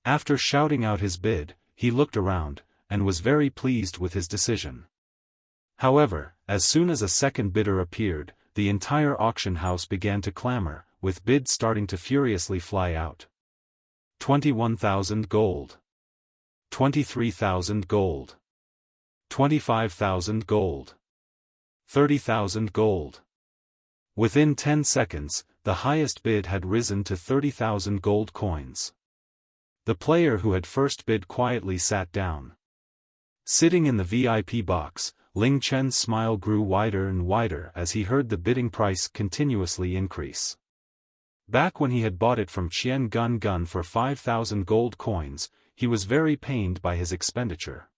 After shouting out his bid, he looked around, and was very pleased with his decision. However, as soon as a second bidder appeared, the entire auction house began to clamor, with bids starting to furiously fly out. 21,000 gold. 23,000 gold. 25,000 gold. 30,000 gold. Within 10 seconds, the highest bid had risen to 30,000 gold coins. The player who had first bid quietly sat down. Sitting in the VIP box, Ling Chen's smile grew wider and wider as he heard the bidding price continuously increase. Back when he had bought it from Qian Gun for 5,000 gold coins, he was very pained by his expenditure.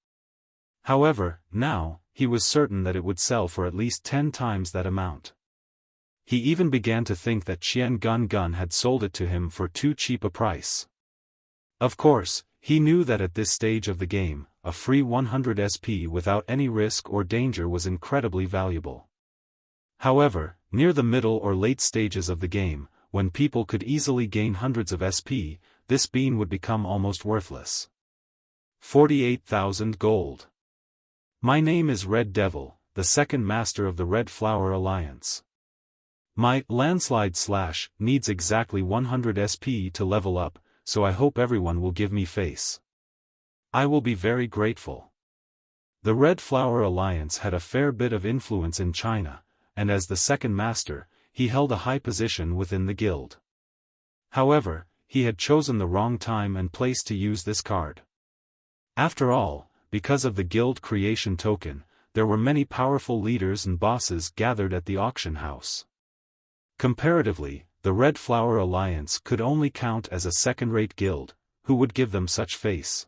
However, now, he was certain that it would sell for at least 10 times that amount. He even began to think that Qian Gun had sold it to him for too cheap a price. Of course, he knew that at this stage of the game, a free 100 SP without any risk or danger was incredibly valuable. However, near the middle or late stages of the game, when people could easily gain hundreds of SP, this bean would become almost worthless. 48,000 gold. My name is Red Devil, the second master of the Red Flower Alliance. My landslide slash needs exactly 100 SP to level up, so I hope everyone will give me face. I will be very grateful. The Red Flower Alliance had a fair bit of influence in China, and as the second master, he held a high position within the guild. However, he had chosen the wrong time and place to use this card. After all, because of the guild creation token, there were many powerful leaders and bosses gathered at the auction house. Comparatively, the Red Flower Alliance could only count as a second-rate guild, who would give them such face.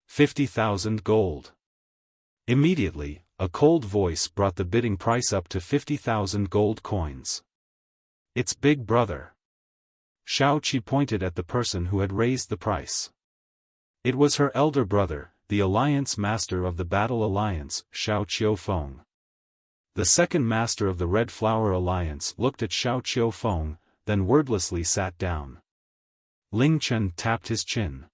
50,000 gold. Immediately, a cold voice brought the bidding price up to 50,000 gold coins. It's Big Brother. Shao Qi pointed at the person who had raised the price. It was her elder brother, the Alliance Master of the Battle Alliance, Shao Qiufeng. The second master of the Red Flower Alliance looked at Shao Qiufeng, then wordlessly sat down. Ling Chen tapped his chin.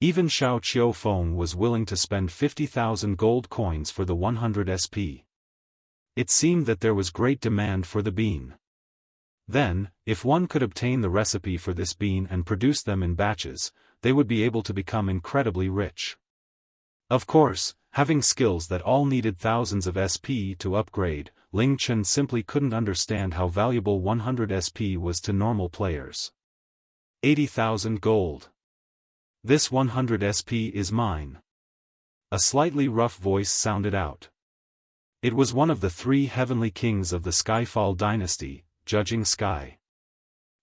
Even Shao Qiufeng was willing to spend 50,000 gold coins for the 100 SP. It seemed that there was great demand for the bean. Then, if one could obtain the recipe for this bean and produce them in batches, they would be able to become incredibly rich. Of course, having skills that all needed thousands of SP to upgrade, Ling Chen simply couldn't understand how valuable 100 SP was to normal players. 80,000 gold. This 100 SP is mine. A slightly rough voice sounded out. It was one of the 3 heavenly kings of the Skyfall dynasty, Judging Sky.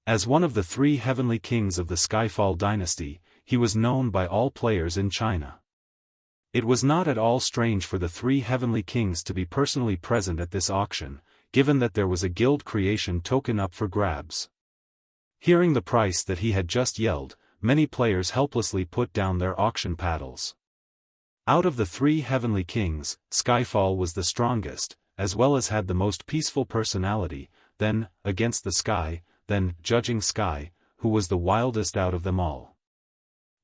As one of the 3 heavenly kings of the Skyfall dynasty, he was known by all players in China. It was not at all strange for the 3 heavenly kings to be personally present at this auction, given that there was a guild creation token up for grabs. Hearing the price that he had just yelled, many players helplessly put down their auction paddles. Out of the 3 heavenly kings, Skyfall was the strongest, as well as had the most peaceful personality, then, Against the Sky, then, Judging Sky, who was the wildest out of them all.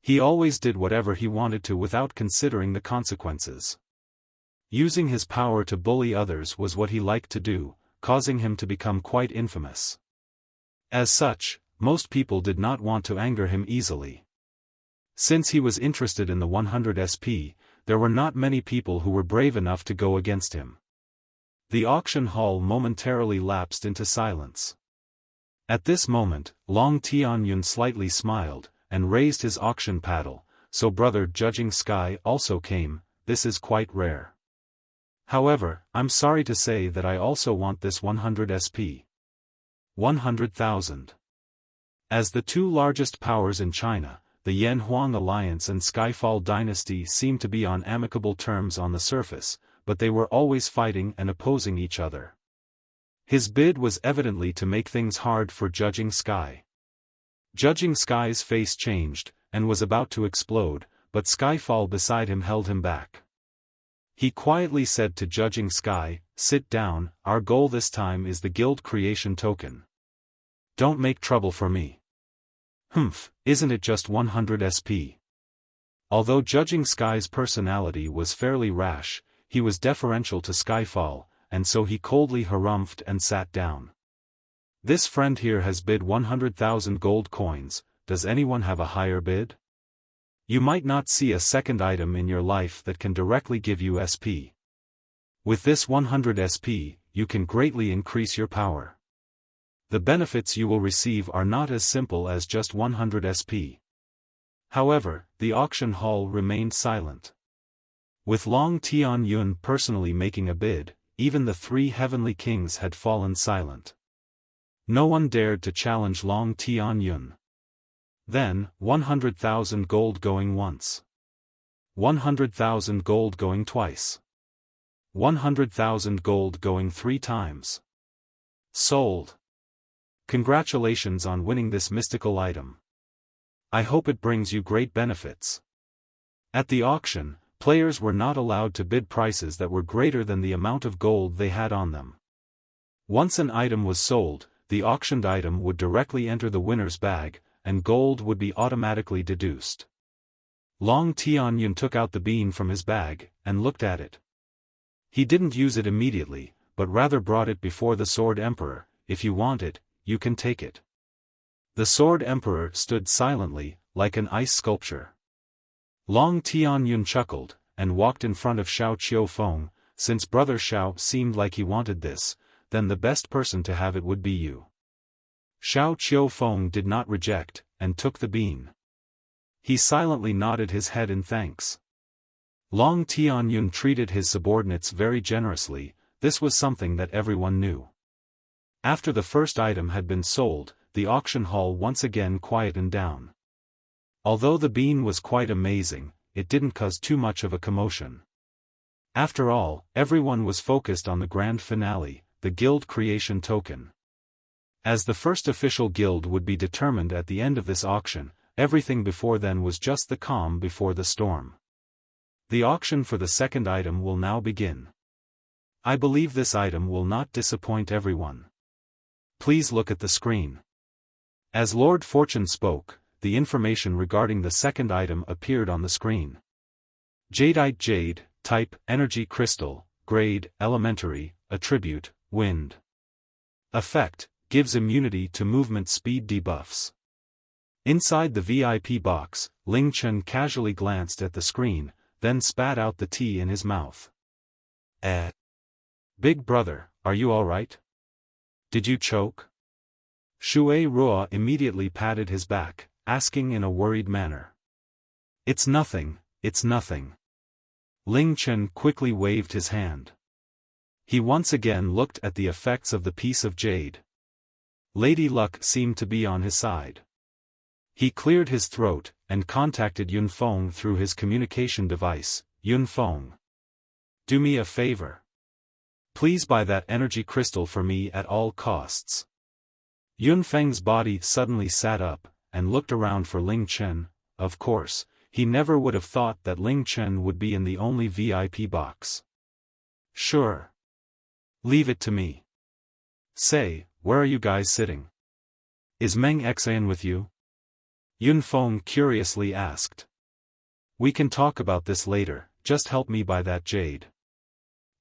He always did whatever he wanted to without considering the consequences. Using his power to bully others was what he liked to do, causing him to become quite infamous. As such, most people did not want to anger him easily. Since he was interested in the 100 SP, there were not many people who were brave enough to go against him. The auction hall momentarily lapsed into silence. At this moment, Long Tianyun slightly smiled, and raised his auction paddle, so brother Judging Sky also came. This is quite rare. However, I'm sorry to say that I also want this 100 SP. 100,000. As the 2 largest powers in China, the Yan Huang Alliance and Skyfall Dynasty seemed to be on amicable terms on the surface, but they were always fighting and opposing each other. His bid was evidently to make things hard for Judging Sky. Judging Sky's face changed, and was about to explode, but Skyfall beside him held him back. He quietly said to Judging Sky, "Sit down, our goal this time is the guild creation token. Don't make trouble for me." Humph, isn't it just 100 SP? Although judging Sky's personality was fairly rash, he was deferential to Skyfall, and so he coldly harumphed and sat down. This friend here has bid 100,000 gold coins, does anyone have a higher bid? You might not see a second item in your life that can directly give you SP. With this 100 SP, you can greatly increase your power. The benefits you will receive are not as simple as just 100 SP. However, the auction hall remained silent. With Long Tianyun personally making a bid, even the three heavenly kings had fallen silent. No one dared to challenge Long Tianyun. Then, 100,000 gold going once. 100,000 gold going twice. 100,000 gold going 3 times. Sold. Congratulations on winning this mystical item. I hope it brings you great benefits. At the auction, players were not allowed to bid prices that were greater than the amount of gold they had on them. Once an item was sold, the auctioned item would directly enter the winner's bag, and gold would be automatically deduced. Long Tianyun took out the bean from his bag, and looked at it. He didn't use it immediately, but rather brought it before the Sword Emperor. If you want it, you can take it. The Sword Emperor stood silently, like an ice sculpture. Long Tianyun chuckled, and walked in front of Xiao Qiufeng. Since Brother Xiao seemed like he wanted this, then the best person to have it would be you. Xiao Qiufeng did not reject, and took the bean. He silently nodded his head in thanks. Long Tianyun treated his subordinates very generously. This was something that everyone knew. After the first item had been sold, the auction hall once again quietened down. Although the bean was quite amazing, it didn't cause too much of a commotion. After all, everyone was focused on the grand finale, the guild creation token. As the first official guild would be determined at the end of this auction, everything before then was just the calm before the storm. The auction for the second item will now begin. I believe this item will not disappoint everyone. Please look at the screen. As Lord Fortune spoke, the information regarding the second item appeared on the screen. Jadeite Jade, type, energy crystal, grade, elementary, attribute, wind. Effect, gives immunity to movement speed debuffs. Inside the VIP box, Ling Chen casually glanced at the screen, then spat out the tea in his mouth. Big brother, are you alright? Did you choke? Shui Ruo immediately patted his back, asking in a worried manner. It's nothing, it's nothing. Ling Chen quickly waved his hand. He once again looked at the effects of the piece of jade. Lady Luck seemed to be on his side. He cleared his throat, and contacted Yunfeng through his communication device. Yunfeng. Do me a favor. Please buy that energy crystal for me at all costs. Yunfeng's body suddenly sat up, and looked around for Ling Chen. Of course, he never would have thought that Ling Chen would be in the only VIP box. Sure. Leave it to me. Say, where are you guys sitting? Is Meng Xian with you? Yunfeng curiously asked. We can talk about this later, just help me buy that jade.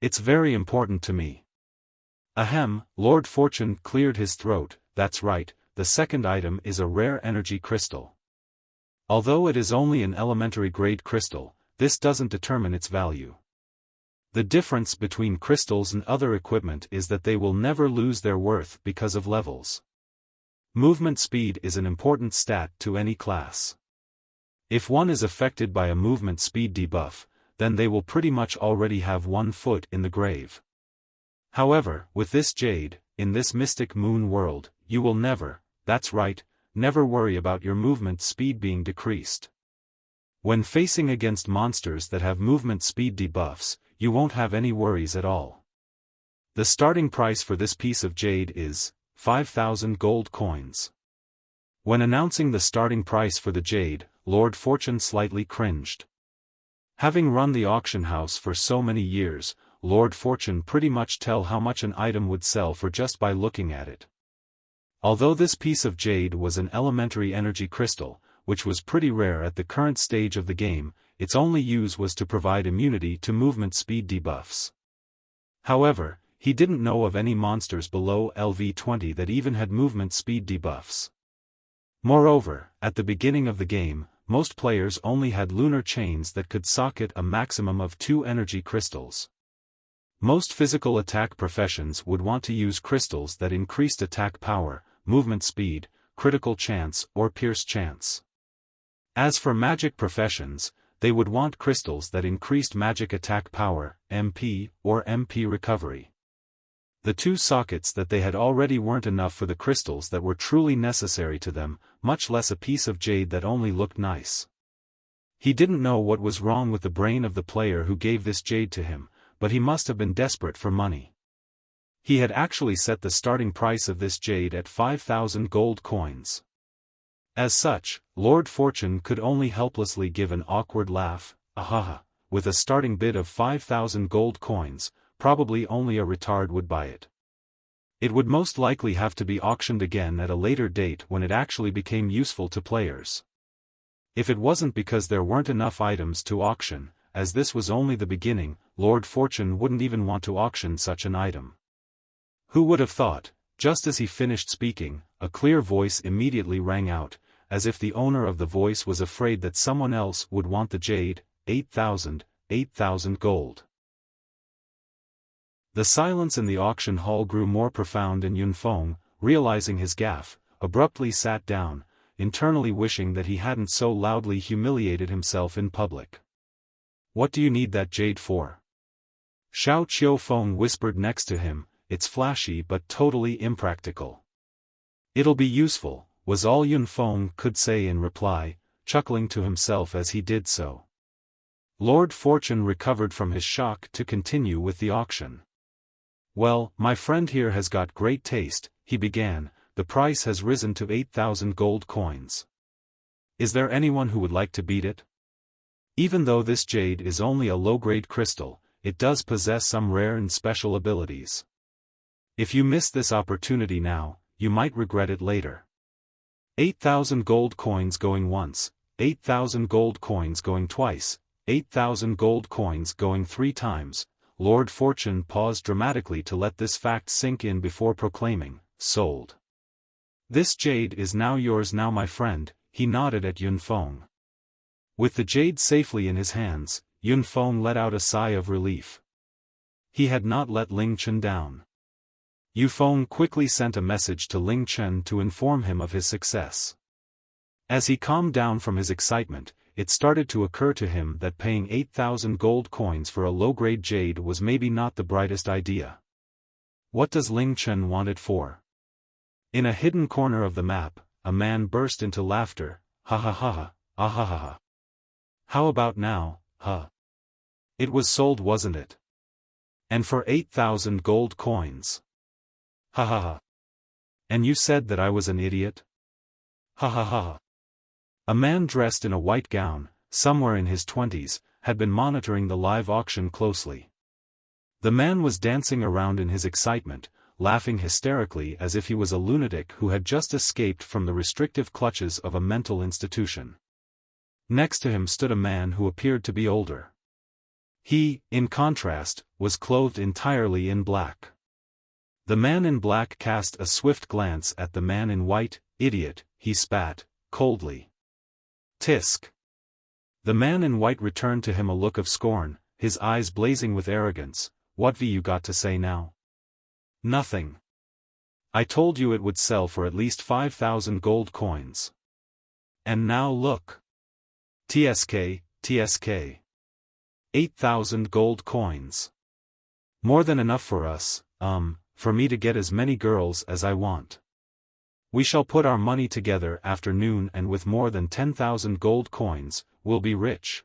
It's very important to me. Ahem, Lord Fortune cleared his throat. That's right, the second item is a rare energy crystal. Although it is only an elementary grade crystal, this doesn't determine its value. The difference between crystals and other equipment is that they will never lose their worth because of levels. Movement speed is an important stat to any class. If one is affected by a movement speed debuff, then they will pretty much already have 1 foot in the grave. However, with this jade, in this mystic moon world, you will never, that's right, never worry about your movement speed being decreased. When facing against monsters that have movement speed debuffs, you won't have any worries at all. The starting price for this piece of jade is 5,000 gold coins. When announcing the starting price for the jade, Lord Fortune slightly cringed. Having run the auction house for so many years, Lord Fortune pretty much tell how much an item would sell for just by looking at it. Although this piece of jade was an elementary energy crystal, which was pretty rare at the current stage of the game, its only use was to provide immunity to movement speed debuffs. However, he didn't know of any monsters below LV20 that even had movement speed debuffs. Moreover, at the beginning of the game, most players only had lunar chains that could socket a maximum of 2 energy crystals. Most physical attack professions would want to use crystals that increased attack power, movement speed, critical chance or pierce chance. As for magic professions, they would want crystals that increased magic attack power, MP, or MP recovery. The 2 sockets that they had already weren't enough for the crystals that were truly necessary to them, much less a piece of jade that only looked nice. He didn't know what was wrong with the brain of the player who gave this jade to him, but he must have been desperate for money. He had actually set the starting price of this jade at 5,000 gold coins. As such, Lord Fortune could only helplessly give an awkward laugh, ahaha, with a starting bid of 5,000 gold coins, probably only a retard would buy it. It would most likely have to be auctioned again at a later date when it actually became useful to players. If it wasn't because there weren't enough items to auction, as this was only the beginning, Lord Fortune wouldn't even want to auction such an item. Who would have thought? Just as he finished speaking, a clear voice immediately rang out, as if the owner of the voice was afraid that someone else would want the jade. 8,000 gold. The silence in the auction hall grew more profound and Yunfeng, realizing his gaffe, abruptly sat down, internally wishing that he hadn't so loudly humiliated himself in public. What do you need that jade for? Xiao Qiufeng whispered next to him, it's flashy but totally impractical. It'll be useful, was all Yunfeng could say in reply, chuckling to himself as he did so. Lord Fortune recovered from his shock to continue with the auction. Well, my friend here has got great taste, he began, the price has risen to 8,000 gold coins. Is there anyone who would like to beat it? Even though this jade is only a low-grade crystal, it does possess some rare and special abilities. If you miss this opportunity now, you might regret it later. 8,000 gold coins going once, 8,000 gold coins going twice, 8,000 gold coins going 3 times. Lord Fortune paused dramatically to let this fact sink in before proclaiming, sold. This jade is now yours now my friend, he nodded at Yunfeng. With the jade safely in his hands, Yunfeng let out a sigh of relief. He had not let Ling Chen down. Yunfeng quickly sent a message to Ling Chen to inform him of his success. As he calmed down from his excitement, it started to occur to him that paying 8,000 gold coins for a low-grade jade was maybe not the brightest idea. What does Ling Chen want it for? In a hidden corner of the map, a man burst into laughter, ha ha ha ha, ah ha ha ha. How about now, huh? It was sold wasn't it? And for 8,000 gold coins. Ha ha ha. And you said that I was an idiot? Ha ha ha. A man dressed in a white gown, somewhere in his 20s, had been monitoring the live auction closely. The man was dancing around in his excitement, laughing hysterically as if he was a lunatic who had just escaped from the restrictive clutches of a mental institution. Next to him stood a man who appeared to be older. He, in contrast, was clothed entirely in black. The man in black cast a swift glance at the man in white. Idiot, he spat, coldly. Tisk. The man in white returned to him a look of scorn, his eyes blazing with arrogance. What've you got to say now? Nothing. I told you it would sell for at least 5,000 gold coins. And now look. TSK, 8,000 gold coins. More than enough for us, for me to get as many girls as I want. We shall put our money together after noon and with more than 10,000 gold coins, we'll be rich.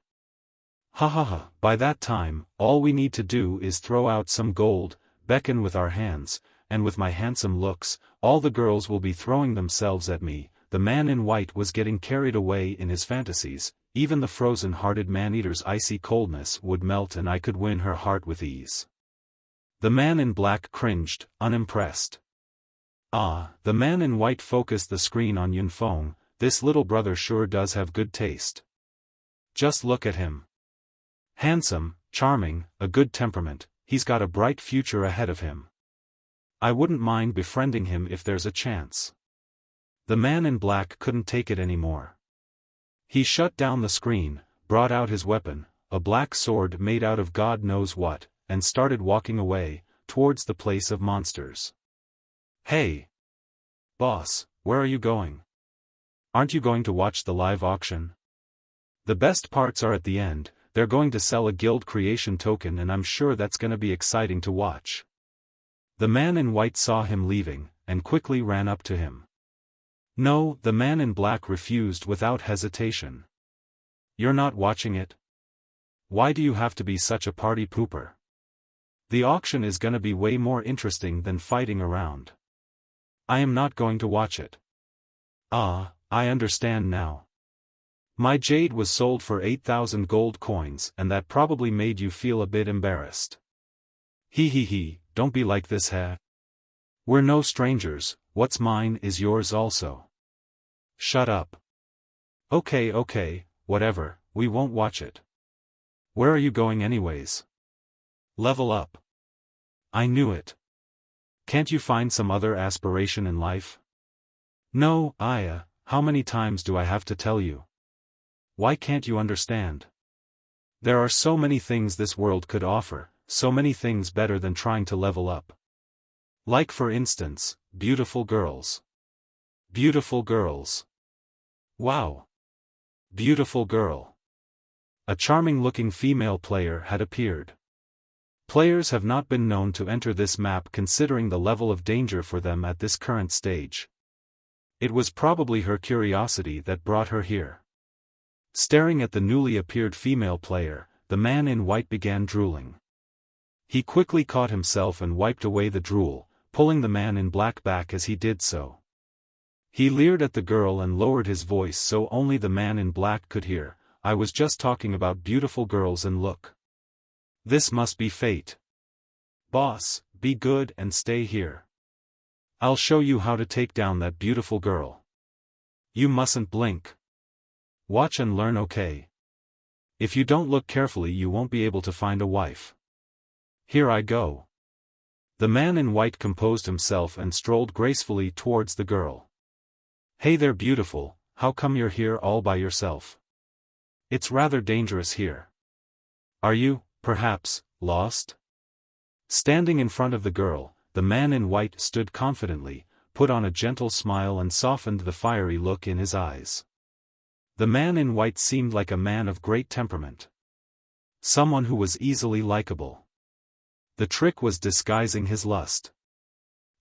Ha ha ha, by that time, all we need to do is throw out some gold, beckon with our hands, and with my handsome looks, all the girls will be throwing themselves at me. The man in white was getting carried away in his fantasies, even the frozen-hearted man-eater's icy coldness would melt and I could win her heart with ease. The man in black cringed, unimpressed. Ah, the man in white focused the screen on Yunfeng. This little brother sure does have good taste. Just look at him. Handsome, charming, a good temperament, he's got a bright future ahead of him. I wouldn't mind befriending him if there's a chance. The man in black couldn't take it anymore. He shut down the screen, brought out his weapon, a black sword made out of God knows what, and started walking away, towards the place of monsters. Hey! Boss, where are you going? Aren't you going to watch the live auction? The best parts are at the end. They're going to sell a guild creation token and I'm sure that's gonna be exciting to watch. The man in white saw him leaving, and quickly ran up to him. No, the man in black refused without hesitation. You're not watching it? Why do you have to be such a party pooper? The auction is gonna be way more interesting than fighting around. I am not going to watch it. Ah, I understand now. My Jade was sold for 8,000 gold coins and that probably made you feel a bit embarrassed. He, don't be like this, heh? We're no strangers, what's mine is yours also. Shut up. Okay, whatever, we won't watch it. Where are you going anyways? Level up. I knew it. Can't you find some other aspiration in life? No, Aya, how many times do I have to tell you? Why can't you understand? There are so many things this world could offer, so many things better than trying to level up. Like for instance, beautiful girls. Beautiful girls. Wow. Beautiful girl. A charming-looking female player had appeared. Players have not been known to enter this map considering the level of danger for them at this current stage. It was probably her curiosity that brought her here. Staring at the newly appeared female player, the man in white began drooling. He quickly caught himself and wiped away the drool, pulling the man in black back as he did so. He leered at the girl and lowered his voice so only the man in black could hear. I was just talking about beautiful girls and look. This must be fate. Boss, be good and stay here. I'll show you how to take down that beautiful girl. You mustn't blink. Watch and learn, okay? If you don't look carefully you won't be able to find a wife. Here I go. The man in white composed himself and strolled gracefully towards the girl. Hey there beautiful, how come you're here all by yourself? It's rather dangerous here. Are you, perhaps, lost? Standing in front of the girl, the man in white stood confidently, put on a gentle smile and softened the fiery look in his eyes. The man in white seemed like a man of great temperament. Someone who was easily likable. The trick was disguising his lust.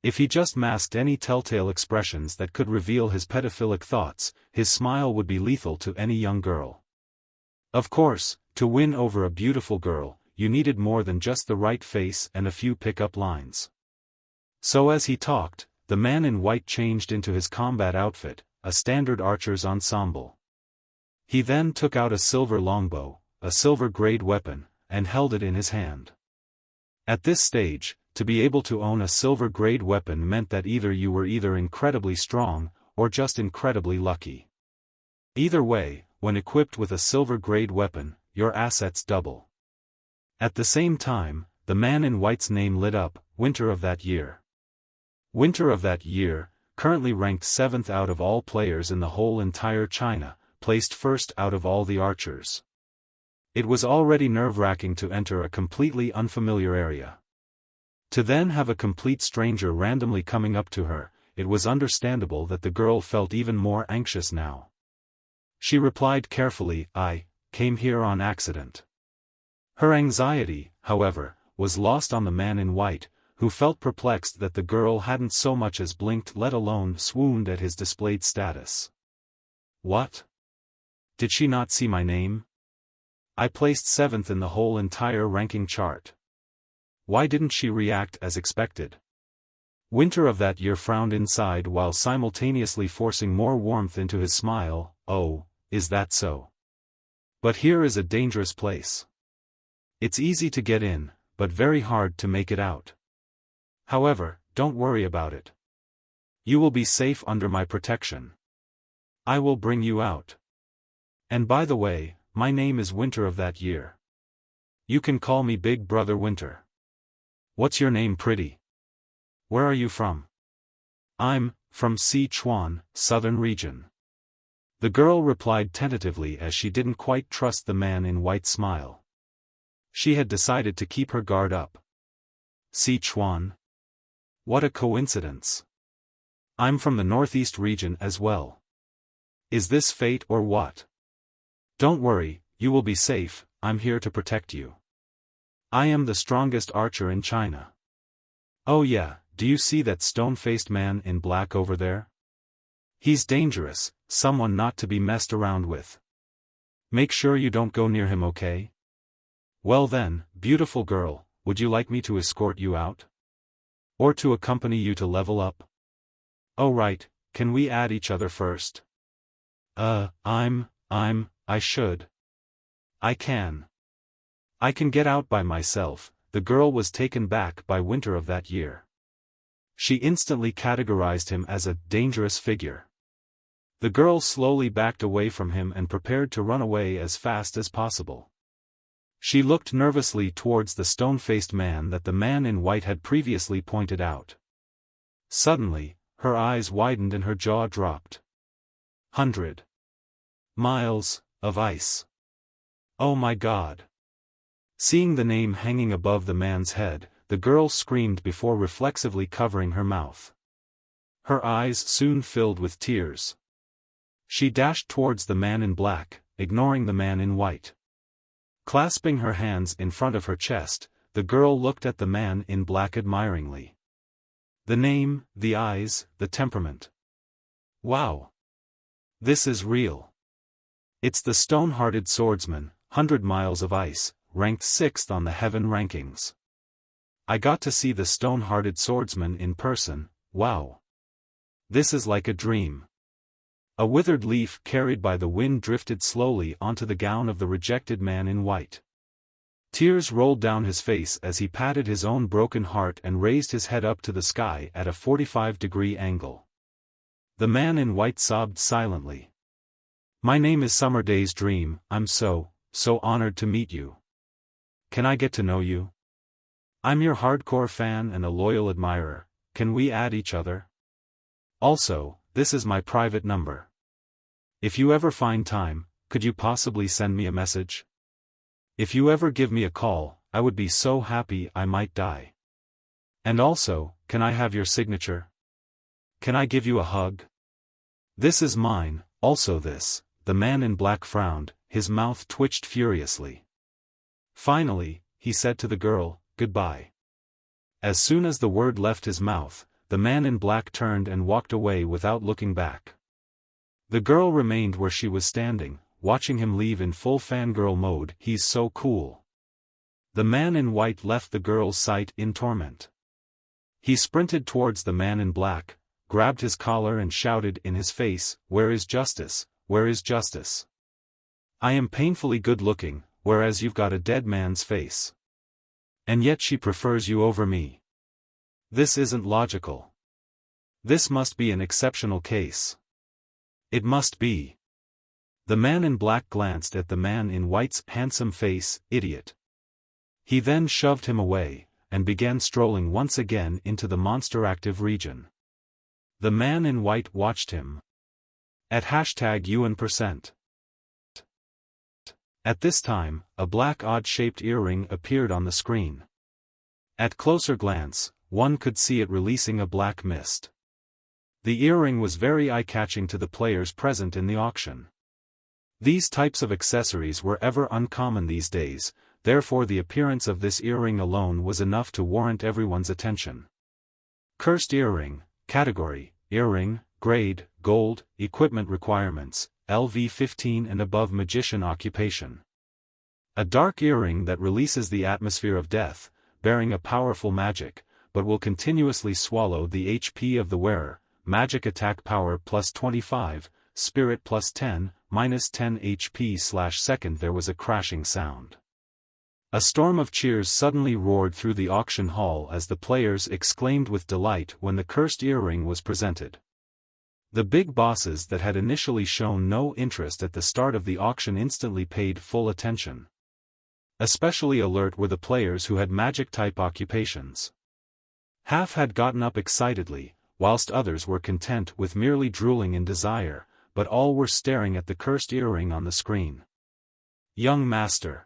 If he just masked any telltale expressions that could reveal his pedophilic thoughts, his smile would be lethal to any young girl. Of course, to win over a beautiful girl, you needed more than just the right face and a few pick-up lines. So as he talked, the man in white changed into his combat outfit, a standard archer's ensemble. He then took out a silver longbow, a silver-grade weapon, and held it in his hand. At this stage, to be able to own a silver-grade weapon meant that either you were incredibly strong, or just incredibly lucky. Either way, when equipped with a silver-grade weapon, your assets double. At the same time, the man in white's name lit up, Winter of that year. Winter of that year, currently ranked 7th out of all players in the whole entire China, placed first out of all the archers. It was already nerve-wracking to enter a completely unfamiliar area. To then have a complete stranger randomly coming up to her, it was understandable that the girl felt even more anxious now. She replied carefully, I came here on accident. Her anxiety, however, was lost on the man in white, who felt perplexed that the girl hadn't so much as blinked let alone swooned at his displayed status. What? Did she not see my name? I placed 7th in the whole entire ranking chart. Why didn't she react as expected? Winter of that year frowned inside while simultaneously forcing more warmth into his smile. Oh, is that so? But here is a dangerous place. It's easy to get in, but very hard to make it out. However, don't worry about it. You will be safe under my protection. I will bring you out. And by the way, my name is Winter of that year. You can call me Big Brother Winter. What's your name, pretty? Where are you from? I'm from Sichuan, southern region. The girl replied tentatively as she didn't quite trust the man in white's smile. She had decided to keep her guard up. Sichuan? What a coincidence. I'm from the northeast region as well. Is this fate or what? Don't worry, you will be safe, I'm here to protect you. I am the strongest archer in China. Oh yeah, do you see that stone-faced man in black over there? He's dangerous, someone not to be messed around with. Make sure you don't go near him, okay? Well then, beautiful girl, would you like me to escort you out? Or to accompany you to level up? Oh right, can we add each other first? I should. I can. I can get out by myself. The girl was taken back by Winter of that year. She instantly categorized him as a dangerous figure. The girl slowly backed away from him and prepared to run away as fast as possible. She looked nervously towards the stone-faced man that the man in white had previously pointed out. Suddenly, her eyes widened and her jaw dropped. 100 miles of ice. Oh my God. Seeing the name hanging above the man's head, the girl screamed before reflexively covering her mouth. Her eyes soon filled with tears. She dashed towards the man in black, ignoring the man in white. Clasping her hands in front of her chest, the girl looked at the man in black admiringly. The name, the eyes, the temperament. Wow! This is real. It's the stone-hearted swordsman, 100 miles of ice, ranked 6th on the heaven rankings. I got to see the stone-hearted swordsman in person, wow. This is like a dream. A withered leaf carried by the wind drifted slowly onto the gown of the rejected man in white. Tears rolled down his face as he patted his own broken heart and raised his head up to the sky at a 45-degree angle. The man in white sobbed silently. My name is Summer Day's Dream, I'm so honored to meet you. Can I get to know you? I'm your hardcore fan and a loyal admirer, can we add each other? Also, this is my private number. If you ever find time, could you possibly send me a message? If you ever give me a call, I would be so happy I might die. And also, can I have your signature? Can I give you a hug? This is mine, also this. The man in black frowned, his mouth twitched furiously. Finally, he said to the girl, goodbye. As soon as the word left his mouth, the man in black turned and walked away without looking back. The girl remained where she was standing, watching him leave in full fangirl mode. He's so cool. The man in white left the girl's sight in torment. He sprinted towards the man in black, grabbed his collar and shouted in his face, where is justice, where is justice? I am painfully good looking, whereas you've got a dead man's face. And yet she prefers you over me. This isn't logical. This must be an exceptional case. It must be. The man in black glanced at the man in white's handsome face, idiot. He then shoved him away, and began strolling once again into the monster-active region. The man in white watched him. At #UN%. At this time, a black odd-shaped earring appeared on the screen. At closer glance, one could see it releasing a black mist. The earring was very eye-catching to the players present in the auction. These types of accessories were ever uncommon these days, therefore the appearance of this earring alone was enough to warrant everyone's attention. Cursed earring, category, earring, grade, gold, equipment requirements, LV15 and above magician occupation. A dark earring that releases the atmosphere of death, bearing a powerful magic, but will continuously swallow the HP of the wearer, magic attack power plus 25, spirit plus 10, minus 10 HP/second. There was a crashing sound. A storm of cheers suddenly roared through the auction hall as the players exclaimed with delight when the cursed earring was presented. The big bosses that had initially shown no interest at the start of the auction instantly paid full attention. Especially alert were the players who had magic-type occupations. Half had gotten up excitedly, whilst others were content with merely drooling in desire, but all were staring at the cursed earring on the screen. Young master.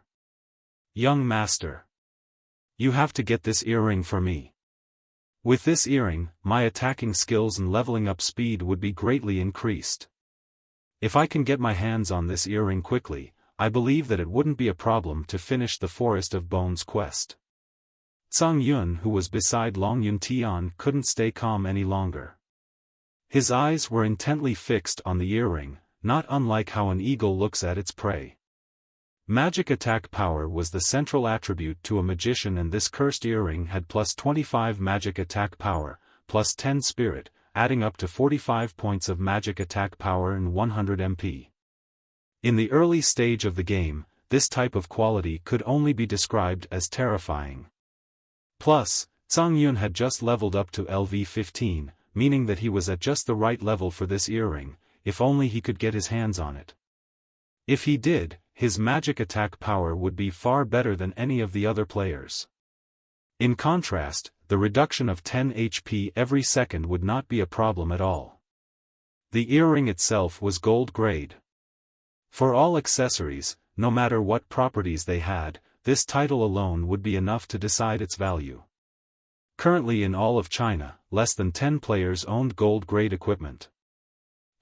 Young master. You have to get this earring for me. With this earring, my attacking skills and leveling up speed would be greatly increased. If I can get my hands on this earring quickly, I believe that it wouldn't be a problem to finish the Forest of Bones quest. Tsang Yun, who was beside Long Yun Tian, couldn't stay calm any longer. His eyes were intently fixed on the earring, not unlike how an eagle looks at its prey. Magic attack power was the central attribute to a magician, and this cursed earring had plus 25 magic attack power, plus 10 spirit, adding up to 45 points of magic attack power and 100 MP. In the early stage of the game, this type of quality could only be described as terrifying. Plus, Tsang Yun had just leveled up to LV-15, meaning that he was at just the right level for this earring, if only he could get his hands on it. If he did, his magic attack power would be far better than any of the other players. In contrast, the reduction of 10 HP every second would not be a problem at all. The earring itself was gold grade. For all accessories, no matter what properties they had, this title alone would be enough to decide its value. Currently in all of China, less than 10 players owned gold grade equipment.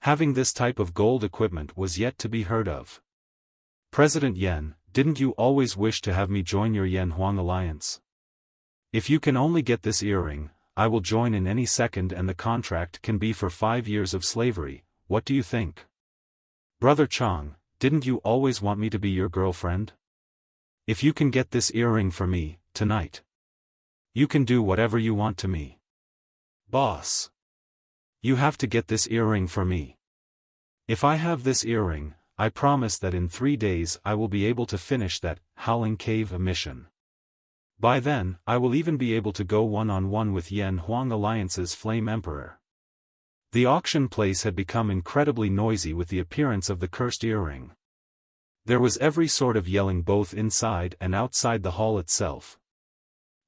Having this type of gold equipment was yet to be heard of. President Yen, didn't you always wish to have me join your Yen-Huang alliance? If you can only get this earring, I will join in any second, and the contract can be for 5 years of slavery. What do you think? Brother Chang, didn't you always want me to be your girlfriend? If you can get this earring for me, tonight, you can do whatever you want to me. Boss. You have to get this earring for me. If I have this earring, I promise that in 3 days I will be able to finish that Howling Cave mission. By then, I will even be able to go one-on-one with Yen-Huang Alliance's Flame Emperor. The auction place had become incredibly noisy with the appearance of the cursed earring. There was every sort of yelling both inside and outside the hall itself.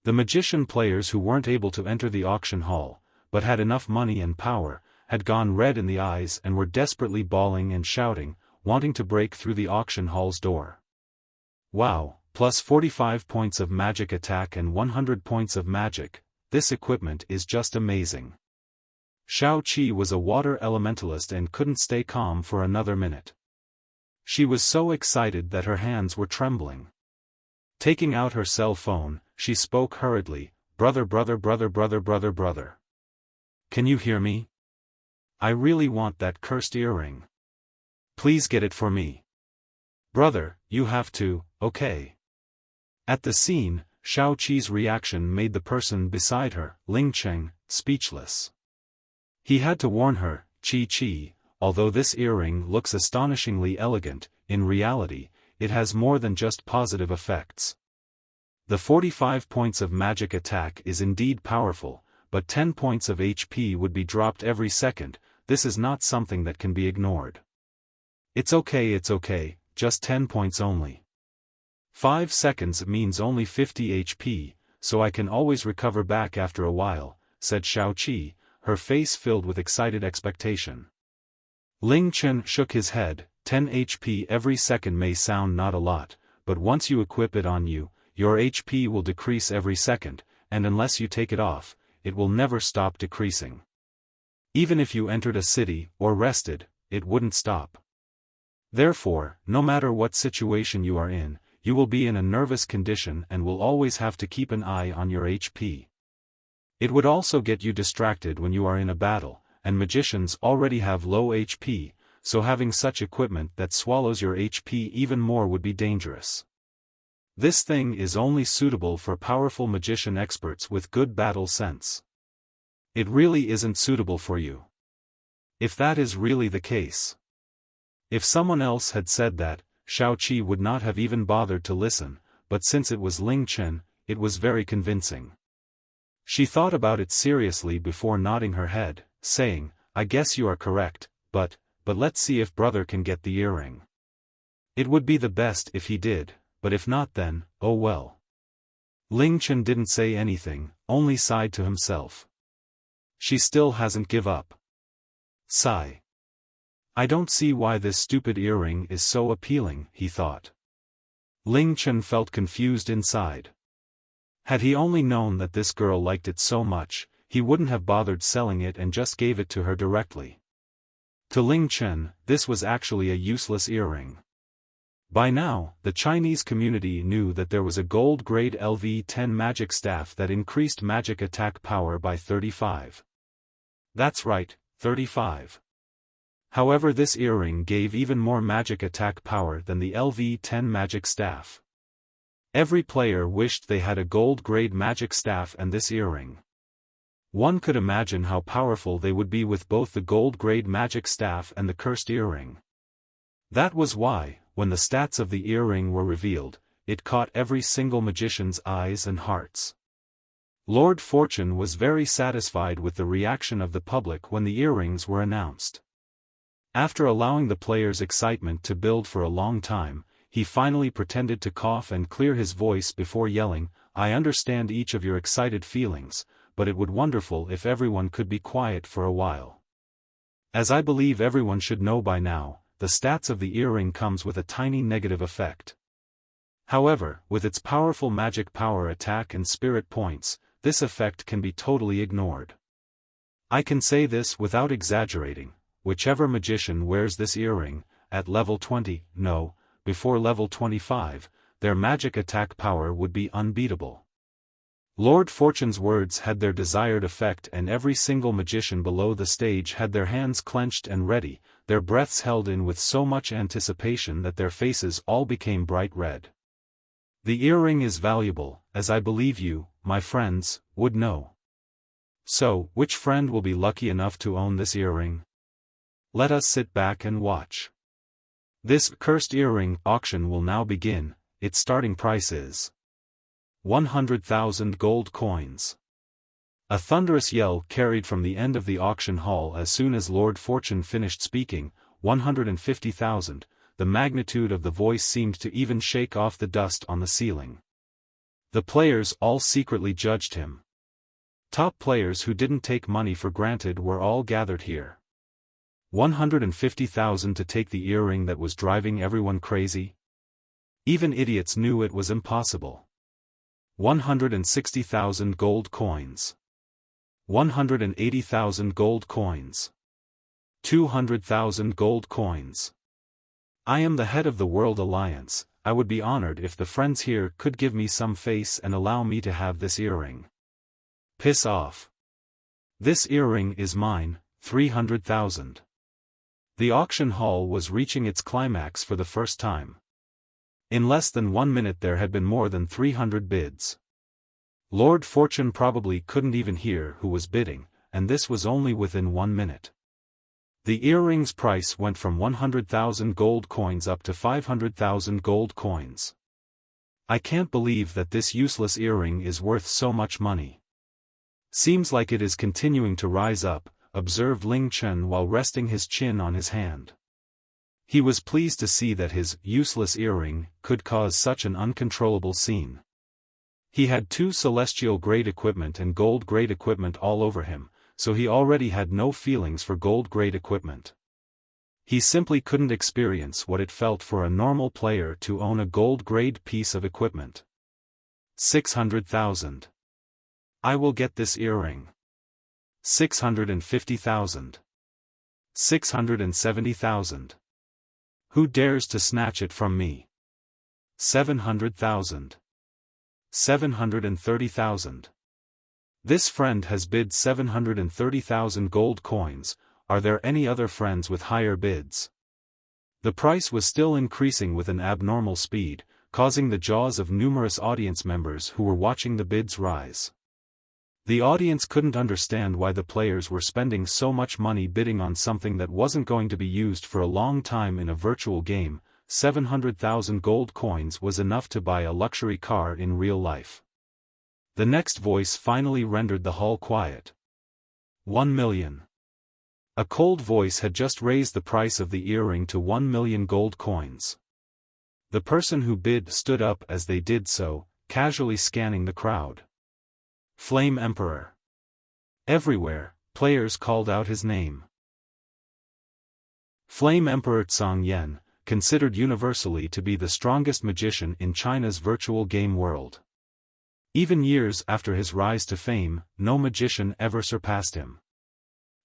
The magician players who weren't able to enter the auction hall, but had enough money and power, had gone red in the eyes and were desperately bawling and shouting, wanting to break through the auction hall's door. Wow, plus 45 points of magic attack and 100 points of magic, this equipment is just amazing. Xiao Qi was a water elementalist and couldn't stay calm for another minute. She was so excited that her hands were trembling. Taking out her cell phone, she spoke hurriedly, brother. Can you hear me? I really want that cursed earring. Please get it for me. Brother, you have to, okay. At the scene, Xiao Qi's reaction made the person beside her, Ling Chen, speechless. He had to warn her, Qi, although this earring looks astonishingly elegant, in reality, it has more than just positive effects. The 45 points of magic attack is indeed powerful, but 10 points of HP would be dropped every second. This is not something that can be ignored. It's okay, just 10 points only. 5 seconds means only 50 HP, so I can always recover back after a while, said Xiao Qi, her face filled with excited expectation. Ling Chen shook his head. 10 HP every second may sound not a lot, but once you equip it on you, your HP will decrease every second, and unless you take it off, it will never stop decreasing. Even if you entered a city, or rested, it wouldn't stop. Therefore, no matter what situation you are in, you will be in a nervous condition and will always have to keep an eye on your HP. It would also get you distracted when you are in a battle, and magicians already have low HP, so having such equipment that swallows your HP even more would be dangerous. This thing is only suitable for powerful magician experts with good battle sense. It really isn't suitable for you. If that is really the case. If someone else had said that, Xiao Qi would not have even bothered to listen, but since it was Ling Chen, it was very convincing. She thought about it seriously before nodding her head, saying, "I guess you are correct, but let's see if brother can get the earring. It would be the best if he did, but if not then, oh well." Ling Chen didn't say anything, only sighed to himself. She still hasn't give up. Sigh. I don't see why this stupid earring is so appealing, he thought. Ling Chen felt confused inside. Had he only known that this girl liked it so much, he wouldn't have bothered selling it and just gave it to her directly. To Ling Chen, this was actually a useless earring. By now, the Chinese community knew that there was a gold-grade LV-10 magic staff that increased magic attack power by 35. That's right, 35. However, this earring gave even more magic attack power than the LV-10 magic staff. Every player wished they had a gold-grade magic staff and this earring. One could imagine how powerful they would be with both the gold-grade magic staff and the cursed earring. That was why, when the stats of the earring were revealed, it caught every single magician's eyes and hearts. Lord Fortune was very satisfied with the reaction of the public when the earrings were announced. After allowing the players' excitement to build for a long time, he finally pretended to cough and clear his voice before yelling, "I understand each of your excited feelings, but it would be wonderful if everyone could be quiet for a while. As I believe everyone should know by now, the stats of the earring comes with a tiny negative effect. However, with its powerful magic power attack and spirit points, this effect can be totally ignored. I can say this without exaggerating, whichever magician wears this earring, at level 20, no, before level 25, their magic attack power would be unbeatable." Lord Fortune's words had their desired effect, and every single magician below the stage had their hands clenched and ready, their breaths held in with so much anticipation that their faces all became bright red. "The earring is valuable, as I believe you, my friends, would know. So, which friend will be lucky enough to own this earring? Let us sit back and watch. This cursed earring auction will now begin. Its starting price is 100,000 gold coins." A thunderous yell carried from the end of the auction hall as soon as Lord Fortune finished speaking. 150,000, the magnitude of the voice seemed to even shake off the dust on the ceiling. The players all secretly judged him. Top players who didn't take money for granted were all gathered here. 150,000 to take the earring that was driving everyone crazy? Even idiots knew it was impossible. 160,000 gold coins. 180,000 gold coins. 200,000 gold coins. I am the head of the World Alliance. I would be honored if the friends here could give me some face and allow me to have this earring. Piss off. This earring is mine, 300,000. The auction hall was reaching its climax for the first time. In less than 1 minute there had been more than 300 bids. Lord Fortune probably couldn't even hear who was bidding, and this was only within 1 minute. The earring's price went from 100,000 gold coins up to 500,000 gold coins. I can't believe that this useless earring is worth so much money. Seems like it is continuing to rise up, observed Ling Chen while resting his chin on his hand. He was pleased to see that his useless earring could cause such an uncontrollable scene. He had 2 celestial grade equipment and gold grade equipment all over him, so he already had no feelings for gold grade equipment. He simply couldn't experience what it felt for a normal player to own a gold grade piece of equipment. 600,000. I will get this earring. 650,000. 670,000. Who dares to snatch it from me? 700,000. 730,000. This friend has bid 730,000 gold coins. Are there any other friends with higher bids? The price was still increasing with an abnormal speed, causing the jaws of numerous audience members who were watching the bids rise. The audience couldn't understand why the players were spending so much money bidding on something that wasn't going to be used for a long time in a virtual game. 700,000 gold coins was enough to buy a luxury car in real life. The next voice finally rendered the hall quiet. 1 million. A cold voice had just raised the price of the earring to 1 million gold coins. The person who bid stood up as they did so, casually scanning the crowd. Flame Emperor. Everywhere, players called out his name. Flame Emperor Tsang Yen, considered universally to be the strongest magician in China's virtual game world. Even years after his rise to fame, no magician ever surpassed him.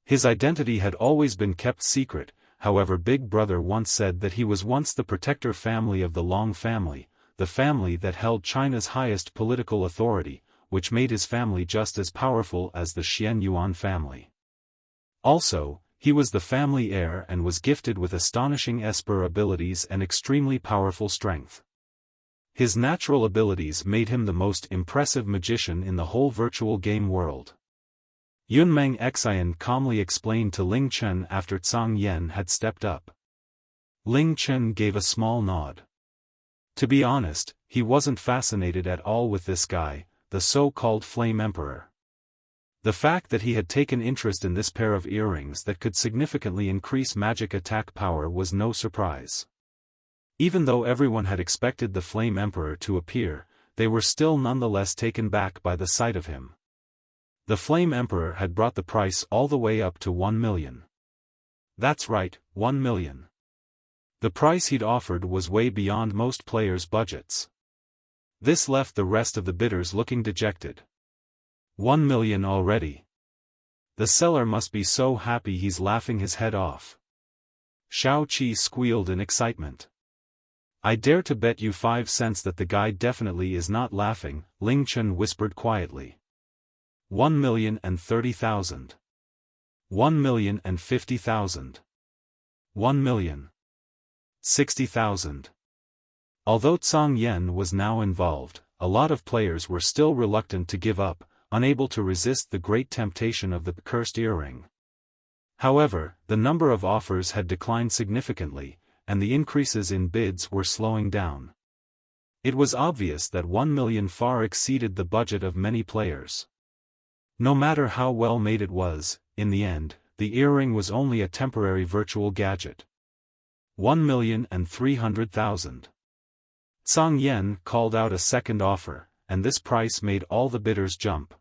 His identity had always been kept secret, however Big Brother once said that he was once the protector family of the Long family, the family that held China's highest political authority, which made his family just as powerful as the Xian Yuan family. Also, he was the family heir and was gifted with astonishing esper abilities and extremely powerful strength. His natural abilities made him the most impressive magician in the whole virtual game world. Yunmeng Xian calmly explained to Ling Chen after Tsang Yen had stepped up. Ling Chen gave a small nod. To be honest, he wasn't fascinated at all with this guy, the so-called Flame Emperor. The fact that he had taken interest in this pair of earrings that could significantly increase magic attack power was no surprise. Even though everyone had expected the Flame Emperor to appear, they were still nonetheless taken back by the sight of him. The Flame Emperor had brought the price all the way up to 1 million. That's right, 1 million. The price he'd offered was way beyond most players' budgets. This left the rest of the bidders looking dejected. 1 million already. The seller must be so happy he's laughing his head off. Shao Qi squealed in excitement. I dare to bet you 5 cents that the guy definitely is not laughing, Ling Chen whispered quietly. 1,030,000. 1,050,000. 1,060,000. Although Tsang Yen was now involved, a lot of players were still reluctant to give up, unable to resist the great temptation of the cursed earring. However, the number of offers had declined significantly, and the increases in bids were slowing down. It was obvious that 1 million far exceeded the budget of many players. No matter how well made it was, in the end, the earring was only a temporary virtual gadget. 1,300,000. Tsang Yen called out a second offer, and this price made all the bidders jump.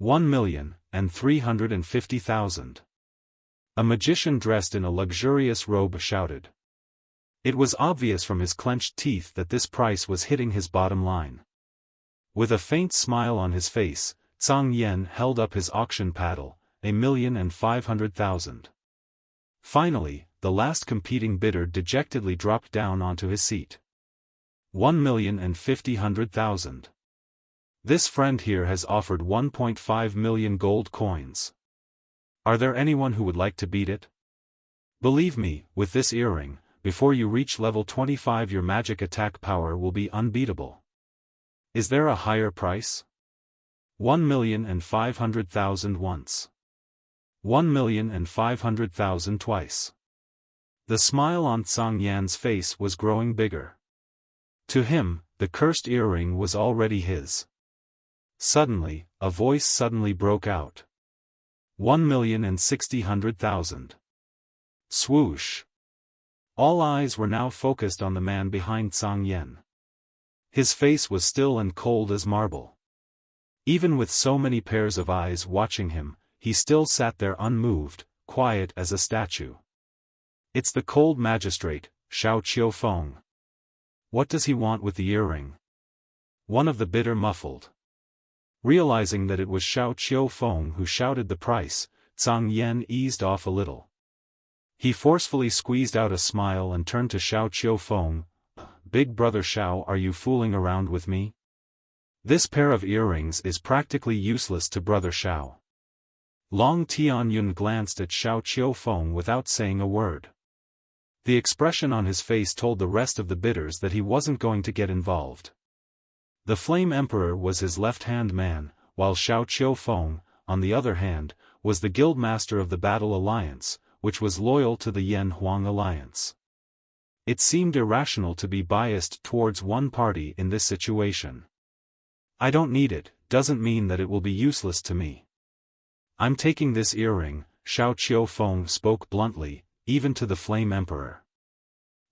1,350,000. A magician dressed in a luxurious robe shouted. It was obvious from his clenched teeth that this price was hitting his bottom line. With a faint smile on his face, Tsang Yen held up his auction paddle, 1,500,000. Finally, the last competing bidder dejectedly dropped down onto his seat. 1,050,000. This friend here has offered 1.5 million gold coins. Are there anyone who would like to beat it? Believe me, with this earring, before you reach level 25 your magic attack power will be unbeatable. Is there a higher price? 1,500,000 once. 1,500,000 twice. The smile on Tsang Yan's face was growing bigger. To him, the cursed earring was already his. Suddenly, a voice suddenly broke out. 1,060,000. Swoosh. All eyes were now focused on the man behind Tsang Yen. His face was still and cold as marble. Even with so many pairs of eyes watching him, he still sat there unmoved, quiet as a statue. It's the cold magistrate, Shao Qiufeng. What does he want with the earring? One of the bidder muffled. Realizing that it was Shao Qiufeng who shouted the price, Tsang Yen eased off a little. He forcefully squeezed out a smile and turned to Shao Qiufeng. Big brother Shao, are you fooling around with me? This pair of earrings is practically useless to brother Shao. Long Tianyun glanced at Shao Qiufeng without saying a word. The expression on his face told the rest of the bidders that he wasn't going to get involved. The Flame Emperor was his left-hand man, while Shao Qiufeng, on the other hand, was the Guildmaster of the Battle Alliance, which was loyal to the Yan Huang Alliance. It seemed irrational to be biased towards one party in this situation. I don't need it, doesn't mean that it will be useless to me. I'm taking this earring, Xiao Qiufeng spoke bluntly, even to the Flame Emperor.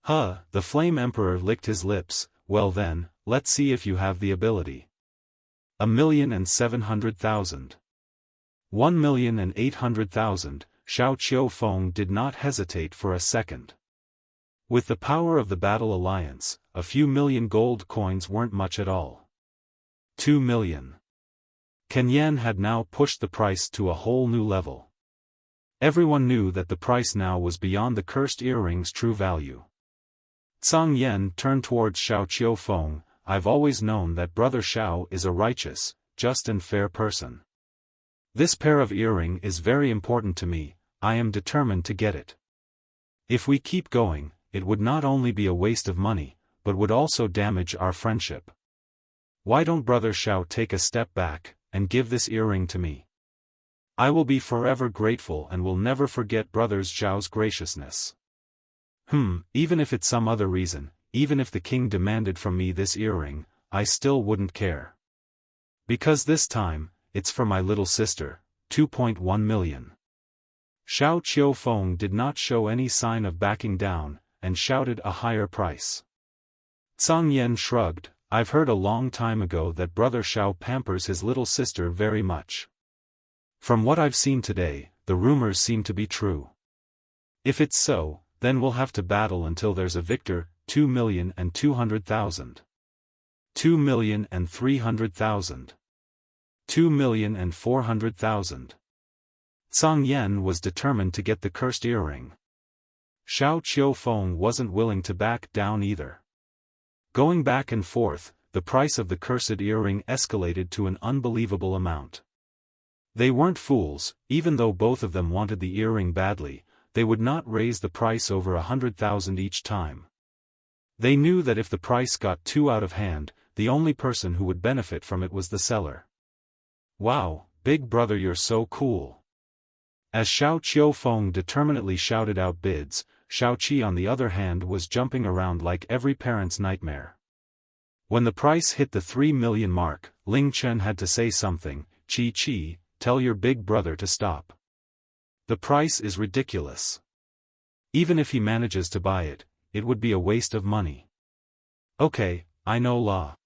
Huh, the Flame Emperor licked his lips. Well then, let's see if you have the ability. 1,700,000. 1,800,000, Xiao Qiufeng did not hesitate for a second. With the power of the Battle Alliance, a few million gold coins weren't much at all. 2 million. Ken Yan had now pushed the price to a whole new level. Everyone knew that the price now was beyond the cursed earring's true value. Zhang Yan turned towards Xiao Qiufeng. I've always known that Brother Xiao is a righteous, just and fair person. This pair of earring is very important to me, I am determined to get it. If we keep going, it would not only be a waste of money, but would also damage our friendship. Why don't Brother Xiao take a step back, and give this earring to me? I will be forever grateful and will never forget Brother Xiao's graciousness. Even if it's some other reason, even if the king demanded from me this earring, I still wouldn't care. Because this time, it's for my little sister, 2.1 million. Xiao Qiufeng did not show any sign of backing down, and shouted a higher price. Zhang Yan shrugged. I've heard a long time ago that Brother Xiao pampers his little sister very much. From what I've seen today, the rumors seem to be true. If it's so, then we'll have to battle until there's a victor. 2,200,000. 2,300,000. 2,400,000. Zhang Yan was determined to get the cursed earring. Xiao Qiufeng wasn't willing to back down either. Going back and forth, the price of the cursed earring escalated to an unbelievable amount. They weren't fools, even though both of them wanted the earring badly, they would not raise the price over 100,000 each time. They knew that if the price got too out of hand, the only person who would benefit from it was the seller. Wow, big brother, you're so cool. As Xiao Qiufeng determinedly shouted out bids, Xiao Qi on the other hand was jumping around like every parent's nightmare. When the price hit the 3 million mark, Ling Chen had to say something. Qi, tell your big brother to stop. The price is ridiculous. Even if he manages to buy it, it would be a waste of money. Okay, I know law.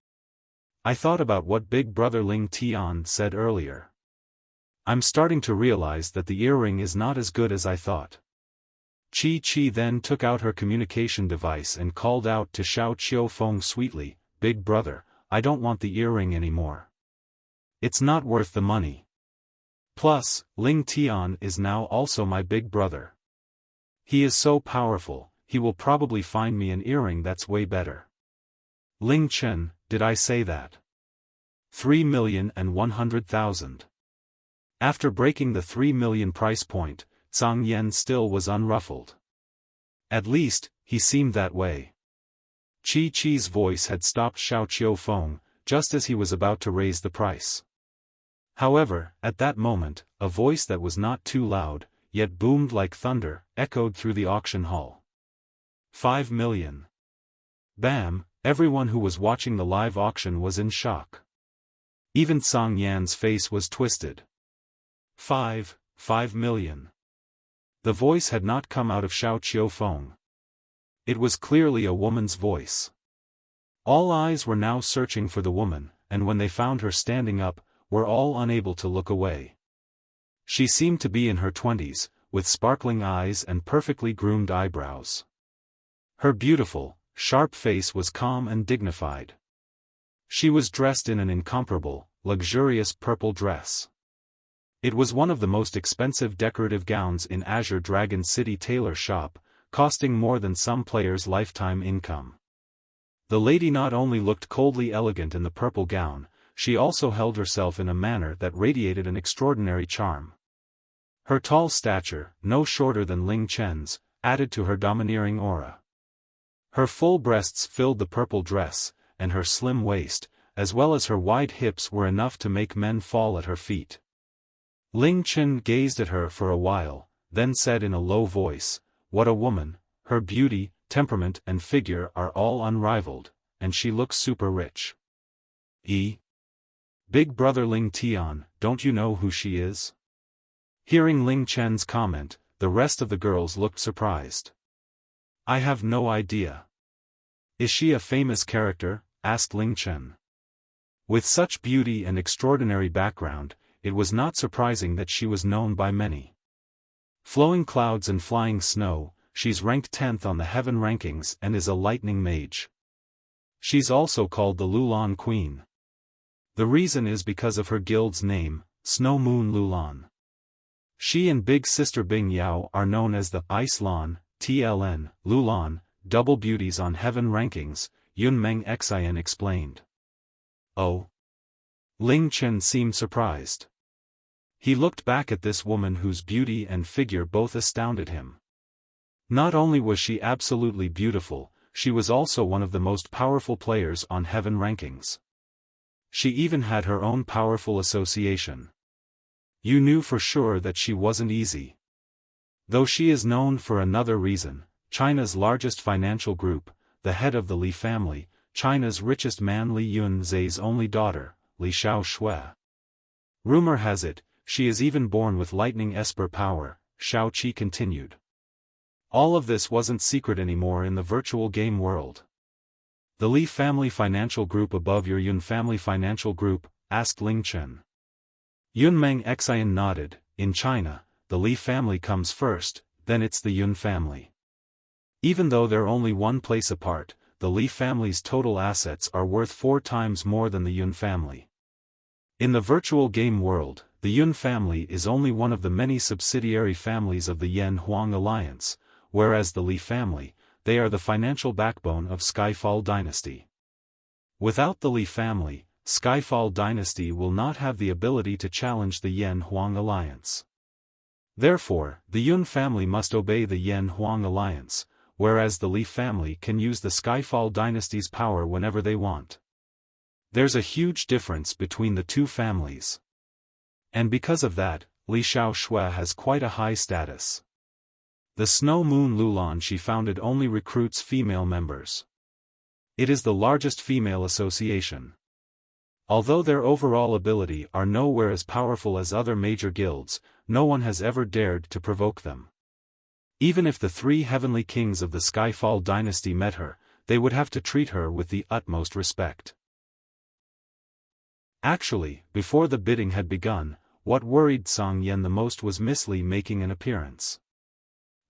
I thought about what big brother Ling Tian said earlier. I'm starting to realize that the earring is not as good as I thought. Qi then took out her communication device and called out to Xiao Qiufeng sweetly, Big brother, I don't want the earring anymore. It's not worth the money. Plus, Ling Tian is now also my big brother. He is so powerful, he will probably find me an earring that's way better. Ling Chen, did I say that? 3,100,000. After breaking the 3 million price point, Zhang Yan still was unruffled. At least, he seemed that way. Qi's voice had stopped Xiao Qiufeng, just as he was about to raise the price. However, at that moment, a voice that was not too loud, yet boomed like thunder, echoed through the auction hall. 5 million. Bam, everyone who was watching the live auction was in shock. Even Zhang Yan's face was twisted. 5 million. The voice had not come out of Xiao Qiufeng. It was clearly a woman's voice. All eyes were now searching for the woman, and when they found her standing up, were all unable to look away. She seemed to be in her 20s, with sparkling eyes and perfectly groomed eyebrows. Her beautiful, sharp face was calm and dignified. She was dressed in an incomparable, luxurious purple dress. It was one of the most expensive decorative gowns in Azure Dragon City tailor shop, costing more than some players' lifetime income. The lady not only looked coldly elegant in the purple gown, she also held herself in a manner that radiated an extraordinary charm. Her tall stature, no shorter than Ling Chen's, added to her domineering aura. Her full breasts filled the purple dress, and her slim waist, as well as her wide hips were enough to make men fall at her feet. Ling Chen gazed at her for a while, then said in a low voice, "What a woman, her beauty, temperament and figure are all unrivaled, and she looks super rich. Big brother Ling Tian, don't you know who she is? Hearing Ling Chen's comment, the rest of the girls looked surprised. I have no idea. Is she a famous character? Asked Ling Chen. With such beauty and extraordinary background, it was not surprising that she was known by many. Flowing clouds and flying snow, she's ranked 10th on the heaven rankings and is a lightning mage. She's also called the Loulan Queen. The reason is because of her guild's name, Snow Moon Loulan. She and big sister Bing Yao are known as the Ice Lan, TLN, Loulan, double beauties on heaven rankings, Yun Meng Xian explained. Oh. Ling Chen seemed surprised. He looked back at this woman whose beauty and figure both astounded him. Not only was she absolutely beautiful, she was also one of the most powerful players on heaven rankings. She even had her own powerful association. You knew for sure that she wasn't easy. Though she is known for another reason, China's largest financial group, the head of the Li family, China's richest man Li Yunzai's only daughter, Li Xiaoshui. Rumor has it, she is even born with lightning esper power, Xiao Qi continued. All of this wasn't secret anymore in the virtual game world. The Li family financial group above your Yun family financial group? Asked Ling Chen. Yun Meng Xian nodded. In China, the Li family comes first, then it's the Yun family. Even though they're only one place apart, the Li family's total assets are worth 4 times more than the Yun family. In the virtual game world, the Yun family is only one of the many subsidiary families of the Yan Huang Alliance, whereas the Li family, they are the financial backbone of Skyfall Dynasty. Without the Li family, Skyfall Dynasty will not have the ability to challenge the Yan Huang Alliance. Therefore, the Yun family must obey the Yan Huang Alliance, whereas the Li family can use the Skyfall Dynasty's power whenever they want. There's a huge difference between the two families. And because of that, Li Xiaoshui has quite a high status. The Snow Moon Loulan she founded only recruits female members. It is the largest female association. Although their overall ability are nowhere as powerful as other major guilds, no one has ever dared to provoke them. Even if the 3 heavenly kings of the Skyfall dynasty met her, they would have to treat her with the utmost respect. Actually, before the bidding had begun, what worried Song Yan the most was Miss Li making an appearance.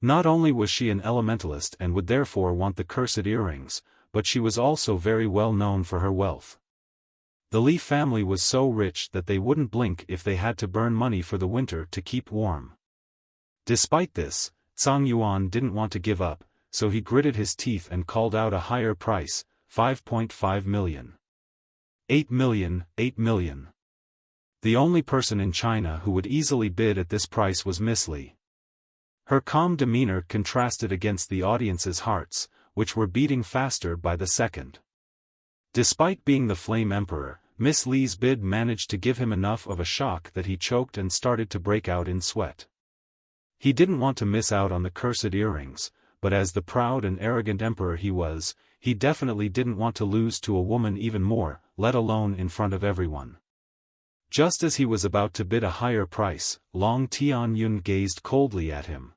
Not only was she an elementalist and would therefore want the cursed earrings, but she was also very well known for her wealth. The Li family was so rich that they wouldn't blink if they had to burn money for the winter to keep warm. Despite this, Zhang Yuan didn't want to give up, so he gritted his teeth and called out a higher price, 5.5 million. 8 million, 8 million. The only person in China who would easily bid at this price was Miss Li. Her calm demeanor contrasted against the audience's hearts, which were beating faster by the second. Despite being the Flame Emperor, Miss Li's bid managed to give him enough of a shock that he choked and started to break out in sweat. He didn't want to miss out on the cursed earrings, but as the proud and arrogant emperor he was, he definitely didn't want to lose to a woman even more, let alone in front of everyone. Just as he was about to bid a higher price, Long Tianyun gazed coldly at him.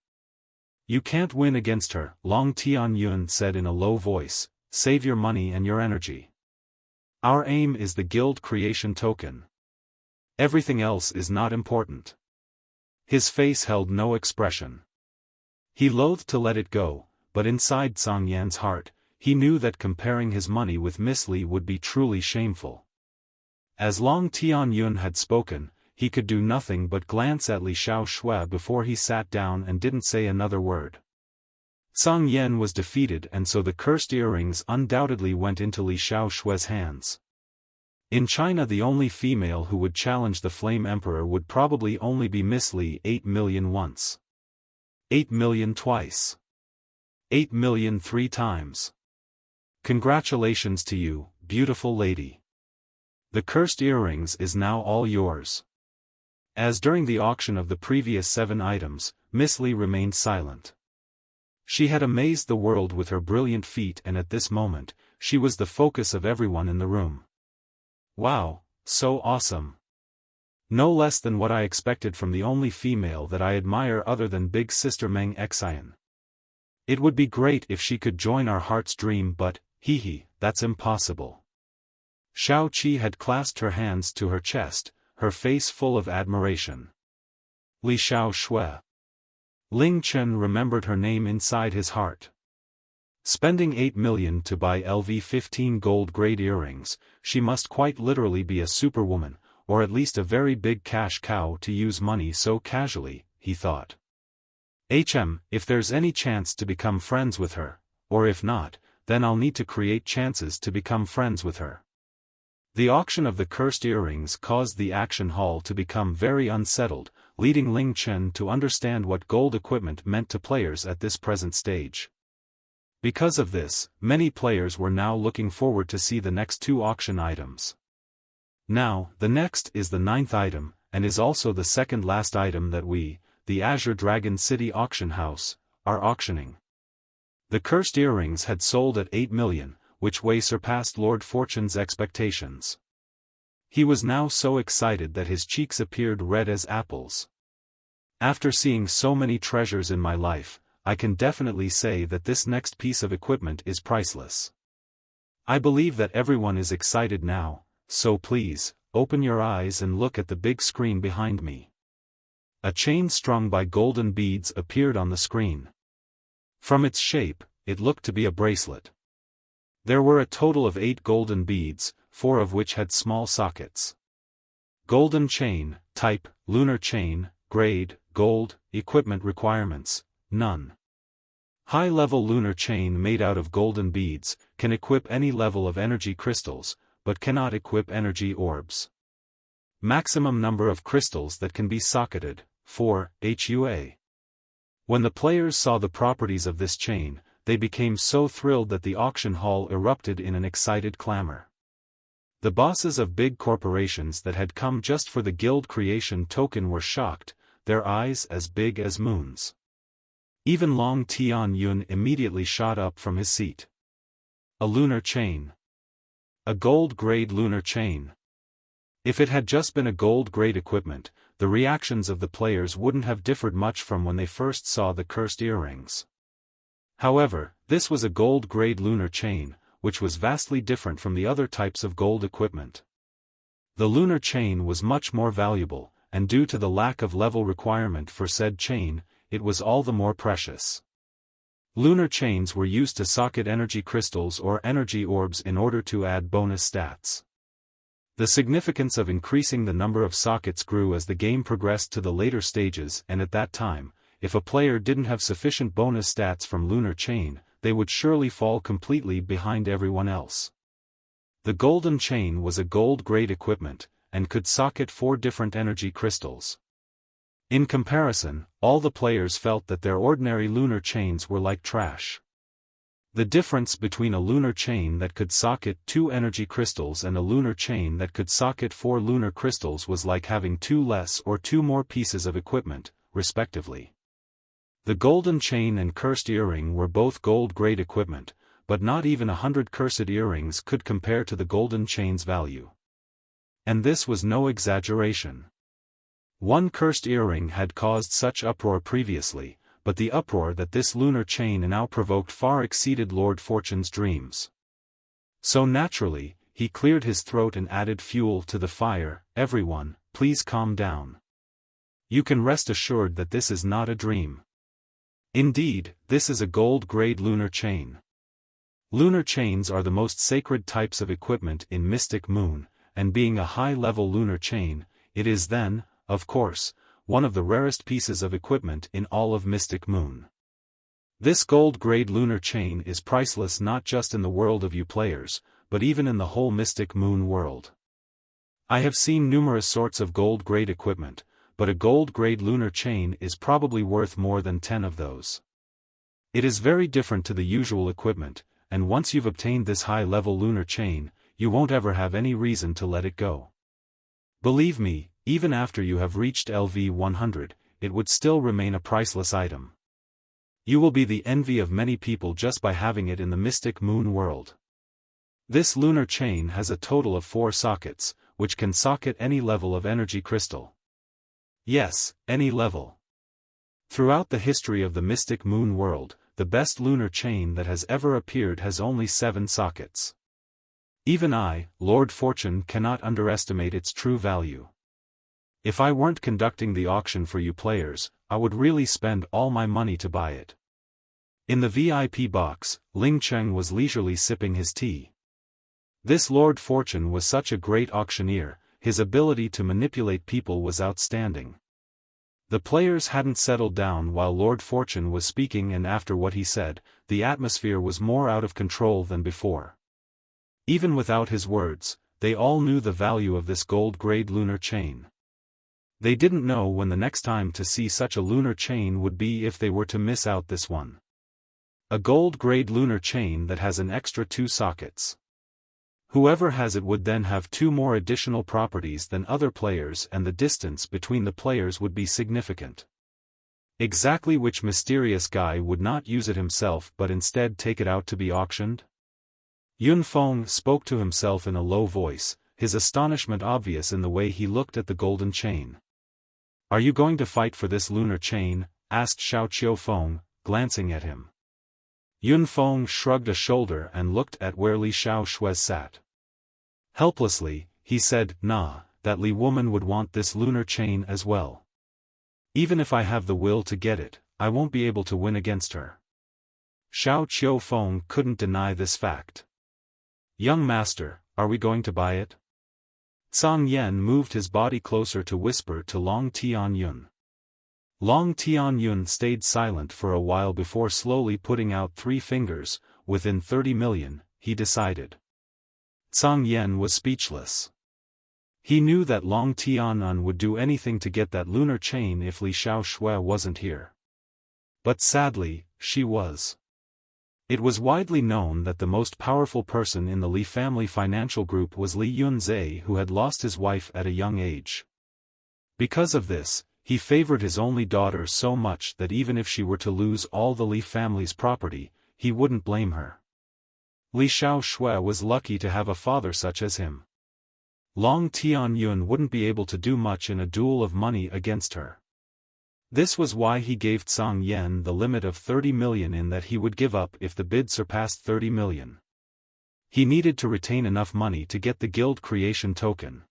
You can't win against her, Long Tianyun said in a low voice, save your money and your energy. Our aim is the guild creation token. Everything else is not important. His face held no expression. He loathed to let it go, but inside Song Yan's heart, he knew that comparing his money with Miss Li would be truly shameful. As Long Tianyun had spoken, he could do nothing but glance at Li Xiaoshui before he sat down and didn't say another word. Song Yan was defeated and so the cursed earrings undoubtedly went into Li Xiaoshui's hands. In China the only female who would challenge the Flame Emperor would probably only be Miss Li. 8 million once. 8 million twice. 8 million 3 times. Congratulations to you, beautiful lady. The cursed earrings is now all yours. As during the auction of the previous 7 items, Miss Li remained silent. She had amazed the world with her brilliant feat, and at this moment, she was the focus of everyone in the room. Wow, so awesome. No less than what I expected from the only female that I admire other than Big Sister Meng Xian. It would be great if she could join our heart's dream, but, hee, that's impossible. Xiao Qi had clasped her hands to her chest, her face full of admiration. Li Xiao Shui. Ling Chen remembered her name inside his heart. Spending 8 million to buy LV-15 gold-grade earrings, she must quite literally be a superwoman, or at least a very big cash cow to use money so casually, he thought. If there's any chance to become friends with her, or if not, then I'll need to create chances to become friends with her. The auction of the cursed earrings caused the action hall to become very unsettled, leading Ling Chen to understand what gold equipment meant to players at this present stage. Because of this, many players were now looking forward to see the next two auction items. Now, the next is the 9th item, and is also the second last item that we, the Azure Dragon City Auction House, are auctioning. The cursed earrings had sold at 8 million, which way surpassed Lord Fortune's expectations. He was now so excited that his cheeks appeared red as apples. After seeing so many treasures in my life, I can definitely say that this next piece of equipment is priceless. I believe that everyone is excited now, so please, open your eyes and look at the big screen behind me. A chain strung by golden beads appeared on the screen. From its shape, it looked to be a bracelet. There were a total of 8 golden beads, 4 of which had small sockets. Golden chain, type, lunar chain, grade, gold, equipment requirements, none. High-level lunar chain made out of golden beads, can equip any level of energy crystals, but cannot equip energy orbs. Maximum number of crystals that can be socketed, 4, HUA. When the players saw the properties of this chain, they became so thrilled that the auction hall erupted in an excited clamor. The bosses of big corporations that had come just for the guild creation token were shocked, their eyes as big as moons. Even Long Tian Yun immediately shot up from his seat. A lunar chain. A gold-grade lunar chain. If it had just been a gold-grade equipment, the reactions of the players wouldn't have differed much from when they first saw the cursed earrings. However, this was a gold-grade lunar chain, which was vastly different from the other types of gold equipment. The lunar chain was much more valuable, and due to the lack of level requirement for said chain, it was all the more precious. Lunar chains were used to socket energy crystals or energy orbs in order to add bonus stats. The significance of increasing the number of sockets grew as the game progressed to the later stages, and at that time, if a player didn't have sufficient bonus stats from lunar chain, they would surely fall completely behind everyone else. The golden chain was a gold-grade equipment, and could socket 4 different energy crystals. In comparison, all the players felt that their ordinary lunar chains were like trash. The difference between a lunar chain that could socket 2 energy crystals and a lunar chain that could socket 4 lunar crystals was like having 2 less or 2 more pieces of equipment, respectively. The golden chain and cursed earring were both gold-grade equipment, but not even 100 cursed earrings could compare to the golden chain's value. And this was no exaggeration. One cursed earring had caused such uproar previously, but the uproar that this lunar chain now provoked far exceeded Lord Fortune's dreams. So naturally, he cleared his throat and added fuel to the fire. Everyone, please calm down. You can rest assured that this is not a dream. Indeed, this is a gold-grade lunar chain. Lunar chains are the most sacred types of equipment in Mystic Moon, and being a high-level lunar chain, it is then, of course, one of the rarest pieces of equipment in all of Mystic Moon. This gold-grade lunar chain is priceless not just in the world of you players, but even in the whole Mystic Moon world. I have seen numerous sorts of gold-grade equipment, but a gold-grade lunar chain is probably worth more than 10 of those. It is very different to the usual equipment, and once you've obtained this high-level lunar chain, you won't ever have any reason to let it go. Believe me, even after you have reached LV 100, it would still remain a priceless item. You will be the envy of many people just by having it in the mystic moon world. This lunar chain has a total of 4 sockets, which can socket any level of energy crystal. Yes, any level. Throughout the history of the mystic moon world, the best lunar chain that has ever appeared has only 7 sockets. Even I, Lord Fortune, cannot underestimate its true value. If I weren't conducting the auction for you players, I would really spend all my money to buy it. In the VIP box, Ling Chen was leisurely sipping his tea. This Lord Fortune was such a great auctioneer, his ability to manipulate people was outstanding. The players hadn't settled down while Lord Fortune was speaking, and after what he said, the atmosphere was more out of control than before. Even without his words, they all knew the value of this gold-grade lunar chain. They didn't know when the next time to see such a lunar chain would be if they were to miss out this one. A gold-grade lunar chain that has an extra 2 sockets. Whoever has it would then have 2 more additional properties than other players, and the distance between the players would be significant. Exactly which mysterious guy would not use it himself but instead take it out to be auctioned? Yun Feng spoke to himself in a low voice, his astonishment obvious in the way he looked at the golden chain. "Are you going to fight for this lunar chain?" asked Xiao Qiufeng, glancing at him. Yun Feng shrugged a shoulder and looked at where Li Xiaoshui sat. Helplessly, he said, "Nah, that Li woman would want this lunar chain as well. Even if I have the will to get it, I won't be able to win against her." Xiao Qiufeng couldn't deny this fact. "Young master, are we going to buy it?" Song Yan moved his body closer to whisper to Long Tianyun. Long Tianyun stayed silent for a while before slowly putting out 3 fingers. Within 30 million, he decided. Song Yan was speechless. He knew that Long Tianyun would do anything to get that lunar chain if Li Xiaoshui wasn't here. But sadly, she was. It was widely known that the most powerful person in the Li family financial group was Li Yunzhe, who had lost his wife at a young age. Because of this, he favored his only daughter so much that even if she were to lose all the Li family's property, he wouldn't blame her. Li Xiaoshui was lucky to have a father such as him. Long Tianyun wouldn't be able to do much in a duel of money against her. This was why he gave Song Yan the limit of 30 million in that he would give up if the bid surpassed 30 million. He needed to retain enough money to get the Guild Creation Token.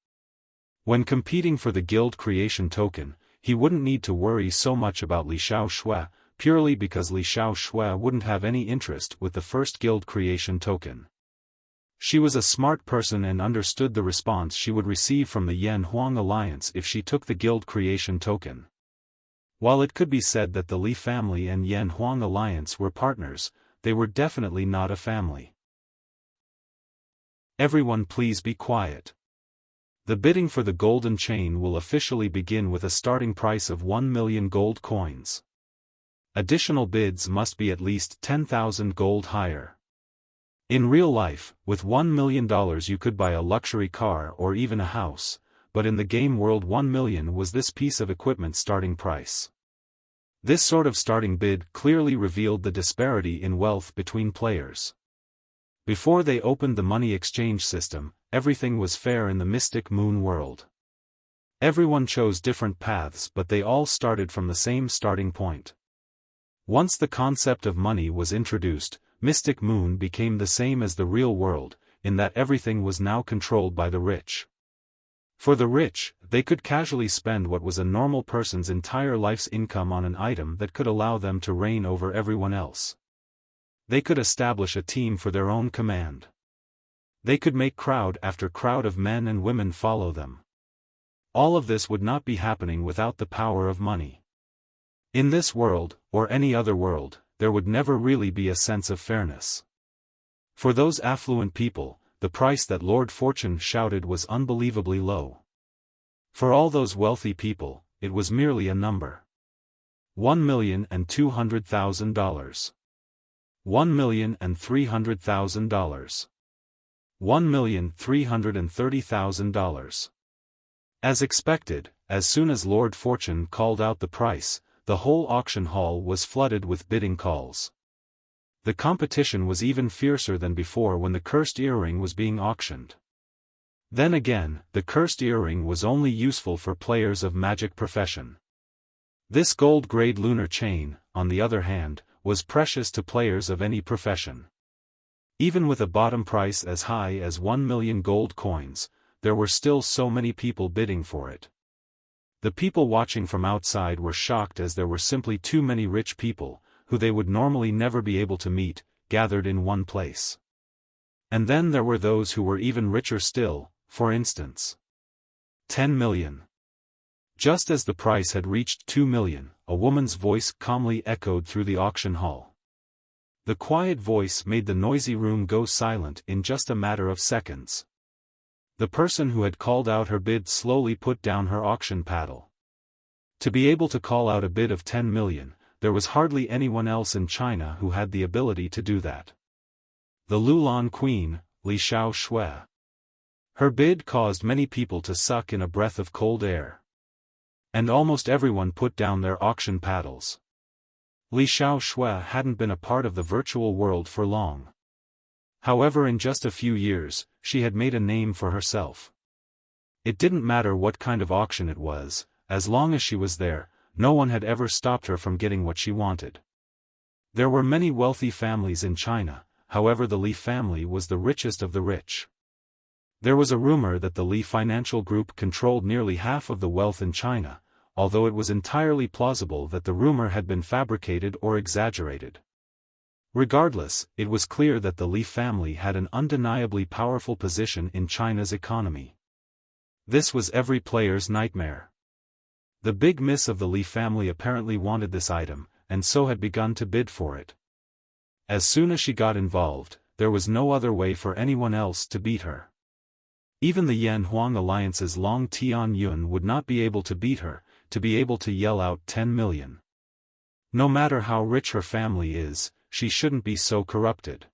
When competing for the Guild Creation Token, he wouldn't need to worry so much about Li Xiaoshui, purely because Li Xiaoshui wouldn't have any interest with the first Guild Creation Token. She was a smart person and understood the response she would receive from the Yan Huang Alliance if she took the Guild Creation Token. While it could be said that the Li family and Yan Huang Alliance were partners, they were definitely not a family. Everyone please be quiet. The bidding for the golden chain will officially begin with a starting price of 1 million gold coins. Additional bids must be at least 10,000 gold higher. In real life, with $1 million you could buy a luxury car or even a house, but in the game world 1 million was this piece of equipment starting price. This sort of starting bid clearly revealed the disparity in wealth between players. Before they opened the money exchange system, everything was fair in the mystic moon world. Everyone chose different paths, but they all started from the same starting point. Once the concept of money was introduced, Mystic Moon became the same as the real world, in that everything was now controlled by the rich. For the rich, they could casually spend what was a normal person's entire life's income on an item that could allow them to reign over everyone else. They could establish a team for their own command. They could make crowd after crowd of men and women follow them. All of this would not be happening without the power of money. In this world, or any other world, there would never really be a sense of fairness. For those affluent people, the price that Lord Fortune shouted was unbelievably low. For all those wealthy people, it was merely a number. $1,200,000. $1,300,000. $1,330,000. As expected, as soon as Lord Fortune called out the price, the whole auction hall was flooded with bidding calls. The competition was even fiercer than before when the cursed earring was being auctioned. Then again, the cursed earring was only useful for players of magic profession. This gold-grade lunar chain, on the other hand, was precious to players of any profession. Even with a bottom price as high as 1 million gold coins, there were still so many people bidding for it. The people watching from outside were shocked as there were simply too many rich people, who they would normally never be able to meet, gathered in one place. And then there were those who were even richer still, for instance. 10 million. Just as the price had reached 2 million, a woman's voice calmly echoed through the auction hall. The quiet voice made the noisy room go silent in just a matter of seconds. The person who had called out her bid slowly put down her auction paddle. To be able to call out a bid of 10 million, there was hardly anyone else in China who had the ability to do that. The Loulan queen, Li Xiaoshui. Her bid caused many people to suck in a breath of cold air. And almost everyone put down their auction paddles. Li Xiaoshui hadn't been a part of the virtual world for long. However, in just a few years, she had made a name for herself. It didn't matter what kind of auction it was, as long as she was there, no one had ever stopped her from getting what she wanted. There were many wealthy families in China, however the Li family was the richest of the rich. There was a rumor that the Li financial group controlled nearly half of the wealth in China, although it was entirely plausible that the rumor had been fabricated or exaggerated. Regardless, it was clear that the Li family had an undeniably powerful position in China's economy. This was every player's nightmare. The big miss of the Li family apparently wanted this item, and so had begun to bid for it. As soon as she got involved, there was no other way for anyone else to beat her. Even the Yan-Huang Alliance's Long Tianyun would not be able to beat her, to be able to yell out 10 million. No matter how rich her family is, she shouldn't be so corrupted.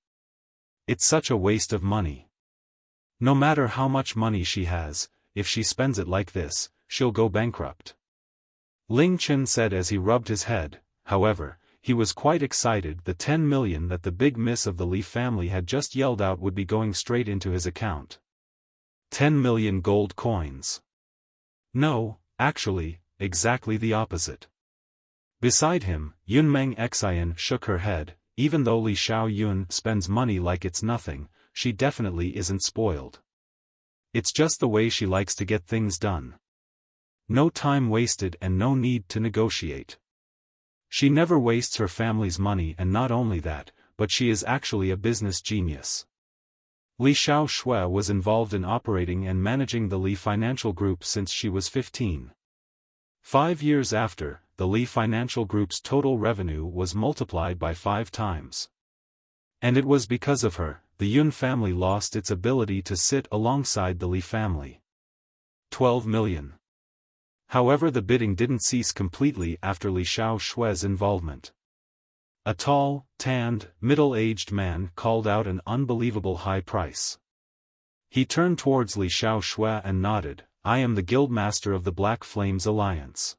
It's such a waste of money. No matter how much money she has, if she spends it like this, she'll go bankrupt. Ling Chen said as he rubbed his head. However, he was quite excited. The 10 million that the big miss of the Li family had just yelled out would be going straight into his account. 10 million gold coins. No, actually, exactly the opposite. Beside him, Yunmeng Xian shook her head. Even though Li Xiaoyun spends money like it's nothing, she definitely isn't spoiled. It's just the way she likes to get things done. No time wasted and no need to negotiate. She never wastes her family's money, and not only that, but she is actually a business genius. Li Xiaoshui was involved in operating and managing the Li Financial Group since she was 15. 5 years after, the Li Financial Group's total revenue was multiplied by 5 times. And it was because of her, the Yun family lost its ability to sit alongside the Li family. 12 million. However, the bidding didn't cease completely after Li Xiaoshui's involvement. A tall, tanned, middle-aged man called out an unbelievable high price. He turned towards Li Xiaoshui and nodded. I am the Guildmaster of the Black Flames Alliance.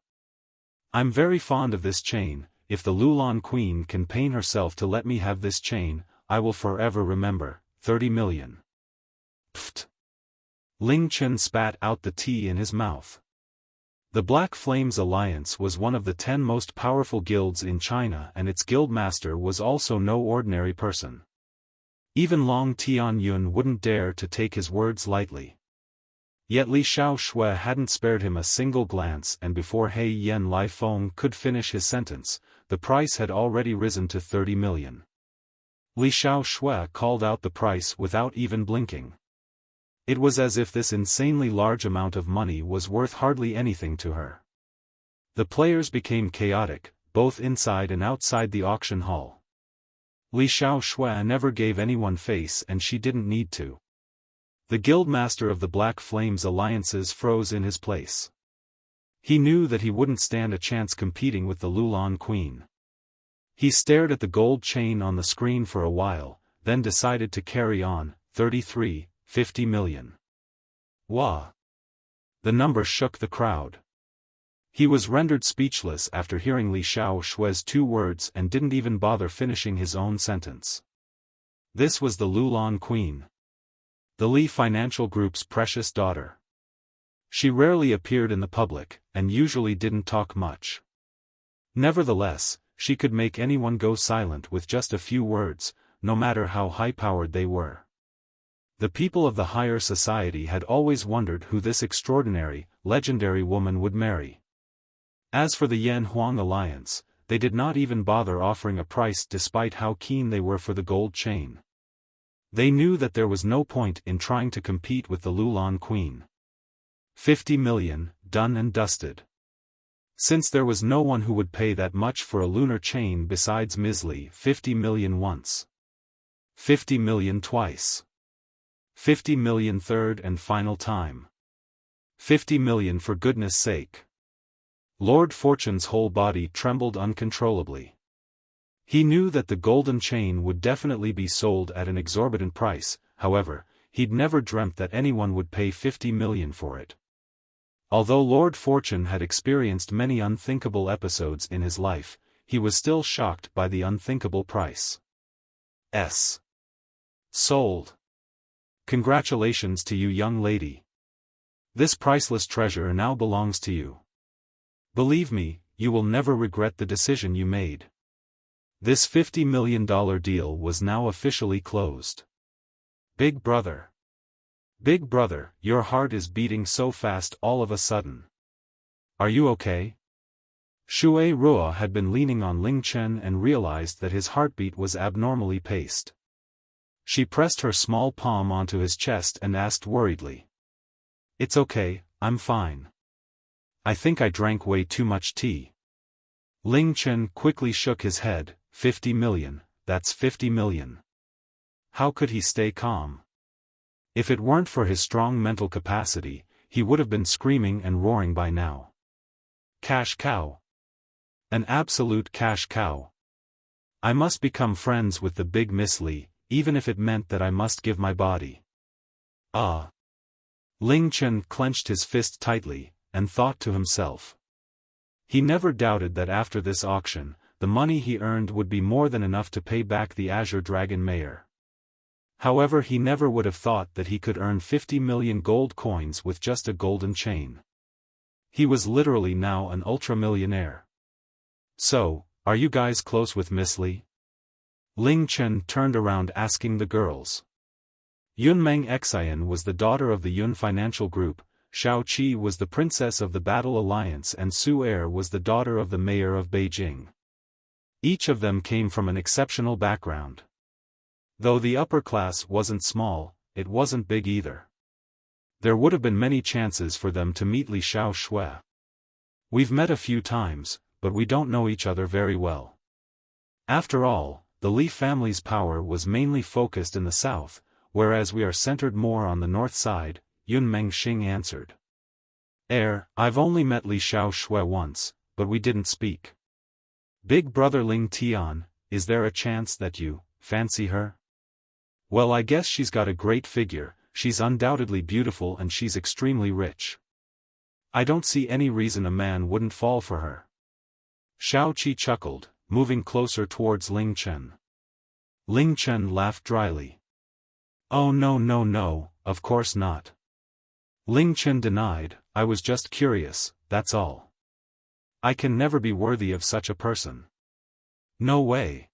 I'm very fond of this chain. If the Loulan Queen can pain herself to let me have this chain, I will forever remember. 30 million. Pfft. Ling Chen spat out the tea in his mouth. The Black Flames Alliance was one of the 10 most powerful guilds in China, and its guildmaster was also no ordinary person. Even Long Tianyun wouldn't dare to take his words lightly. Yet Li Xiaoshui hadn't spared him a single glance, and before He Yen Lifeng could finish his sentence, the price had already risen to 30 million. Li Xiaoshui called out the price without even blinking. It was as if this insanely large amount of money was worth hardly anything to her. The players became chaotic, both inside and outside the auction hall. Li Xiaoshui never gave anyone face, and she didn't need to. The guildmaster of the Black Flames Alliances froze in his place. He knew that he wouldn't stand a chance competing with the Loulan Queen. He stared at the gold chain on the screen for a while, then decided to carry on. 50 million. Wah! The number shook the crowd. He was rendered speechless after hearing Li Xiaoshui's 2 words and didn't even bother finishing his own sentence. This was the Loulan Queen. The Li Financial Group's precious daughter. She rarely appeared in the public, and usually didn't talk much. Nevertheless, she could make anyone go silent with just a few words, no matter how high-powered they were. The people of the higher society had always wondered who this extraordinary, legendary woman would marry. As for the Yan-Huang alliance, they did not even bother offering a price despite how keen they were for the gold chain. They knew that there was no point in trying to compete with the Loulan Queen. 50 million, done and dusted. Since there was no one who would pay that much for a lunar chain besides Ms. Li, 50 million once. 50 million twice. 50 million third and final time. 50 million for goodness sake. Lord Fortune's whole body trembled uncontrollably. He knew that the golden chain would definitely be sold at an exorbitant price, however, he'd never dreamt that anyone would pay 50 million for it. Although Lord Fortune had experienced many unthinkable episodes in his life, he was still shocked by the unthinkable price. Sold. Congratulations to you, young lady. This priceless treasure now belongs to you. Believe me, you will never regret the decision you made. This $50 million deal was now officially closed. Big brother. Big brother, your heart is beating so fast all of a sudden. Are you okay? Rua had been leaning on Ling Chen and realized that his heartbeat was abnormally paced. She pressed her small palm onto his chest and asked worriedly. It's okay, I'm fine. I think I drank way too much tea. Ling Chen quickly shook his head. 50 million, that's 50 million. How could he stay calm? If it weren't for his strong mental capacity, he would have been screaming and roaring by now. Cash cow. An absolute cash cow. I must become friends with the big Miss Li, even if it meant that I must give my body. Ah. Ling Chen clenched his fist tightly, and thought to himself. He never doubted that after this auction, the money he earned would be more than enough to pay back the Azure Dragon Mayor. However, he never would have thought that he could earn 50 million gold coins with just a golden chain. He was literally now an ultra-millionaire. So, are you guys close with Miss Li? Ling Chen turned around asking the girls. Yunmeng Xian was the daughter of the Yun Financial Group, Shao Qi was the princess of the Battle Alliance, and Su Er was the daughter of the mayor of Beijing. Each of them came from an exceptional background. Though the upper class wasn't small, it wasn't big either. There would have been many chances for them to meet Li Xiaoshui. We've met a few times, but we don't know each other very well. After all, the Li family's power was mainly focused in the south, whereas we are centered more on the north side, Yun Mengxing answered. I've only met Li Xiaoshui once, but we didn't speak. Big brother Ling Tian, is there a chance that you fancy her? Well, I guess she's got a great figure, she's undoubtedly beautiful and she's extremely rich. I don't see any reason a man wouldn't fall for her. Shao Qi chuckled, moving closer towards Ling Chen. Ling Chen laughed dryly. Oh no, of course not. Ling Chen denied, I was just curious, that's all. I can never be worthy of such a person. No way.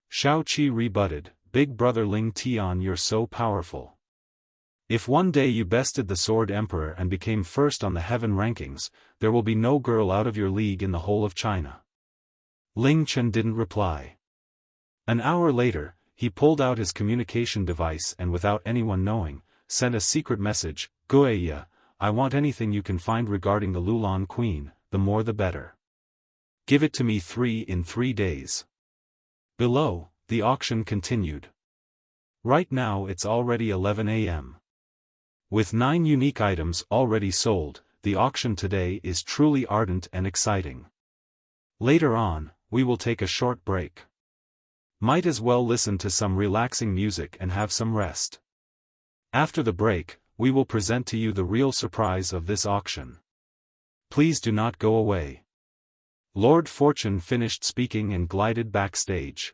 Shao Qi rebutted, Big brother Ling Tian, you're so powerful. If one day you bested the Sword Emperor and became first on the heaven rankings, there will be no girl out of your league in the whole of China. Ling Chen didn't reply. An hour later, he pulled out his communication device and without anyone knowing, sent a secret message, Guiya, I want anything you can find regarding the Loulan Queen, the more the better. Give it to me in 3 days. Below, the auction continued. Right now it's already 11 a.m. With 9 unique items already sold, the auction today is truly ardent and exciting. Later on, we will take a short break. Might as well listen to some relaxing music and have some rest. After the break, we will present to you the real surprise of this auction. Please do not go away." Lord Fortune finished speaking and glided backstage.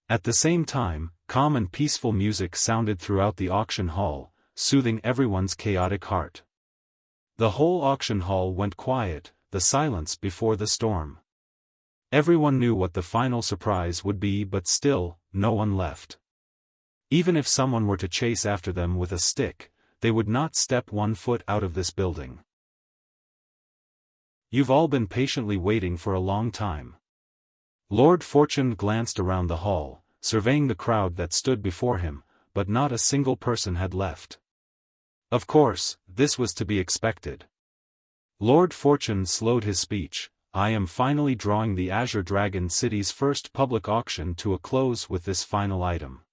At the same time, calm and peaceful music sounded throughout the auction hall, soothing everyone's chaotic heart. The whole auction hall went quiet, the silence before the storm. Everyone knew what the final surprise would be, but still, no one left. Even if someone were to chase after them with a stick, they would not step 1 foot out of this building. "You've all been patiently waiting for a long time." Lord Fortune glanced around the hall, surveying the crowd that stood before him, but not a single person had left. Of course, this was to be expected. Lord Fortune slowed his speech. "I am finally drawing the Azure Dragon City's first public auction to a close with this final item.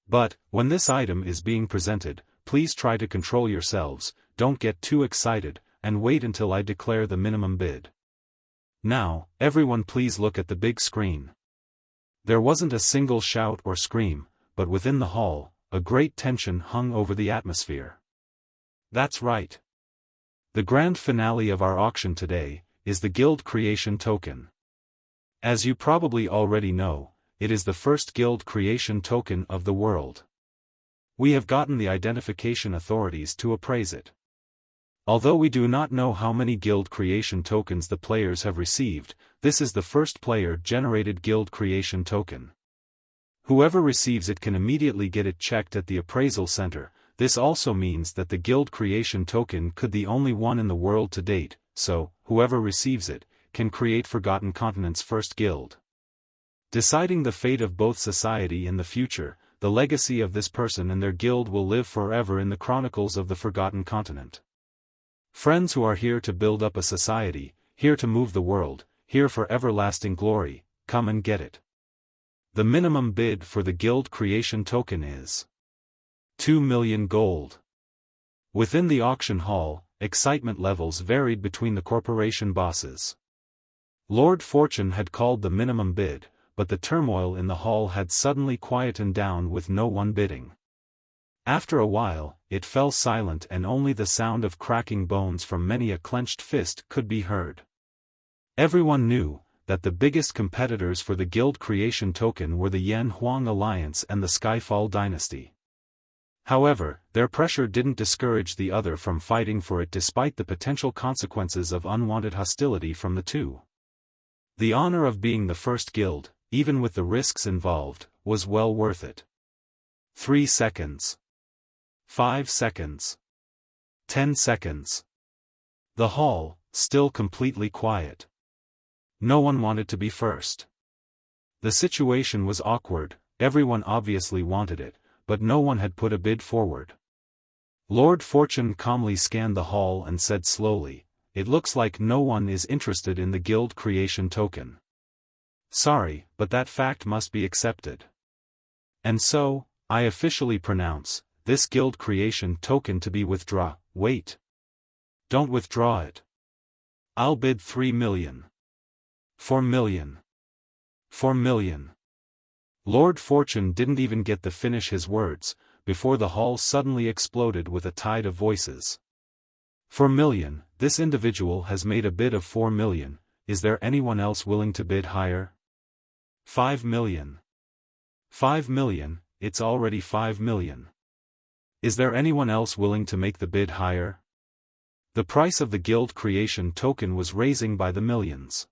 But, when this item is being presented, please try to control yourselves, don't get too excited, and wait until I declare the minimum bid. Now, everyone please look at the big screen." There wasn't a single shout or scream, but within the hall, a great tension hung over the atmosphere. That's right. The grand finale of our auction today is the Guild Creation Token. As you probably already know, it is the first Guild Creation Token of the world. We have gotten the identification authorities to appraise it. Although we do not know how many Guild Creation Tokens the players have received, this is the first player-generated Guild Creation Token. Whoever receives it can immediately get it checked at the appraisal center. This also means that the Guild Creation Token could be the only one in the world to date, so, whoever receives it, can create Forgotten Continent's first guild. Deciding the fate of both society in the future, the legacy of this person and their guild will live forever in the chronicles of the Forgotten Continent. Friends who are here to build up a society, here to move the world, here for everlasting glory, come and get it. The minimum bid for the Guild Creation Token is 2 million gold. Within the auction hall, excitement levels varied between the corporation bosses. Lord Fortune had called the minimum bid, but the turmoil in the hall had suddenly quietened down with no one bidding. After a while, it fell silent and only the sound of cracking bones from many a clenched fist could be heard. Everyone knew that the biggest competitors for the Guild Creation Token were the Yan Huang Alliance and the Skyfall Dynasty. However, their pressure didn't discourage the other from fighting for it despite the potential consequences of unwanted hostility from the two. The honor of being the first guild, even with the risks involved, was well worth it. 3 seconds. 5 seconds. 10 seconds. The hall, still completely quiet. No one wanted to be first. The situation was awkward, everyone obviously wanted it, but no one had put a bid forward. Lord Fortune calmly scanned the hall and said slowly, "It looks like no one is interested in the Guild Creation Token. Sorry, but that fact must be accepted. And so, I officially pronounce this Guild Creation Token to be withdrawn." Wait. Don't withdraw it. I'll bid 3 million. 4 million. 4 million. Lord Fortune didn't even get to finish his words, before the hall suddenly exploded with a tide of voices. 4 million, this individual has made a bid of 4 million, is there anyone else willing to bid higher? 5 million. 5 million, it's already 5 million. Is there anyone else willing to make the bid higher? The price of the Guild Creation Token was raising by the millions.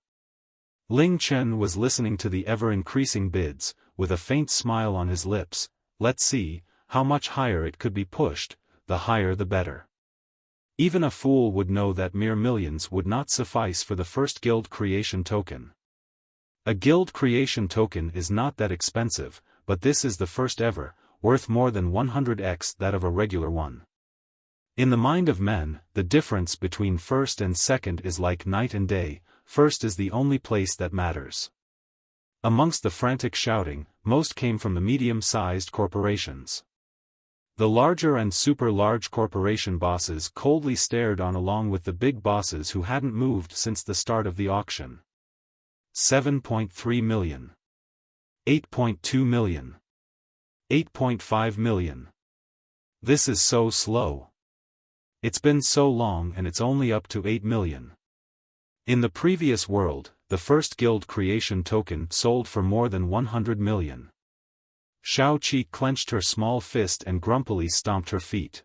Ling Chen was listening to the ever-increasing bids, with a faint smile on his lips. Let's see, how much higher it could be pushed, the higher the better. Even a fool would know that mere millions would not suffice for the first Guild Creation Token. A Guild Creation Token is not that expensive, but this is the first ever, worth more than 100x that of a regular one. In the mind of men, the difference between first and second is like night and day. First is the only place that matters. Amongst the frantic shouting, most came from the medium-sized corporations. The larger and super-large corporation bosses coldly stared on along with the big bosses who hadn't moved since the start of the auction. 7.3 million. 8.2 million. 8.5 million. This is so slow. It's been so long and it's only up to 8 million. In the previous world, the first guild creation token sold for more than 100 million. Xiao Qi clenched her small fist and grumpily stomped her feet.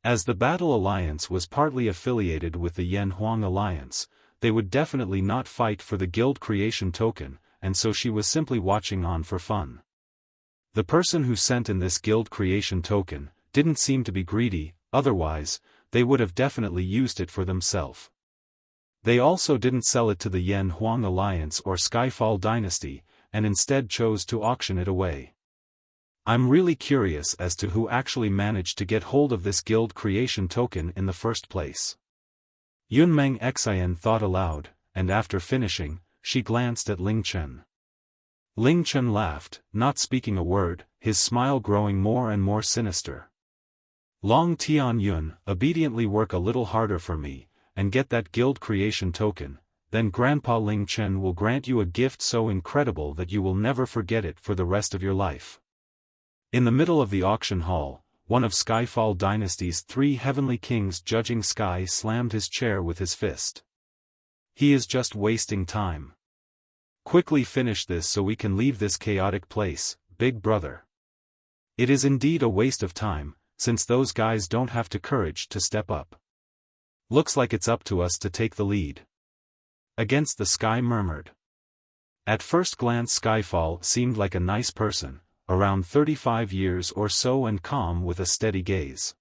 As the Battle Alliance was partly affiliated with the Yan Huang Alliance, they would definitely not fight for the guild creation token, and so she was simply watching on for fun. The person who sent in this guild creation token didn't seem to be greedy, otherwise, they would have definitely used it for themselves. They also didn't sell it to the Yan Huang Alliance or Skyfall Dynasty, and instead chose to auction it away. I'm really curious as to who actually managed to get hold of this guild creation token in the first place. Yunmeng Xian thought aloud, and after finishing, she glanced at Ling Chen. Ling Chen laughed, not speaking a word, his smile growing more and more sinister. Long Tian Yun, obediently work a little harder for me, and get that guild creation token, then Grandpa Ling Chen will grant you a gift so incredible that you will never forget it for the rest of your life. In the middle of the auction hall, one of Skyfall Dynasty's 3 heavenly kings judging Sky slammed his chair with his fist. He is just wasting time. Quickly finish this so we can leave this chaotic place, big brother. It is indeed a waste of time, since those guys don't have the courage to step up. Looks like it's up to us to take the lead. Against the Sky murmured. At first glance Skyfall seemed like a nice person, around 35 years or so and calm with a steady gaze.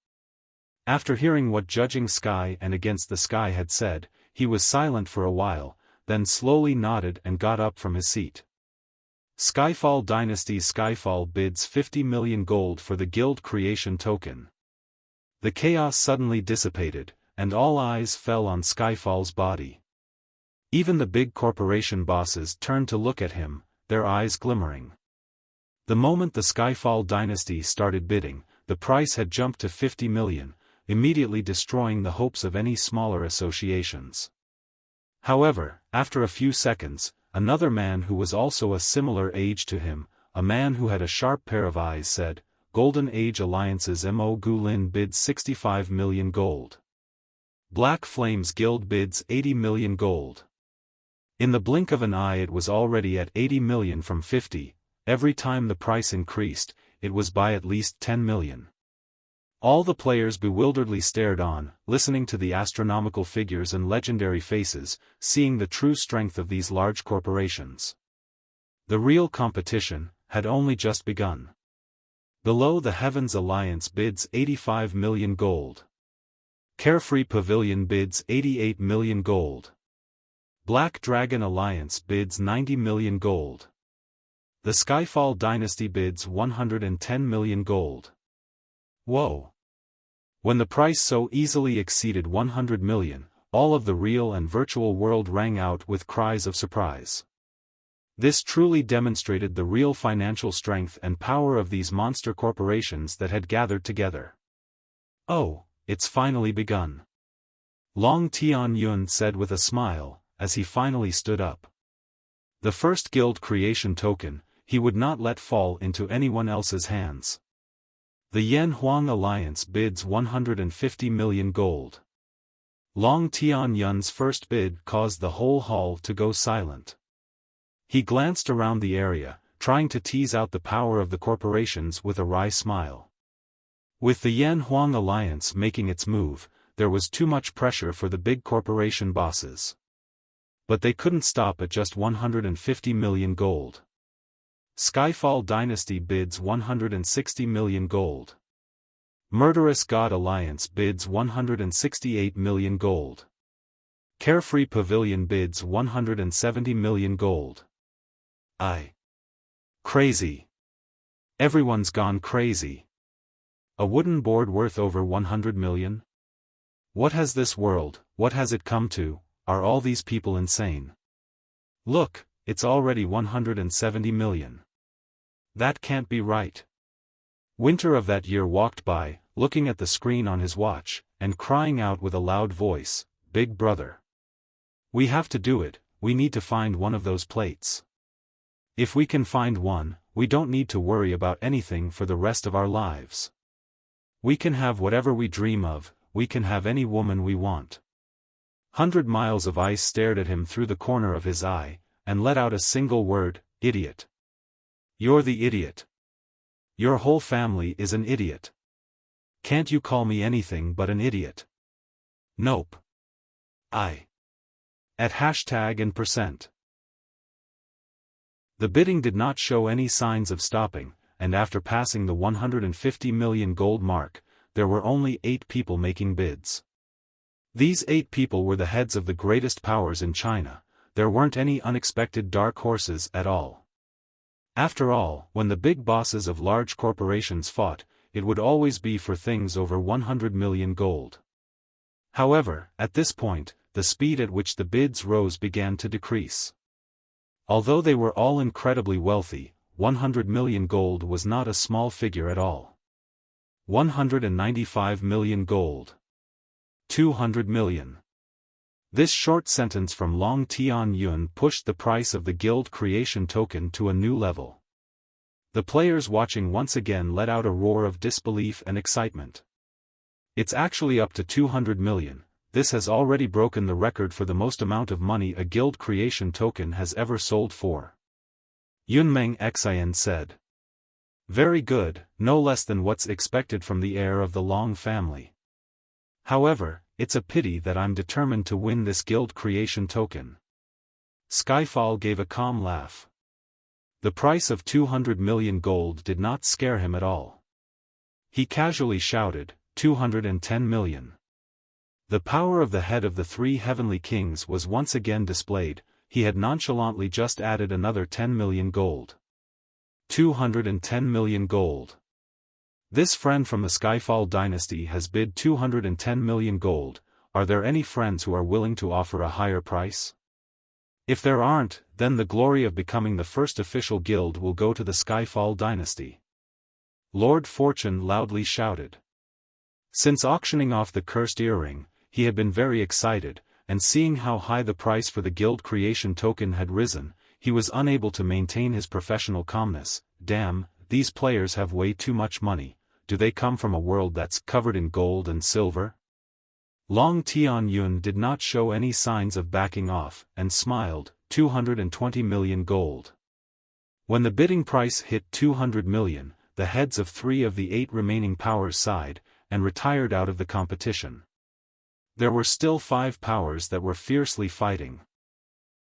After hearing what Judging Sky and Against the Sky had said, he was silent for a while, then slowly nodded and got up from his seat. Skyfall Dynasty's Skyfall bids 50 million gold for the guild creation token. The chaos suddenly dissipated, and all eyes fell on Skyfall's body. Even the big corporation bosses turned to look at him, their eyes glimmering. The moment the Skyfall Dynasty started bidding, the price had jumped to 50 million, immediately destroying the hopes of any smaller associations. However, after a few seconds, another man who was also a similar age to him, a man who had a sharp pair of eyes said, Golden Age Alliance's Mo Gulin bids 65 million gold. Black Flames Guild bids 80 million gold. In the blink of an eye it was already at 80 million from 50. Every time the price increased, it was by at least 10 million. All the players bewilderedly stared on, listening to the astronomical figures and legendary faces, seeing the true strength of these large corporations. The real competition had only just begun. Below the Heavens Alliance bids 85 million gold. Carefree Pavilion bids 88 million gold. Black Dragon Alliance bids 90 million gold. The Skyfall Dynasty bids 110 million gold. Whoa! When the price so easily exceeded 100 million, all of the real and virtual world rang out with cries of surprise. This truly demonstrated the real financial strength and power of these monster corporations that had gathered together. Oh, it's finally begun. Long Tian Yun said with a smile, as he finally stood up. The first guild creation token, he would not let fall into anyone else's hands. The Yan Huang Alliance bids 150 million gold. Long Tian Yun's first bid caused the whole hall to go silent. He glanced around the area, trying to tease out the power of the corporations with a wry smile. With the Yan Huang Alliance making its move, there was too much pressure for the big corporation bosses. But they couldn't stop at just 150 million gold. Skyfall Dynasty bids 160 million gold. Murderous God Alliance bids 168 million gold. Carefree Pavilion bids 170 million gold. Crazy. Everyone's gone crazy. A wooden board worth over 100 million? What has this world, what has it come to? Are all these people insane? Look, it's already 170 million. That can't be right. Winter of that year walked by, looking at the screen on his watch, and crying out with a loud voice, Big brother. We have to do it, we need to find one of those plates. If we can find one, we don't need to worry about anything for the rest of our lives. We can have whatever we dream of, we can have any woman we want. 100 miles of ice stared at him through the corner of his eye, and let out a single word, idiot. You're the idiot. Your whole family is an idiot. Can't you call me anything but an idiot? Nope. At hashtag and %. The bidding did not show any signs of stopping, and after passing the 150 million gold mark, there were only 8 people making bids. These 8 people were the heads of the greatest powers in China. There weren't any unexpected dark horses at all. After all, when the big bosses of large corporations fought, it would always be for things over 100 million gold. However, at this point, the speed at which the bids rose began to decrease. Although they were all incredibly wealthy, 100 million gold was not a small figure at all. 195 million gold. 200 million. This short sentence from Long Tianyun pushed the price of the guild creation token to a new level. The players watching once again let out a roar of disbelief and excitement. It's actually up to 200 million. This has already broken the record for the most amount of money a guild creation token has ever sold for. Yunmeng Xian said. Very good, no less than what's expected from the heir of the Long family. However, it's a pity that I'm determined to win this guild creation token. Skyfall gave a calm laugh. The price of 200 million gold did not scare him at all. He casually shouted, 210 million. The power of the head of the 3 heavenly kings was once again displayed. He had nonchalantly just added another 10 million gold. 210 million gold. This friend from the Skyfall dynasty has bid 210 million gold. Are there any friends who are willing to offer a higher price? If there aren't, then the glory of becoming the first official guild will go to the Skyfall dynasty. Lord Fortune loudly shouted. Since auctioning off the cursed earring, he had been very excited, and seeing how high the price for the guild creation token had risen, he was unable to maintain his professional calmness. Damn, these players have way too much money. Do they come from a world that's covered in gold and silver? Long Tianyun did not show any signs of backing off, and smiled, 220 million gold. When the bidding price hit 200 million, the heads of 3 of the 8 remaining powers sighed, and retired out of the competition. There were still 5 powers that were fiercely fighting.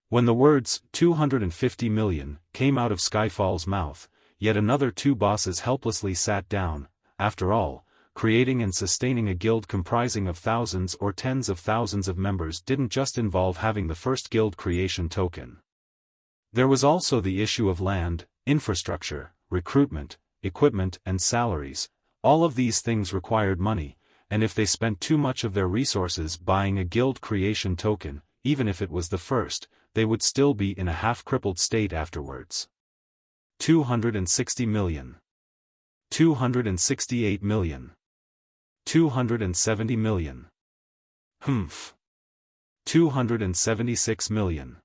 When the words, 250 million, came out of Skyfall's mouth, yet another 2 bosses helplessly sat down. After all, creating and sustaining a guild comprising of thousands or tens of thousands of members didn't just involve having the first guild creation token. There was also the issue of land, infrastructure, recruitment, equipment and salaries. All of these things required money, and if they spent too much of their resources buying a guild creation token, even if it was the first, they would still be in a half-crippled state afterwards. 260 million. 268 million. 270 million. 276 million.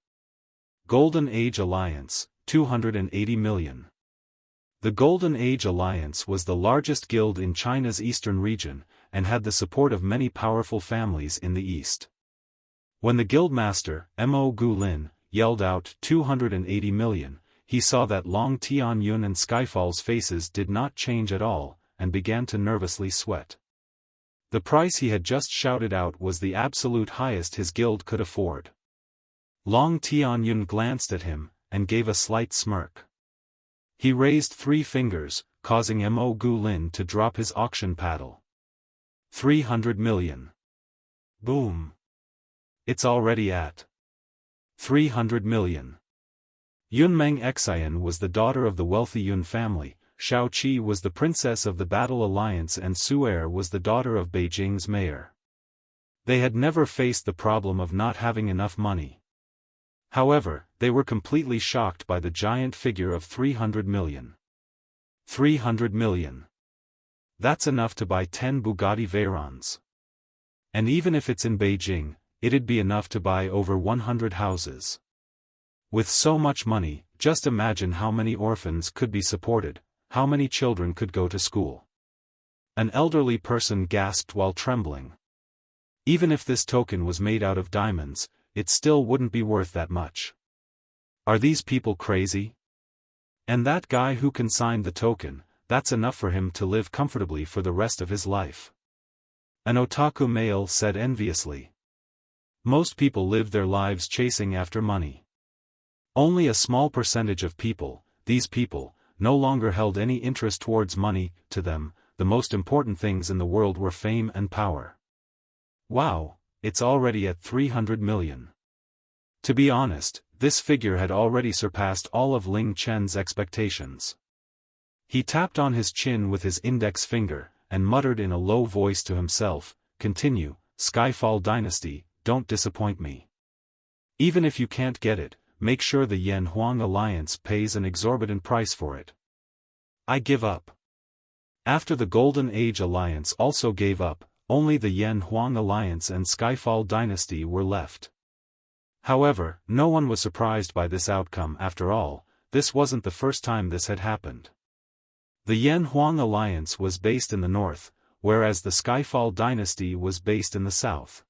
Golden Age Alliance, 280 million. The Golden Age Alliance was the largest guild in China's eastern region, and had the support of many powerful families in the east. When the guildmaster, Mo Gulin, yelled out 280 million, he saw that Long Tianyun and Skyfall's faces did not change at all, and began to nervously sweat. The price he had just shouted out was the absolute highest his guild could afford. Long Tianyun glanced at him, and gave a slight smirk. He raised 3 fingers, causing Mo Gulin to drop his auction paddle. 300 million. Boom. It's already at 300 million. Yunmeng Xian was the daughter of the wealthy Yun family, Shao Qi was the princess of the Battle Alliance and Su'er was the daughter of Beijing's mayor. They had never faced the problem of not having enough money. However, they were completely shocked by the giant figure of 300 million. 300 million. That's enough to buy 10 Bugatti Veyrons. And even if it's in Beijing, it'd be enough to buy over 100 houses. With so much money, just imagine how many orphans could be supported, how many children could go to school. An elderly person gasped while trembling. Even if this token was made out of diamonds, it still wouldn't be worth that much. Are these people crazy? And that guy who consigned the token, that's enough for him to live comfortably for the rest of his life. An otaku male said enviously. Most people live their lives chasing after money. Only a small percentage of people, these people, no longer held any interest towards money. To them, the most important things in the world were fame and power. Wow, it's already at 300 million. To be honest, this figure had already surpassed all of Ling Chen's expectations. He tapped on his chin with his index finger, and muttered in a low voice to himself, "Continue, Skyfall Dynasty, don't disappoint me. Even if you can't get it, make sure the Yan Huang Alliance pays an exorbitant price for it." I give up. After the Golden Age Alliance also gave up, only the Yan Huang Alliance and Skyfall Dynasty were left. However, no one was surprised by this outcome. After all, this wasn't the first time this had happened. The Yan Huang Alliance was based in the north, whereas the Skyfall Dynasty was based in the south.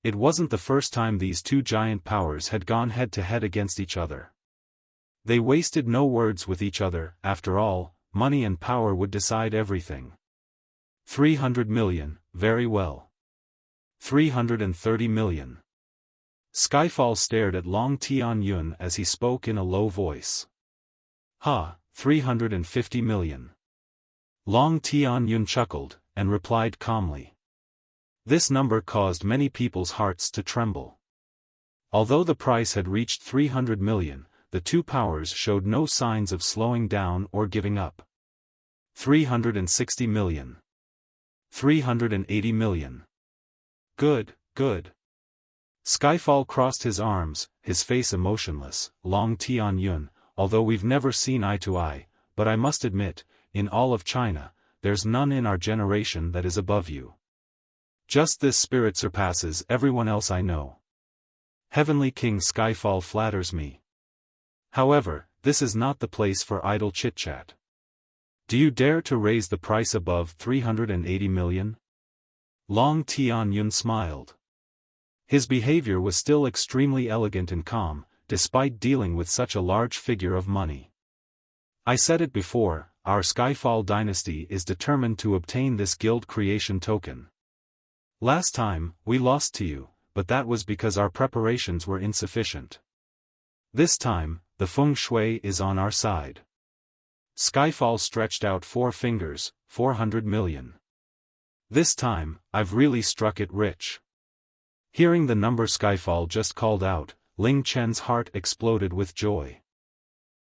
It wasn't the first time these two giant powers had gone head-to-head against each other. They wasted no words with each other. After all, money and power would decide everything. 300 million, very well. 330 million. Skyfall stared at Long Tianyun as he spoke in a low voice. 350 million. Long Tianyun chuckled, and replied calmly. This number caused many people's hearts to tremble. Although the price had reached 300 million, the two powers showed no signs of slowing down or giving up. 360 million. 380 million. Good, good. Skyfall crossed his arms, his face emotionless. Long Tianyun, although we've never seen eye to eye, but I must admit, in all of China, there's none in our generation that is above you. Just this spirit surpasses everyone else I know. Heavenly King Skyfall flatters me. However, this is not the place for idle chit-chat. Do you dare to raise the price above 380 million? Long Tianyun smiled. His behavior was still extremely elegant and calm, despite dealing with such a large figure of money. I said it before, our Skyfall Dynasty is determined to obtain this guild creation token. Last time, we lost to you, but that was because our preparations were insufficient. This time, the feng shui is on our side. Skyfall stretched out 4 fingers, 400 million. This time, I've really struck it rich. Hearing the number Skyfall just called out, Ling Chen's heart exploded with joy.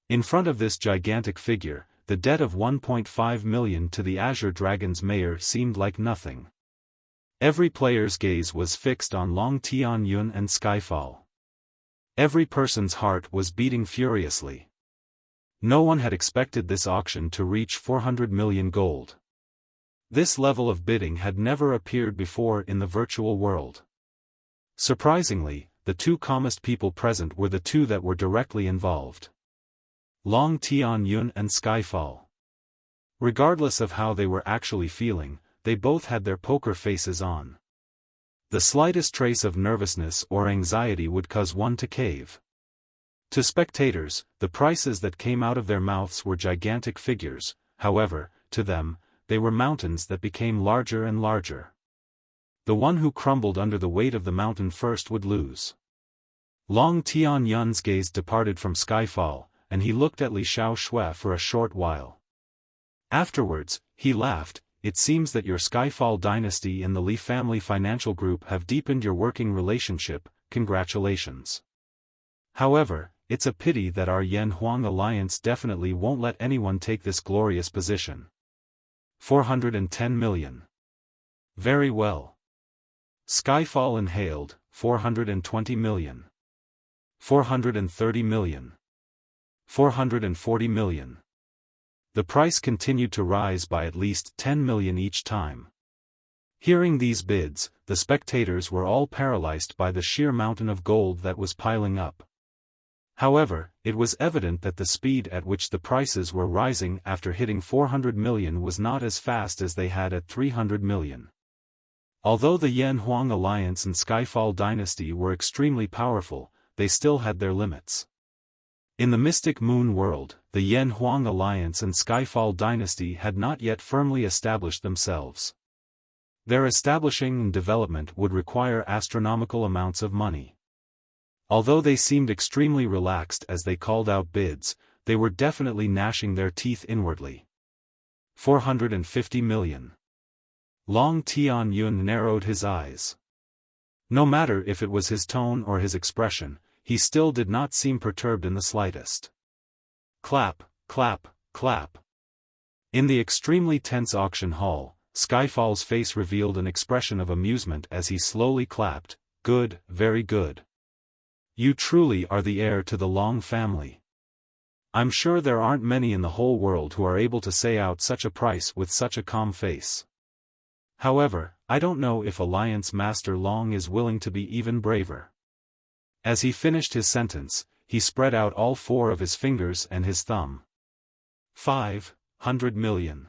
In front of this gigantic figure, the debt of 1.5 million to the Azure Dragon's mayor seemed like nothing. Every player's gaze was fixed on Long Tianyun and Skyfall. Every person's heart was beating furiously. No one had expected this auction to reach 400 million gold. This level of bidding had never appeared before in the virtual world. Surprisingly, the two calmest people present were the two that were directly involved. Long Tianyun and Skyfall. Regardless of how they were actually feeling, they both had their poker faces on. The slightest trace of nervousness or anxiety would cause one to cave. To spectators, the prices that came out of their mouths were gigantic figures. However, to them, they were mountains that became larger and larger. The one who crumbled under the weight of the mountain first would lose. Long Tianyun's gaze departed from Skyfall, and he looked at Li Shaoxue for a short while. Afterwards, he laughed. It seems that your Skyfall Dynasty and the Li family financial group have deepened your working relationship. Congratulations. However, it's a pity that our Yan Huang Alliance definitely won't let anyone take this glorious position. 410 million. Very well. Skyfall inhaled. 420 million. 430 million. 440 million. The price continued to rise by at least 10 million each time. Hearing these bids, the spectators were all paralyzed by the sheer mountain of gold that was piling up. However, it was evident that the speed at which the prices were rising after hitting 400 million was not as fast as they had at 300 million. Although the Yan Huang Alliance and Skyfall Dynasty were extremely powerful, they still had their limits. In the Mystic Moon world, the Yan Huang Alliance and Skyfall Dynasty had not yet firmly established themselves. Their establishing and development would require astronomical amounts of money. Although they seemed extremely relaxed as they called out bids, they were definitely gnashing their teeth inwardly. 450 million. Long Tianyun narrowed his eyes. No matter if it was his tone or his expression, he still did not seem perturbed in the slightest. Clap, clap, clap. In the extremely tense auction hall, Skyfall's face revealed an expression of amusement as he slowly clapped. Good, very good. You truly are the heir to the Long family. I'm sure there aren't many in the whole world who are able to say out such a price with such a calm face. However, I don't know if Alliance Master Long is willing to be even braver. As he finished his sentence, he spread out all four of his fingers and his thumb. 500 million.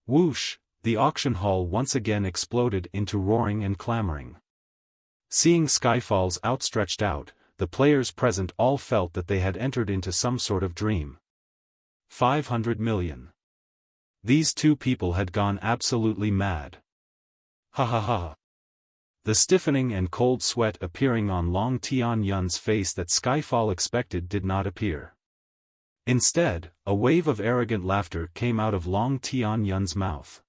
Whoosh, the auction hall once again exploded into roaring and clamoring. Seeing Skyfall's outstretched out, the players present all felt that they had entered into some sort of dream. 500 million. These two people had gone absolutely mad. Ha ha ha. The stiffening and cold sweat appearing on Long Tianyun's face that Skyfall expected did not appear. Instead, a wave of arrogant laughter came out of Long Tianyun's mouth.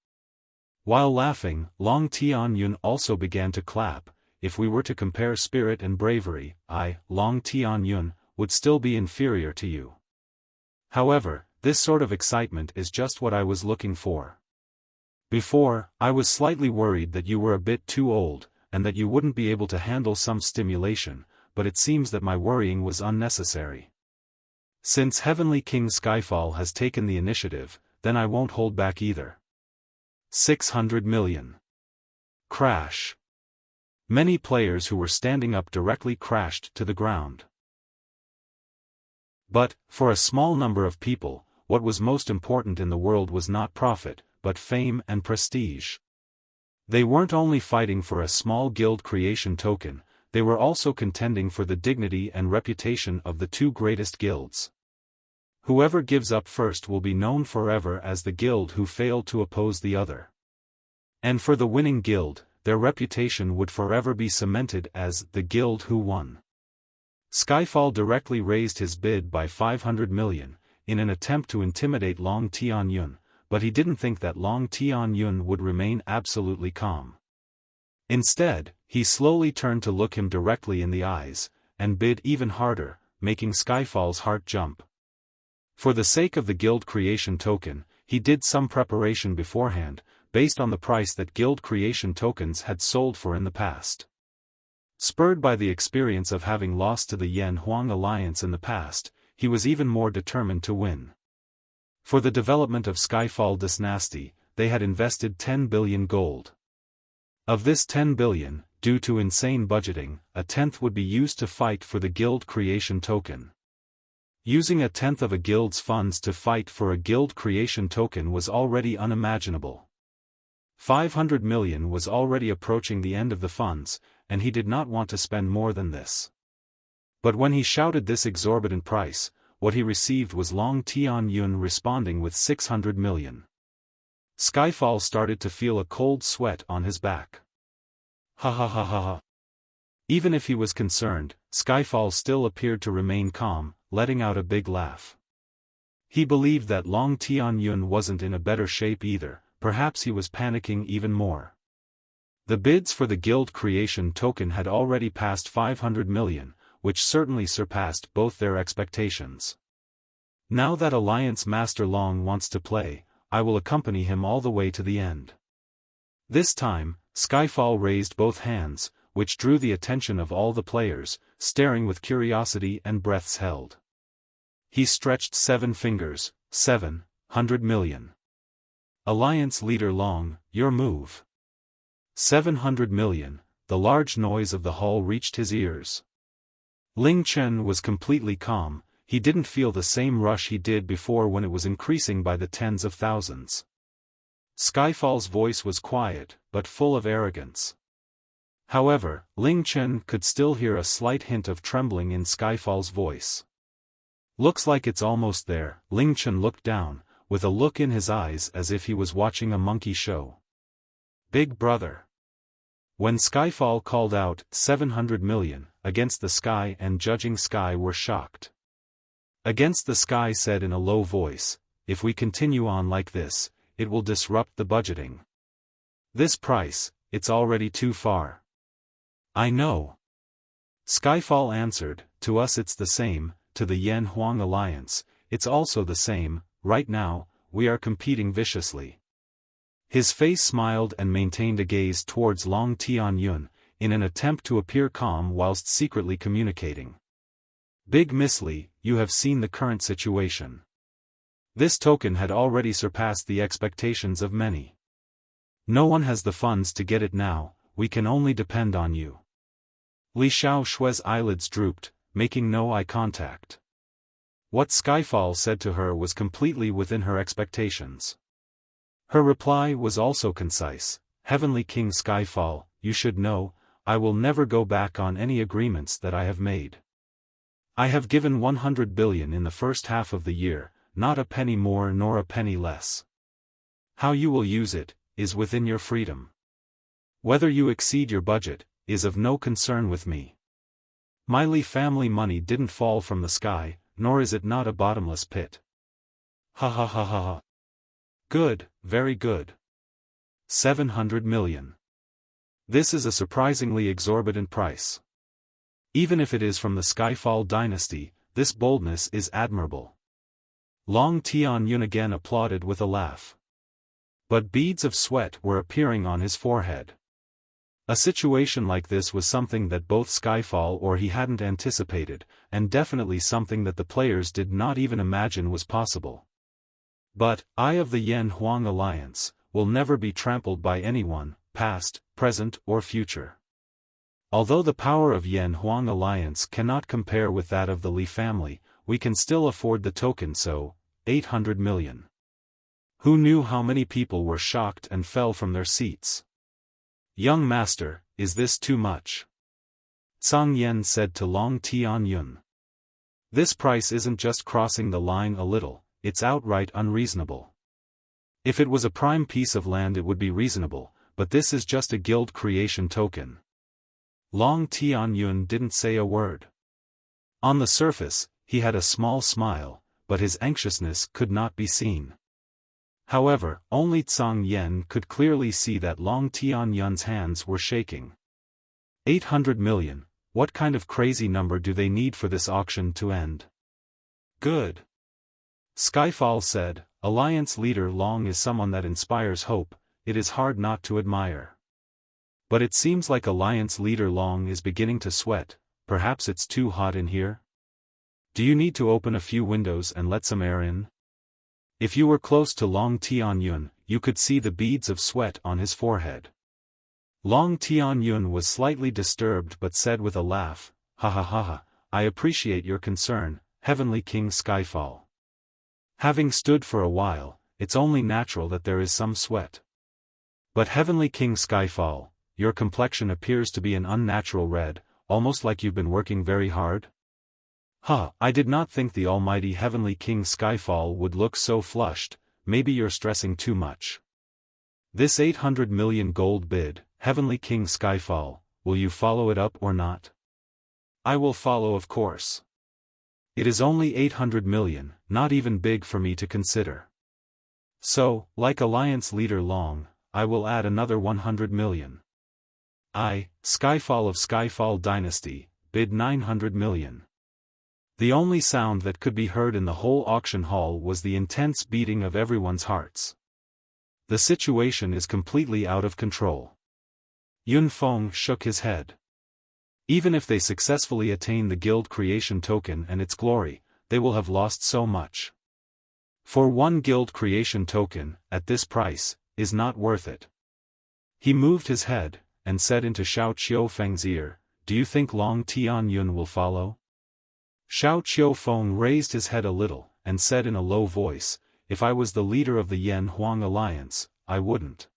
While laughing, Long Tianyun also began to clap. If we were to compare spirit and bravery, I, Long Tianyun, would still be inferior to you. However, this sort of excitement is just what I was looking for. Before, I was slightly worried that you were a bit too old, and that you wouldn't be able to handle some stimulation, but it seems that my worrying was unnecessary. Since Heavenly King Skyfall has taken the initiative, then I won't hold back either. 600 million. Crash. Many players who were standing up directly crashed to the ground. But, for a small number of people, what was most important in the world was not profit, but fame and prestige. They weren't only fighting for a small guild creation token, they were also contending for the dignity and reputation of the two greatest guilds. Whoever gives up first will be known forever as the guild who failed to oppose the other. And for the winning guild, their reputation would forever be cemented as the guild who won. Skyfall directly raised his bid by 500 million, in an attempt to intimidate Long Tianyun, but he didn't think that Long Tianyun would remain absolutely calm. Instead, he slowly turned to look him directly in the eyes, and bid even harder, making Skyfall's heart jump. For the sake of the guild creation token, he did some preparation beforehand, based on the price that guild creation tokens had sold for in the past. Spurred by the experience of having lost to the Yan Huang Alliance in the past, he was even more determined to win. For the development of Skyfall Dynasty, they had invested 10 billion gold. Of this 10 billion, due to insane budgeting, a tenth would be used to fight for the guild creation token. Using a tenth of a guild's funds to fight for a guild creation token was already unimaginable. 500 million was already approaching the end of the funds, and he did not want to spend more than this. But when he shouted this exorbitant price, what he received was Long Tianyun responding with 600 million. Skyfall started to feel a cold sweat on his back. Ha ha ha ha ha. Even if he was concerned, Skyfall still appeared to remain calm, letting out a big laugh. He believed that Long Tianyun wasn't in a better shape either, perhaps he was panicking even more. The bids for the guild creation token had already passed 500 million, which certainly surpassed both their expectations. Now that Alliance Master Long wants to play, I will accompany him all the way to the end. This time, Skyfall raised both hands, which drew the attention of all the players, staring with curiosity and breaths held. He stretched 7 fingers, 700 million. Alliance Leader Long, your move. 700 million, the large noise of the hall reached his ears. Ling Chen was completely calm, he didn't feel the same rush he did before when it was increasing by the tens of thousands. Skyfall's voice was quiet, but full of arrogance. However, Ling Chen could still hear a slight hint of trembling in Skyfall's voice. Looks like it's almost there. Ling Chen looked down, with a look in his eyes as if he was watching a monkey show. Big brother. When Skyfall called out 700 million, Against the Sky and Judging Sky were shocked. Against the Sky said in a low voice, if we continue on like this, it will disrupt the budgeting. This price, it's already too far. I know. Skyfall answered, to us it's the same, to the Yan Huang Alliance, it's also the same, right now, we are competing viciously. His face smiled and maintained a gaze towards Long Tianyun, in an attempt to appear calm whilst secretly communicating. Big Miss Li, you have seen the current situation. This token had already surpassed the expectations of many. No one has the funds to get it now, we can only depend on you. Li Xiaoshui's eyelids drooped, making no eye contact. What Skyfall said to her was completely within her expectations. Her reply was also concise, Heavenly King Skyfall, you should know, I will never go back on any agreements that I have made. I have given 100 billion in the first half of the year, not a penny more nor a penny less. How you will use it, is within your freedom. Whether you exceed your budget, is of no concern with me. My Li family money didn't fall from the sky, nor is it not a bottomless pit. Ha ha ha ha ha. Good, very good. 700 million. This is a surprisingly exorbitant price. Even if it is from the Skyfall dynasty, this boldness is admirable. Long Tianyun again applauded with a laugh. But beads of sweat were appearing on his forehead. A situation like this was something that both Skyfall or he hadn't anticipated, and definitely something that the players did not even imagine was possible. But, I of the Yan Huang Alliance, will never be trampled by anyone, past, present or future. Although the power of Yan Huang Alliance cannot compare with that of the Li family, we can still afford the token, so, 800 million. Who knew how many people were shocked and fell from their seats? Young master, is this too much? Zhang Yan said to Long Tianyun. This price isn't just crossing the line a little, it's outright unreasonable. If it was a prime piece of land it would be reasonable, but this is just a guild creation token. Long Tianyun didn't say a word. On the surface, he had a small smile, but his anxiousness could not be seen. However, only Zhang Yan could clearly see that Long Tianyun's hands were shaking. 800 million, what kind of crazy number do they need for this auction to end? Good. Skyfall said, Alliance leader Long is someone that inspires hope, it is hard not to admire. But it seems like Alliance leader Long is beginning to sweat, perhaps it's too hot in here? Do you need to open a few windows and let some air in? If you were close to Long Tianyun, you could see the beads of sweat on his forehead. Long Tianyun was slightly disturbed but said with a laugh, ha ha ha ha, I appreciate your concern, Heavenly King Skyfall. Having stood for a while, it's only natural that there is some sweat. But Heavenly King Skyfall, your complexion appears to be an unnatural red, almost like you've been working very hard? I did not think the almighty Heavenly King Skyfall would look so flushed, maybe you're stressing too much. This 800 million gold bid, Heavenly King Skyfall, will you follow it up or not? I will follow, of course. It is only 800 million, not even big for me to consider. So, like Alliance leader Long, I will add another 100 million. Skyfall of Skyfall Dynasty, bid 900 million. The only sound that could be heard in the whole auction hall was the intense beating of everyone's hearts. The situation is completely out of control. Yun Feng shook his head. Even if they successfully attain the guild creation token and its glory, they will have lost so much. For one guild creation token, at this price, is not worth it. He moved his head, and said into Xiao Qiufeng's ear, do you think Long Tianyun will follow? Xiao Qiufeng raised his head a little, and said in a low voice, if I was the leader of the Yan Huang Alliance, I wouldn't.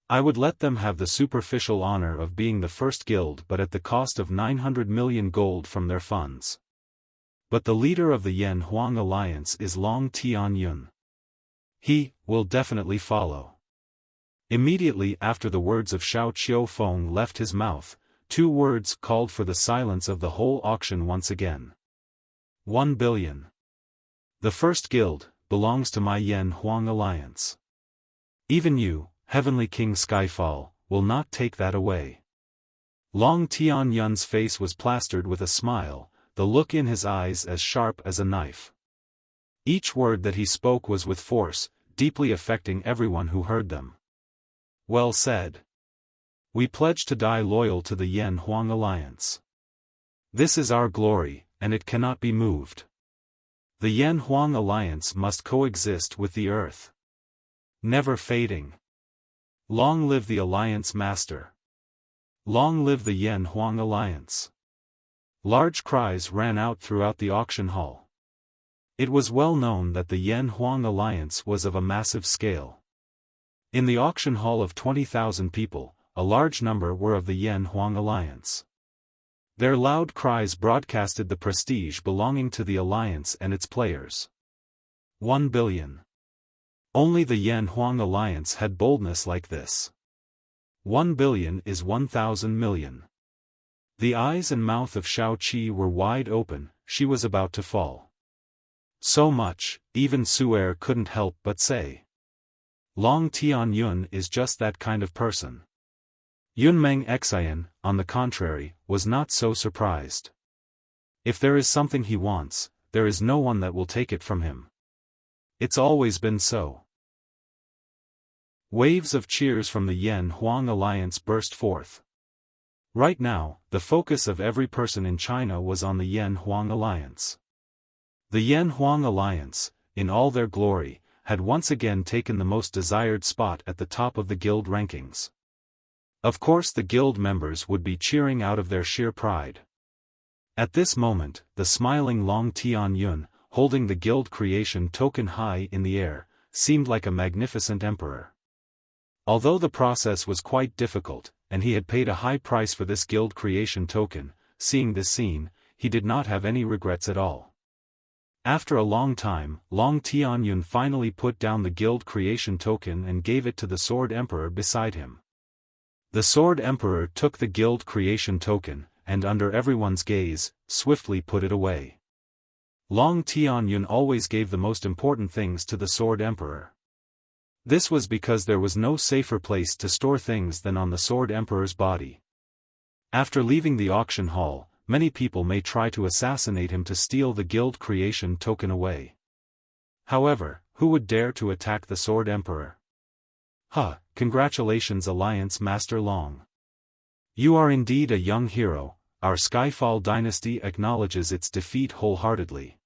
I would let them have the superficial honor of being the first guild, but at the cost of 900 million gold from their funds. But the leader of the Yan Huang Alliance is Long Tianyun. He will definitely follow. Immediately after the words of Xiao Qiufeng left his mouth, 2 words called for the silence of the whole auction once again. 1 billion. The first guild belongs to my Yan Huang Alliance. Even you, Heavenly King Skyfall, will not take that away. Long Tianyun's face was plastered with a smile, the look in his eyes as sharp as a knife. Each word that he spoke was with force, deeply affecting everyone who heard them. Well said. We pledge to die loyal to the Yan Huang Alliance. This is our glory, and it cannot be moved. The Yan Huang Alliance must coexist with the earth. Never fading. Long live the Alliance Master. Long live the Yan Huang Alliance. Large cries ran out throughout the auction hall. It was well known that the Yan Huang Alliance was of a massive scale. In the auction hall of 20,000 people, a large number were of the Yan Huang Alliance. Their loud cries broadcasted the prestige belonging to the alliance and its players. 1 billion. Only the Yan Huang Alliance had boldness like this. 1 billion is 1,000 million. The eyes and mouth of Shao Qi were wide open, she was about to fall. So much, even Su'er couldn't help but say. Long Tianyun is just that kind of person. Yunmeng Xian, on the contrary, was not so surprised. If there is something he wants, there is no one that will take it from him. It's always been so. Waves of cheers from the Yan Huang Alliance burst forth. Right now, the focus of every person in China was on the Yan Huang Alliance. The Yan Huang Alliance, in all their glory, had once again taken the most desired spot at the top of the guild rankings. Of course the guild members would be cheering out of their sheer pride. At this moment, the smiling Long Tianyun, holding the guild creation token high in the air, seemed like a magnificent emperor. Although the process was quite difficult, and he had paid a high price for this guild creation token, seeing this scene, he did not have any regrets at all. After a long time, Long Tianyun finally put down the guild creation token and gave it to the Sword Emperor beside him. The Sword Emperor took the guild creation token, and under everyone's gaze, swiftly put it away. Long Tianyun always gave the most important things to the Sword Emperor. This was because there was no safer place to store things than on the Sword Emperor's body. After leaving the auction hall, many people may try to assassinate him to steal the guild creation token away. However, who would dare to attack the Sword Emperor? Congratulations Alliance Master Long. You are indeed a young hero, our Skyfall dynasty acknowledges its defeat wholeheartedly.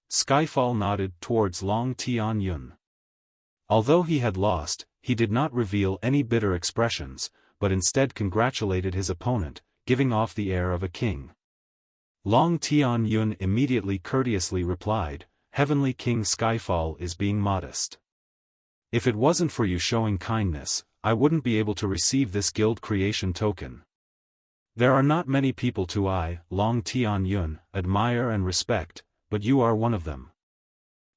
Skyfall nodded towards Long Tianyun. Although he had lost, he did not reveal any bitter expressions, but instead congratulated his opponent, giving off the air of a king. Long Tianyun immediately courteously replied, Heavenly King Skyfall is being modest. If it wasn't for you showing kindness, I wouldn't be able to receive this guild creation token. There are not many people Long Tianyun, admire and respect, but you are one of them.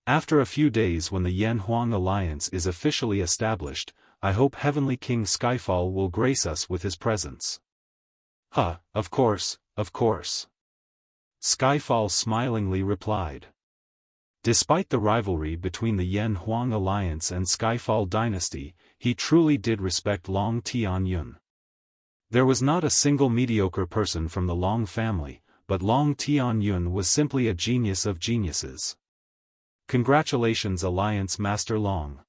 After a few days when the Yan Huang Alliance is officially established, I hope Heavenly King Skyfall will grace us with his presence. Of course, of course. Skyfall smilingly replied. Despite the rivalry between the Yan Huang Alliance and Skyfall dynasty, he truly did respect Long Tianyun. There was not a single mediocre person from the Long family, but Long Tianyun was simply a genius of geniuses. Congratulations Alliance Master Long.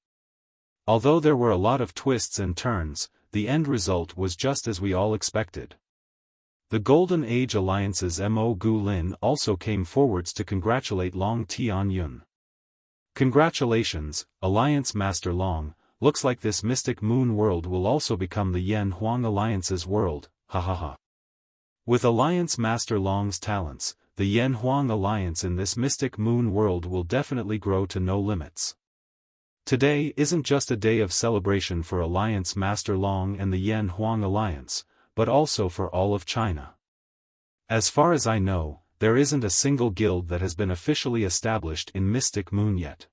Although there were a lot of twists and turns, the end result was just as we all expected. The Golden Age Alliance's Mo Gu Lin also came forwards to congratulate Long Tianyun. Congratulations, Alliance Master Long, looks like this Mystic Moon world will also become the Yan Huang Alliance's world, With Alliance Master Long's talents, the Yan Huang Alliance in this Mystic Moon world will definitely grow to no limits. Today isn't just a day of celebration for Alliance Master Long and the Yan Huang Alliance, but also for all of China. As far as I know, there isn't a single guild that has been officially established in Mystic Moon yet.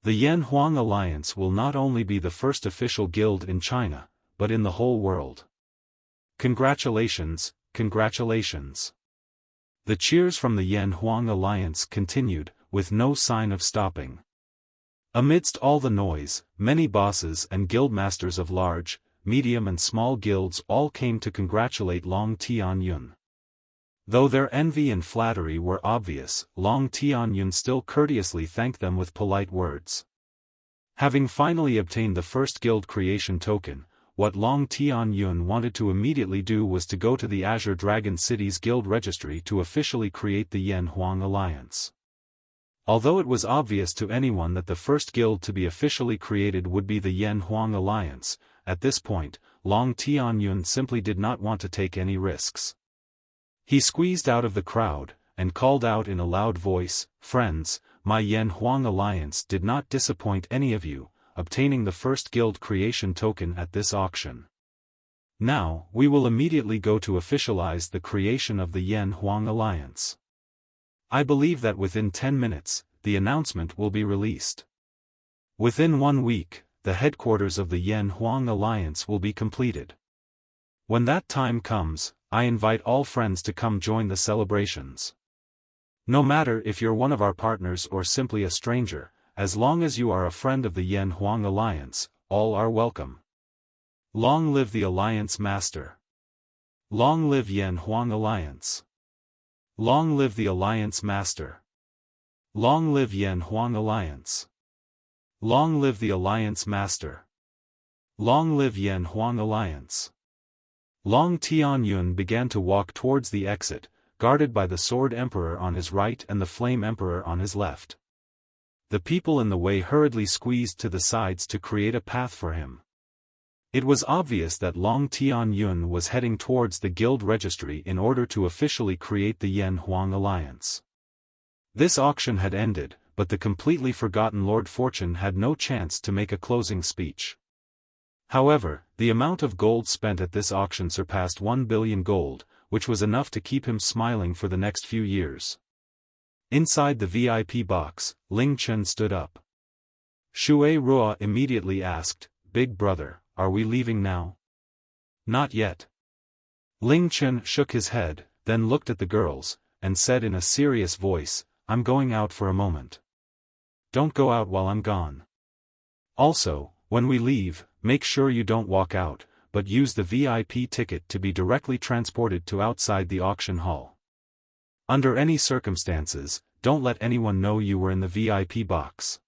The Yan Huang Alliance will not only be the first official guild in China, but in the whole world. Congratulations, congratulations. The cheers from the Yan Huang Alliance continued, with no sign of stopping. Amidst all the noise, many bosses and guildmasters of large, medium and small guilds all came to congratulate Long Tianyun. Though their envy and flattery were obvious, Long Tianyun still courteously thanked them with polite words. Having finally obtained the first guild creation token, what Long Tianyun wanted to immediately do was to go to the Azure Dragon City's guild registry to officially create the Yan Huang Alliance. Although it was obvious to anyone that the first guild to be officially created would be the Yan Huang Alliance, at this point, Long Tianyun simply did not want to take any risks. He squeezed out of the crowd, and called out in a loud voice, "Friends, my Yan Huang Alliance did not disappoint any of you, obtaining the first guild creation token at this auction. Now, we will immediately go to officialize the creation of the Yan Huang Alliance. I believe that within 10 minutes, the announcement will be released. Within 1 week, the headquarters of the Yan Huang Alliance will be completed. When that time comes, I invite all friends to come join the celebrations. No matter if you're one of our partners or simply a stranger, as long as you are a friend of the Yan Huang Alliance, all are welcome. Long live the Alliance Master! Long live Yan Huang Alliance! Long live the Alliance Master! Long live Yan Huang Alliance! Long live the Alliance Master! Long live Yan Huang Alliance! Long Tianyun began to walk towards the exit, guarded by the Sword Emperor on his right and the Flame Emperor on his left. The people in the way hurriedly squeezed to the sides to create a path for him. It was obvious that Long Tianyun was heading towards the guild registry in order to officially create the Yan Huang Alliance. This auction had ended, but the completely forgotten Lord Fortune had no chance to make a closing speech. However, the amount of gold spent at this auction surpassed 1 billion gold, which was enough to keep him smiling for the next few years. Inside the VIP box, Ling Chen stood up. Shura immediately asked, "Big brother, are we leaving now?" "Not yet." Ling Chen shook his head, then looked at the girls, and said in a serious voice, "I'm going out for a moment. Don't go out while I'm gone. Also, when we leave, make sure you don't walk out, but use the VIP ticket to be directly transported to outside the auction hall. Under any circumstances, don't let anyone know you were in the VIP box.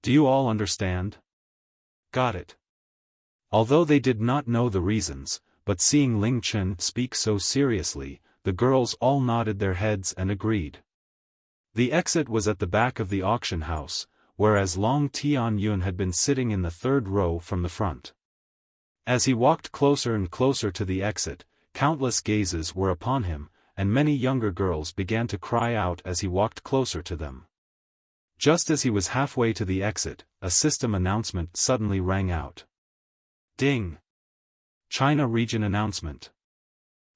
Do you all understand?" "Got it." Although they did not know the reasons, but seeing Ling Chen speak so seriously, the girls all nodded their heads and agreed. The exit was at the back of the auction house, whereas Long Tianyun had been sitting in the third row from the front. As he walked closer and closer to the exit, countless gazes were upon him, and many younger girls began to cry out as he walked closer to them. Just as he was halfway to the exit, a system announcement suddenly rang out. Ding! China Region Announcement.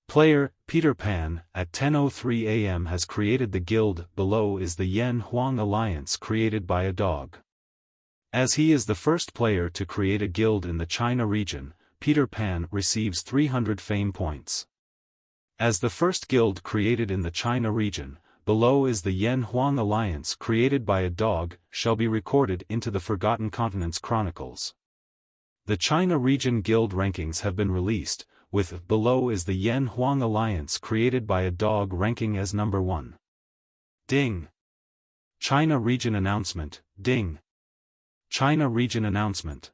Player, Peter Pan, at 10:03 a.m. has created the guild. Below is the Yan Huang Alliance created by a dog. As he is the first player to create a guild in the China region, Peter Pan receives 300 fame points. As the first guild created in the China region, below is the Yan Huang Alliance created by a dog, shall be recorded into the Forgotten Continents Chronicles. The China region guild rankings have been released, with below is the Yan Huang Alliance created by a dog ranking as number 1. Ding! China region announcement, ding! China region announcement.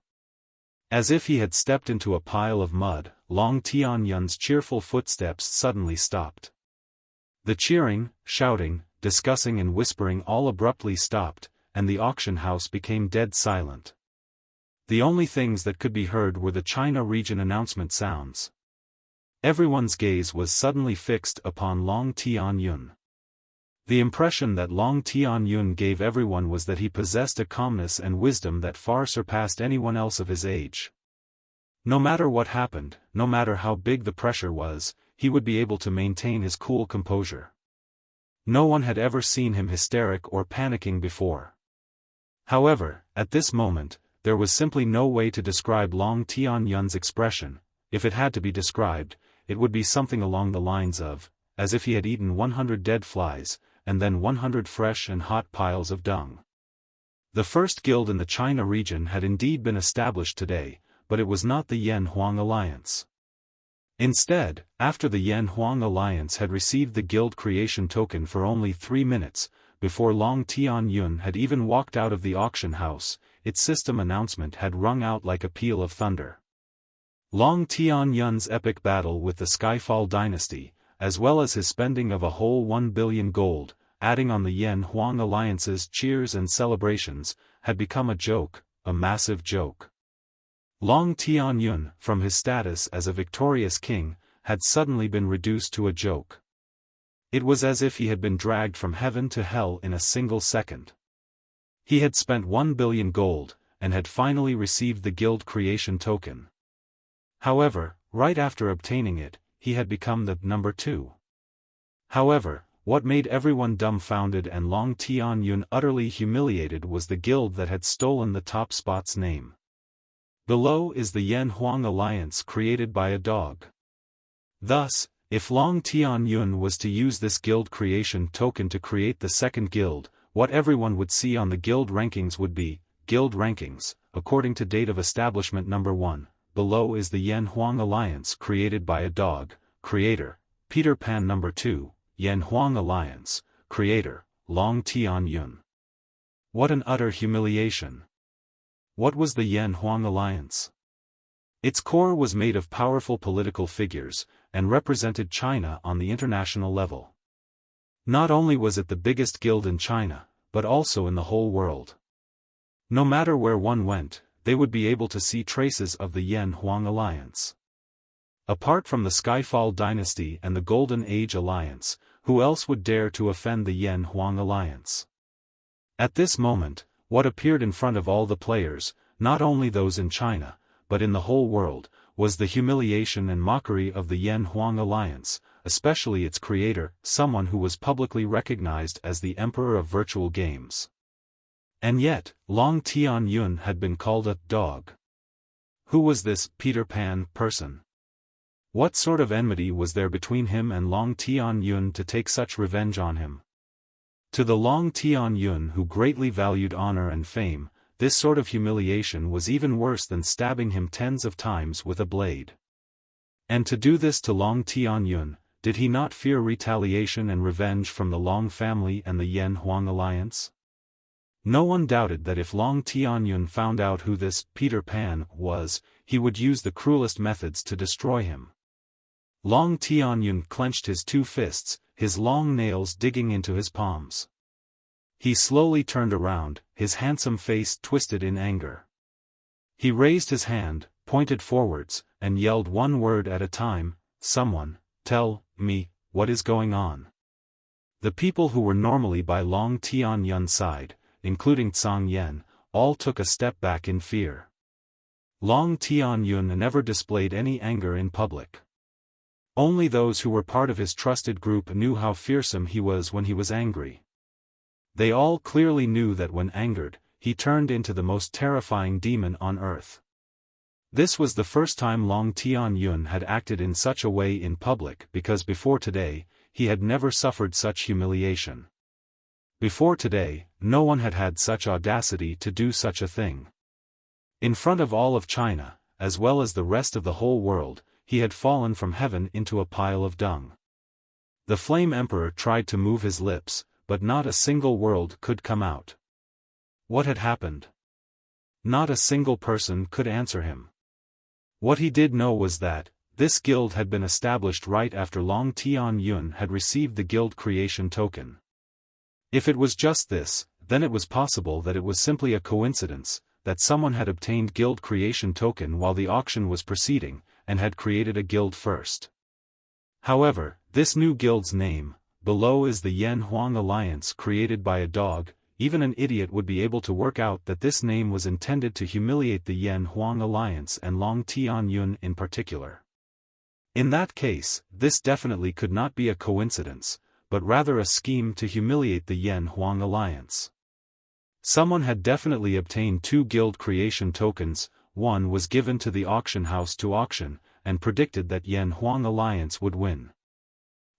As if he had stepped into a pile of mud, Long Tianyun's cheerful footsteps suddenly stopped. The cheering, shouting, discussing and whispering all abruptly stopped, and the auction house became dead silent. The only things that could be heard were the China region announcement sounds. Everyone's gaze was suddenly fixed upon Long Tianyun. The impression that Long Tianyun gave everyone was that he possessed a calmness and wisdom that far surpassed anyone else of his age. No matter what happened, no matter how big the pressure was, he would be able to maintain his cool composure. No one had ever seen him hysteric or panicking before. However, at this moment, there was simply no way to describe Long Tianyun's expression. If it had to be described, it would be something along the lines of, as if he had eaten 100 dead flies, and then 100 fresh and hot piles of dung. The first guild in the China region had indeed been established today, but it was not the Yan-Huang Alliance. Instead, after the Yan-Huang Alliance had received the guild creation token for only 3 minutes, before Long Tianyun had even walked out of the auction house, its system announcement had rung out like a peal of thunder. Long Tianyun's epic battle with the Skyfall dynasty, as well as his spending of a whole 1 billion gold, adding on the Yan-Huang Alliance's cheers and celebrations, had become a joke, a massive joke. Long Tianyun, from his status as a victorious king, had suddenly been reduced to a joke. It was as if he had been dragged from heaven to hell in a single second. He had spent 1 billion gold, and had finally received the guild creation token. However, right after obtaining it, he had become the number 2. However, what made everyone dumbfounded and Long Tianyun utterly humiliated was the guild that had stolen the top spot's name. Below is the Yan-Huang Alliance created by a dog. Thus, if Long Tianyun was to use this guild creation token to create the second guild, what everyone would see on the guild rankings would be, guild rankings, according to date of establishment number 1. Below is the Yan-Huang Alliance created by a dog, creator, Peter Pan number 2, Yan-Huang Alliance, creator, Long Tianyun. What an utter humiliation. What was the Yan-Huang Alliance? Its core was made of powerful political figures, and represented China on the international level. Not only was it the biggest guild in China, but also in the whole world. No matter where one went, they would be able to see traces of the Yan-Huang Alliance. Apart from the Skyfall dynasty and the Golden Age Alliance, who else would dare to offend the Yan-Huang Alliance? At this moment, what appeared in front of all the players, not only those in China, but in the whole world, was the humiliation and mockery of the Yan-Huang Alliance, especially its creator, someone who was publicly recognized as the Emperor of Virtual Games. And yet, Long Tianyun had been called a dog. Who was this Peter Pan person? What sort of enmity was there between him and Long Tianyun to take such revenge on him? To the Long Tianyun who greatly valued honor and fame, this sort of humiliation was even worse than stabbing him tens of times with a blade. And to do this to Long Tianyun, did he not fear retaliation and revenge from the Long family and the Yan-Huang Alliance? No one doubted that if Long Tianyun found out who this Peter Pan was, he would use the cruelest methods to destroy him. Long Tianyun clenched his 2 fists, his long nails digging into his palms. He slowly turned around, his handsome face twisted in anger. He raised his hand, pointed forwards, and yelled one word at a time, "Someone, tell me, what is going on?" The people who were normally by Long Tianyun's side, including Tsang Yen, all took a step back in fear. Long Tianyun never displayed any anger in public. Only those who were part of his trusted group knew how fearsome he was when he was angry. They all clearly knew that when angered, he turned into the most terrifying demon on earth. This was the first time Long Tianyun had acted in such a way in public because before today, he had never suffered such humiliation. Before today, no one had had such audacity to do such a thing. In front of all of China, as well as the rest of the whole world, he had fallen from heaven into a pile of dung. The Flame Emperor tried to move his lips, but not a single word could come out. What had happened? Not a single person could answer him. What he did know was that, this guild had been established right after Long Tianyun had received the guild creation token. If it was just this, then it was possible that it was simply a coincidence, that someone had obtained guild creation token while the auction was proceeding, and had created a guild first. However, this new guild's name, below is the Yan Huang alliance created by a dog. Even an idiot would be able to work out that this name was intended to humiliate the Yan Huang alliance and Long Tianyun in particular. In that case, this definitely could not be a coincidence, but rather a scheme to humiliate the Yan Huang alliance. Someone had definitely obtained 2 guild creation tokens. One was given to the auction house to auction, and predicted that Yan Huang alliance would win.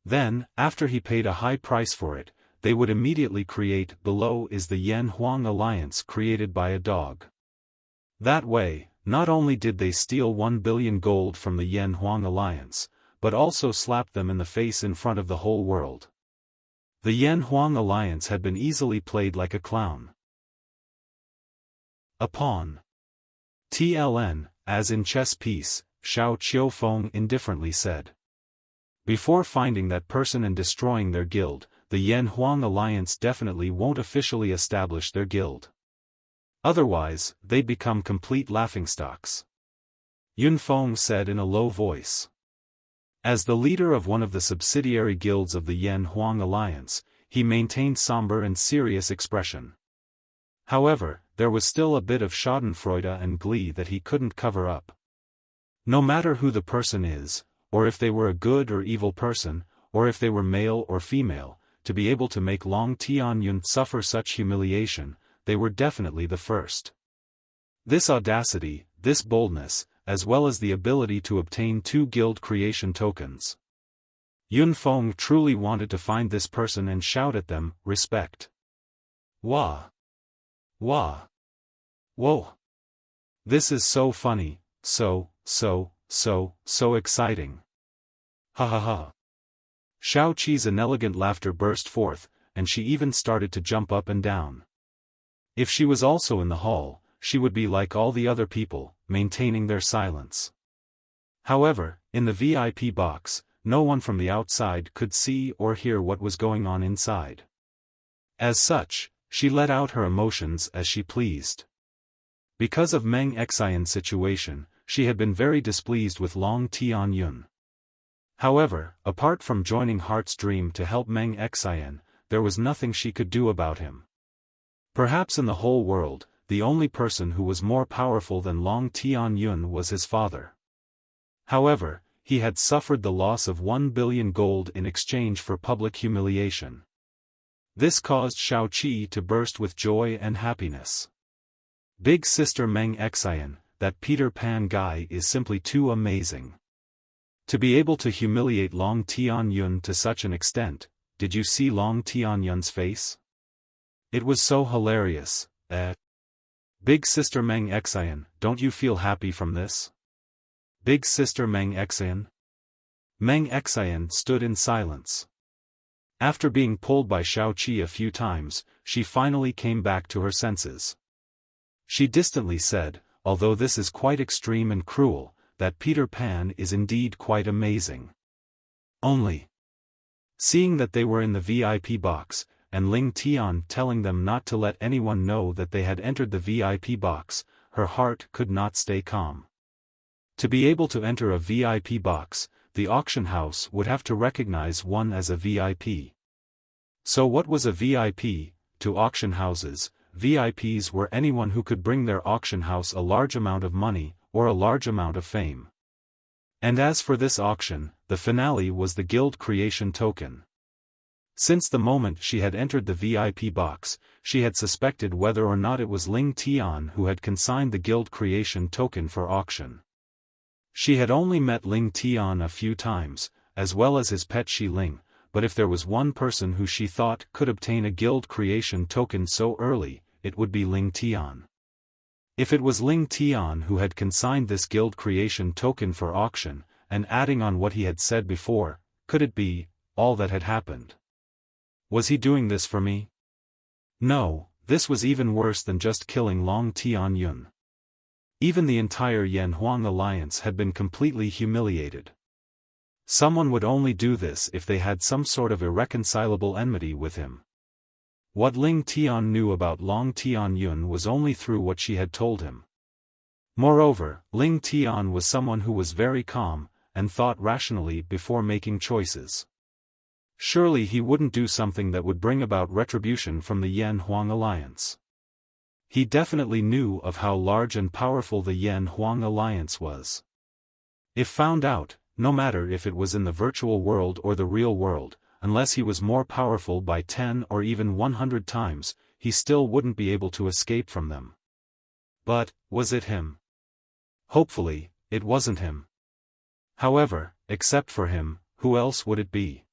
Then, after he paid a high price for it, they would immediately create. Below is the Yan Huang alliance created by a dog. That way, not only did they steal 1 billion gold from the Yan Huang alliance, but also slapped them in the face in front of the whole world. The Yan Huang alliance had been easily played like a clown. A pawn. TLN, as in chess piece, Xiao Qiufeng indifferently said. Before finding that person and destroying their guild, the Yan Huang alliance definitely won't officially establish their guild. Otherwise, they'd become complete laughingstocks. Yunfeng said in a low voice. As the leader of one of the subsidiary guilds of the Yan Huang alliance, he maintained somber and serious expression. However, there was still a bit of schadenfreude and glee that he couldn't cover up. No matter who the person is, or if they were a good or evil person, or if they were male or female, to be able to make Long Tianyun suffer such humiliation, they were definitely the first. This audacity, this boldness, as well as the ability to obtain 2 guild creation tokens. Yunfeng truly wanted to find this person and shout at them, respect. Wah! Wah! Whoa! This is so funny, so exciting. Ha ha ha. Xiao Qi's inelegant laughter burst forth, and she even started to jump up and down. If she was also in the hall, she would be like all the other people, maintaining their silence. However, in the VIP box, no one from the outside could see or hear what was going on inside. As such, she let out her emotions as she pleased. Because of Meng Xian's situation, she had been very displeased with Long Tianyun. However, apart from joining Heart's Dream to help Meng Xian, there was nothing she could do about him. Perhaps in the whole world, the only person who was more powerful than Long Tianyun was his father. However, he had suffered the loss of 1 billion gold in exchange for public humiliation. This caused Xiao Qi to burst with joy and happiness. Big sister Meng Xian, that Peter Pan guy is simply too amazing. To be able to humiliate Long Tianyun to such an extent, did you see Long Tianyun's face? It was so hilarious, Big sister Meng Xian, don't you feel happy from this? Big sister Meng Xian? Meng Xian stood in silence. After being pulled by Xiao Qi a few times, she finally came back to her senses. She distantly said, although this is quite extreme and cruel, that Peter Pan is indeed quite amazing. Only. Seeing that they were in the VIP box, and Ling Tian telling them not to let anyone know that they had entered the VIP box, her heart could not stay calm. To be able to enter a VIP box, the auction house would have to recognize one as a VIP. So what was a VIP? To auction houses, VIPs were anyone who could bring their auction house a large amount of money, or a large amount of fame. And as for this auction, the finale was the guild creation token. Since the moment she had entered the VIP box, she had suspected whether or not it was Ling Tian who had consigned the guild creation token for auction. She had only met Ling Tian a few times, as well as his pet Shi Ling, but if there was one person who she thought could obtain a guild creation token so early, it would be Ling Tian. If it was Ling Tian who had consigned this guild creation token for auction, and adding on what he had said before, could it be all that had happened? Was he doing this for me? No, this was even worse than just killing Long Tianyun. Even the entire Yan Huang alliance had been completely humiliated. Someone would only do this if they had some sort of irreconcilable enmity with him. What Ling Tian knew about Long Tianyun was only through what she had told him. Moreover, Ling Tian was someone who was very calm, and thought rationally before making choices. Surely he wouldn't do something that would bring about retribution from the Yan-Huang alliance. He definitely knew of how large and powerful the Yan-Huang alliance was. If found out, no matter if it was in the virtual world or the real world, unless he was more powerful by 10 or even 100 times, he still wouldn't be able to escape from them. But, was it him? Hopefully, it wasn't him. However, except for him, who else would it be?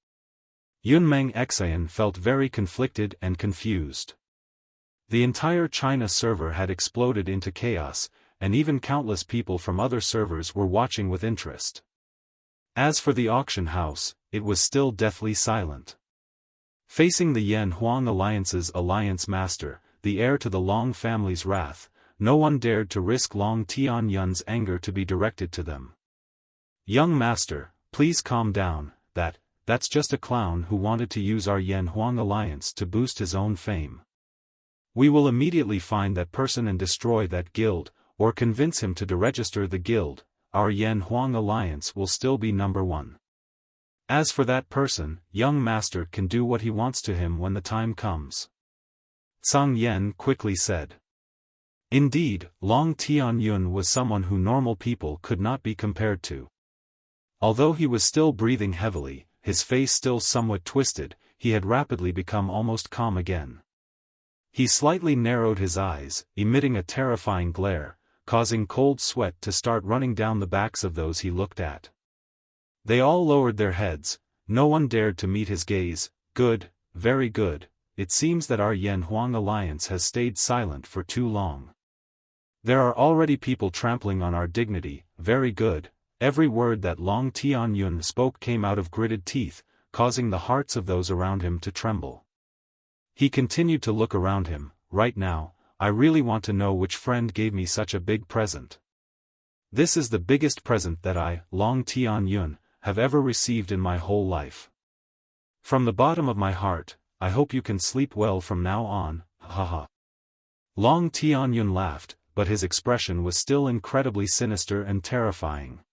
Yunmeng Xian felt very conflicted and confused. The entire China server had exploded into chaos, and even countless people from other servers were watching with interest. As for the auction house, it was still deathly silent. Facing the Yan-Huang Alliance's alliance master, the heir to the Long family's wrath, no one dared to risk Long Tianyun's anger to be directed to them. "Young master, please calm down, that's just a clown who wanted to use our Yan-Huang alliance to boost his own fame. We will immediately find that person and destroy that guild, or convince him to deregister the guild. Our Yan-Huang alliance will still be number one. As for that person, young master can do what he wants to him when the time comes." Zhang Yan quickly said. Indeed, Long Tianyun was someone who normal people could not be compared to. Although he was still breathing heavily, his face still somewhat twisted, he had rapidly become almost calm again. He slightly narrowed his eyes, emitting a terrifying glare, causing cold sweat to start running down the backs of those he looked at. They all lowered their heads, no one dared to meet his gaze. "Good, very good, it seems that our Yan-Huang alliance has stayed silent for too long. There are already people trampling on our dignity. Very good." Every word that Long Tianyun spoke came out of gritted teeth, causing the hearts of those around him to tremble. He continued to look around him. "Right now, I really want to know which friend gave me such a big present. This is the biggest present that I, Long Tianyun, have ever received in my whole life. From the bottom of my heart, I hope you can sleep well from now on, haha." Long Tianyun laughed, but his expression was still incredibly sinister and terrifying.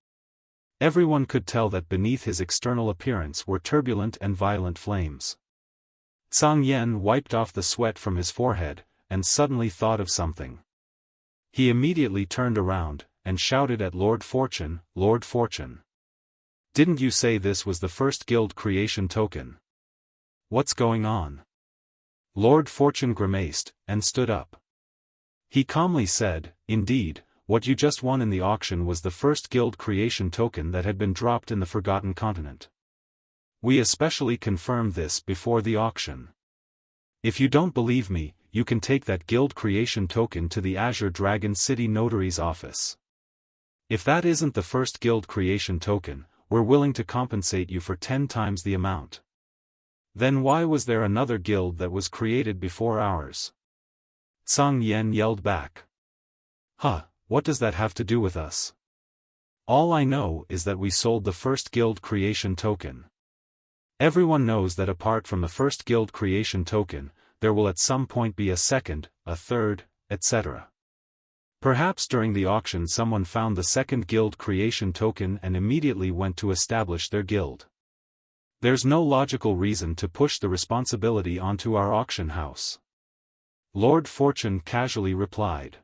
Everyone could tell that beneath his external appearance were turbulent and violent flames. Zhang Yan wiped off the sweat from his forehead, and suddenly thought of something. He immediately turned around, and shouted at Lord Fortune, "Lord Fortune! Didn't you say this was the first guild creation token? What's going on?" Lord Fortune grimaced, and stood up. He calmly said, "Indeed, what you just won in the auction was the first guild creation token that had been dropped in the Forgotten Continent. We especially confirmed this before the auction. If you don't believe me, you can take that guild creation token to the Azure Dragon City Notary's office. If that isn't the first guild creation token, we're willing to compensate you for 10 times the amount." "Then why was there another guild that was created before ours?" Zhang Yan yelled back. "Huh, what does that have to do with us? All I know is that we sold the first guild creation token. Everyone knows that apart from the first guild creation token, there will at some point be a second, a third, etc. Perhaps during the auction someone found the second guild creation token and immediately went to establish their guild. There's no logical reason to push the responsibility onto our auction house." Lord Fortune casually replied.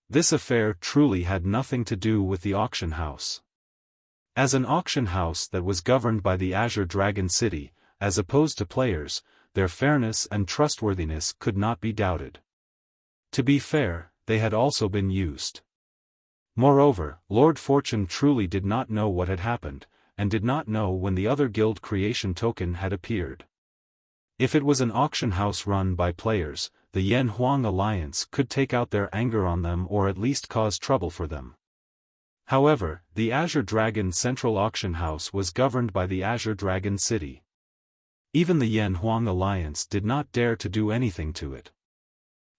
This affair truly had nothing to do with the auction house. As an auction house that was governed by the Azure Dragon City, as opposed to players, their fairness and trustworthiness could not be doubted. To be fair, they had also been used. Moreover, Lord Fortune truly did not know what had happened, and did not know when the other guild creation token had appeared. If it was an auction house run by players, the Yan-Huang alliance could take out their anger on them or at least cause trouble for them. However, the Azure Dragon Central Auction House was governed by the Azure Dragon City. Even the Yan-Huang alliance did not dare to do anything to it.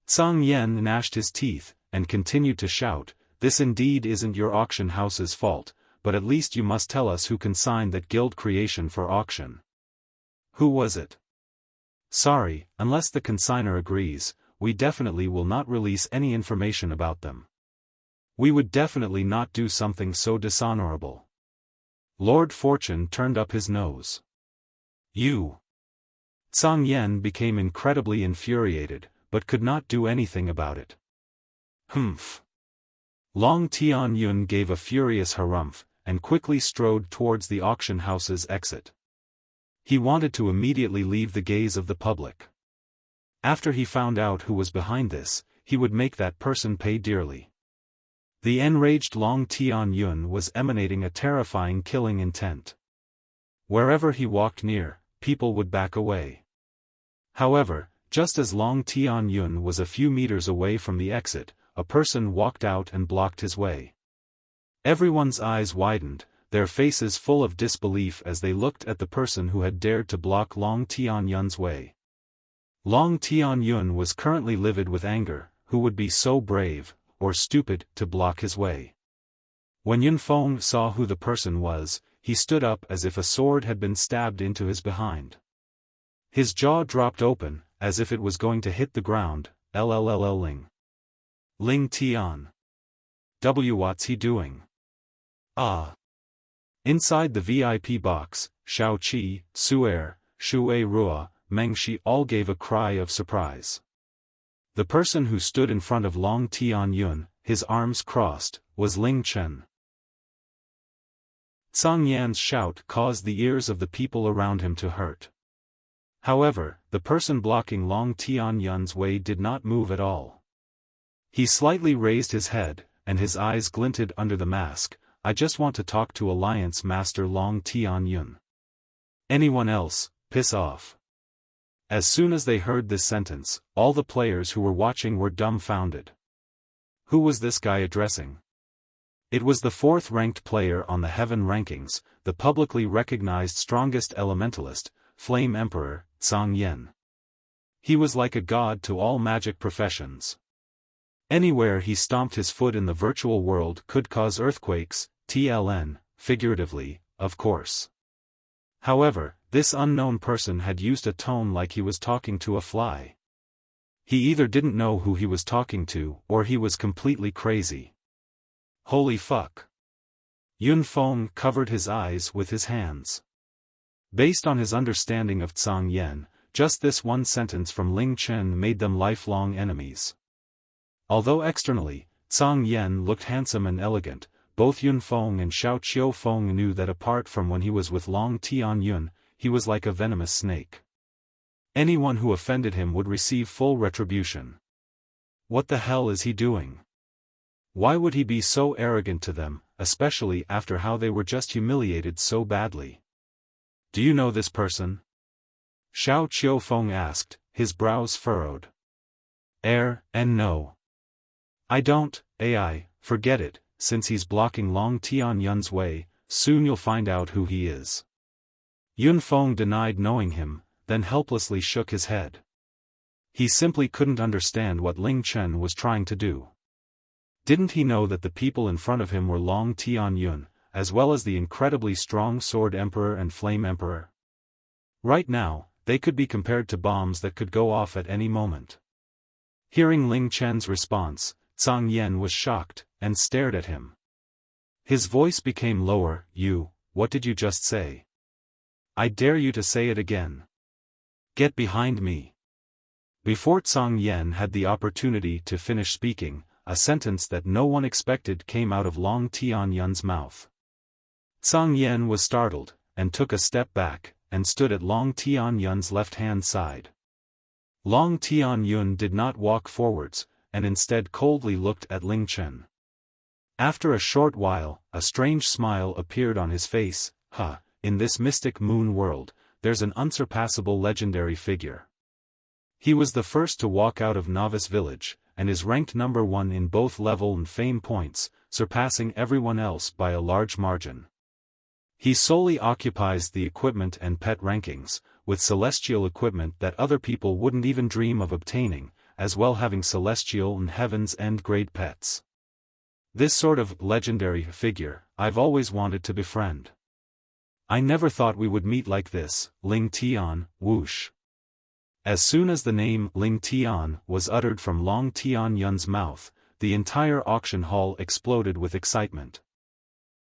Zhang Yan gnashed his teeth, and continued to shout, "This indeed isn't your auction house's fault, but at least you must tell us who consigned that guild creation for auction. Who was it? Sorry, unless the consignor agrees, we definitely will not release any information about them. We would definitely not do something so dishonorable." Lord Fortune turned up his nose. You! Song Yen became incredibly infuriated, but could not do anything about it. Humph! Long Tianyun gave a furious harumph, and quickly strode towards the auction house's exit. He wanted to immediately leave the gaze of the public. After he found out who was behind this, he would make that person pay dearly. The enraged Long Tianyun was emanating a terrifying killing intent. Wherever he walked near, people would back away. However, just as Long Tianyun was a few meters away from the exit, a person walked out and blocked his way. Everyone's eyes widened, their faces full of disbelief as they looked at the person who had dared to block Long Tianyun's way. Long Tianyun was currently livid with anger. Who would be so brave, or stupid, to block his way? When Yunfeng saw who the person was, he stood up as if a sword had been stabbed into his behind. His jaw dropped open, as if it was going to hit the ground. Ling. Ling Tian. What's he doing? Ah. Inside the VIP box, Shao Qi, Su'er, Shui Rua, Meng Shi all gave a cry of surprise. The person who stood in front of Long Tianyun, his arms crossed, was Ling Chen. Song Yan's shout caused the ears of the people around him to hurt. However, the person blocking Long Tianyun's way did not move at all. He slightly raised his head, and his eyes glinted under the mask. I just want to talk to Alliance Master Long Tianyun. Anyone else, piss off. As soon as they heard this sentence, all the players who were watching were dumbfounded. Who was this guy addressing? It was the fourth-ranked player on the Heaven rankings, the publicly recognized strongest elementalist, Flame Emperor, Song Yen. He was like a god to all magic professions. Anywhere he stomped his foot in the virtual world could cause earthquakes, TLN, figuratively, of course. However, this unknown person had used a tone like he was talking to a fly. He either didn't know who he was talking to, or he was completely crazy. Holy fuck. Yunfeng covered his eyes with his hands. Based on his understanding of Song Yen, just this one sentence from Ling Chen made them lifelong enemies. Although externally, Song Yen looked handsome and elegant, both Yunfeng and Xiao Qiufeng knew that apart from when he was with Long Tianyun, he was like a venomous snake. Anyone who offended him would receive full retribution. What the hell is he doing? Why would he be so arrogant to them, especially after how they were just humiliated so badly? Do you know this person? Xiao Qiufeng asked, his brows furrowed. No. I don't, AI, forget it, since he's blocking Long Tianyun's way, soon you'll find out who he is. Yunfeng denied knowing him, then helplessly shook his head. He simply couldn't understand what Ling Chen was trying to do. Didn't he know that the people in front of him were Long Tianyun, as well as the incredibly strong Sword Emperor and Flame Emperor? Right now, they could be compared to bombs that could go off at any moment. Hearing Ling Chen's response, Song Yen was shocked, and stared at him. His voice became lower. What did you just say? I dare you to say it again. Get behind me. Before Song Yen had the opportunity to finish speaking, a sentence that no one expected came out of Long Tianyun's mouth. Song Yen was startled, and took a step back, and stood at Long Tianyun's left-hand side. Long Tianyun did not walk forwards, and instead coldly looked at Ling Chen. After a short while, a strange smile appeared on his face. In this mystic moon world, there's an unsurpassable legendary figure. He was the first to walk out of Novice Village, and is ranked number 1 in both level and fame points, surpassing everyone else by a large margin. He solely occupies the equipment and pet rankings, with celestial equipment that other people wouldn't even dream of obtaining, as well having celestial and heaven's end grade pets. This sort of legendary figure, I've always wanted to befriend. I never thought we would meet like this. Ling Tian, whoosh. As soon as the name Ling Tian was uttered from Long Tianyun's mouth, the entire auction hall exploded with excitement.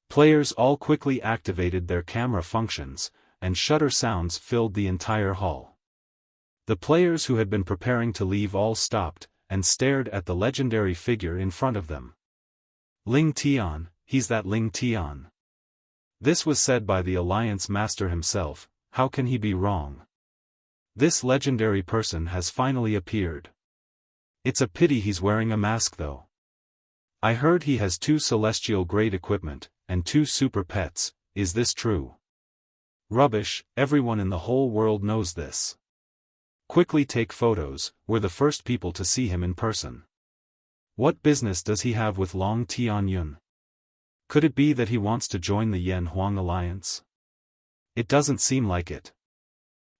Players all quickly activated their camera functions, and shudder sounds filled the entire hall. The players who had been preparing to leave all stopped, and stared at the legendary figure in front of them. Ling Chen, he's that Ling Chen. This was said by the Alliance Master himself. How can he be wrong? This legendary person has finally appeared. It's a pity he's wearing a mask though. I heard he has 2 celestial-grade equipment, and 2 super pets. Is this true? Rubbish, everyone in the whole world knows this. Quickly take photos, we're the first people to see him in person. What business does he have with Long Tianyun? Could it be that he wants to join the Yan Huang Alliance? It doesn't seem like it.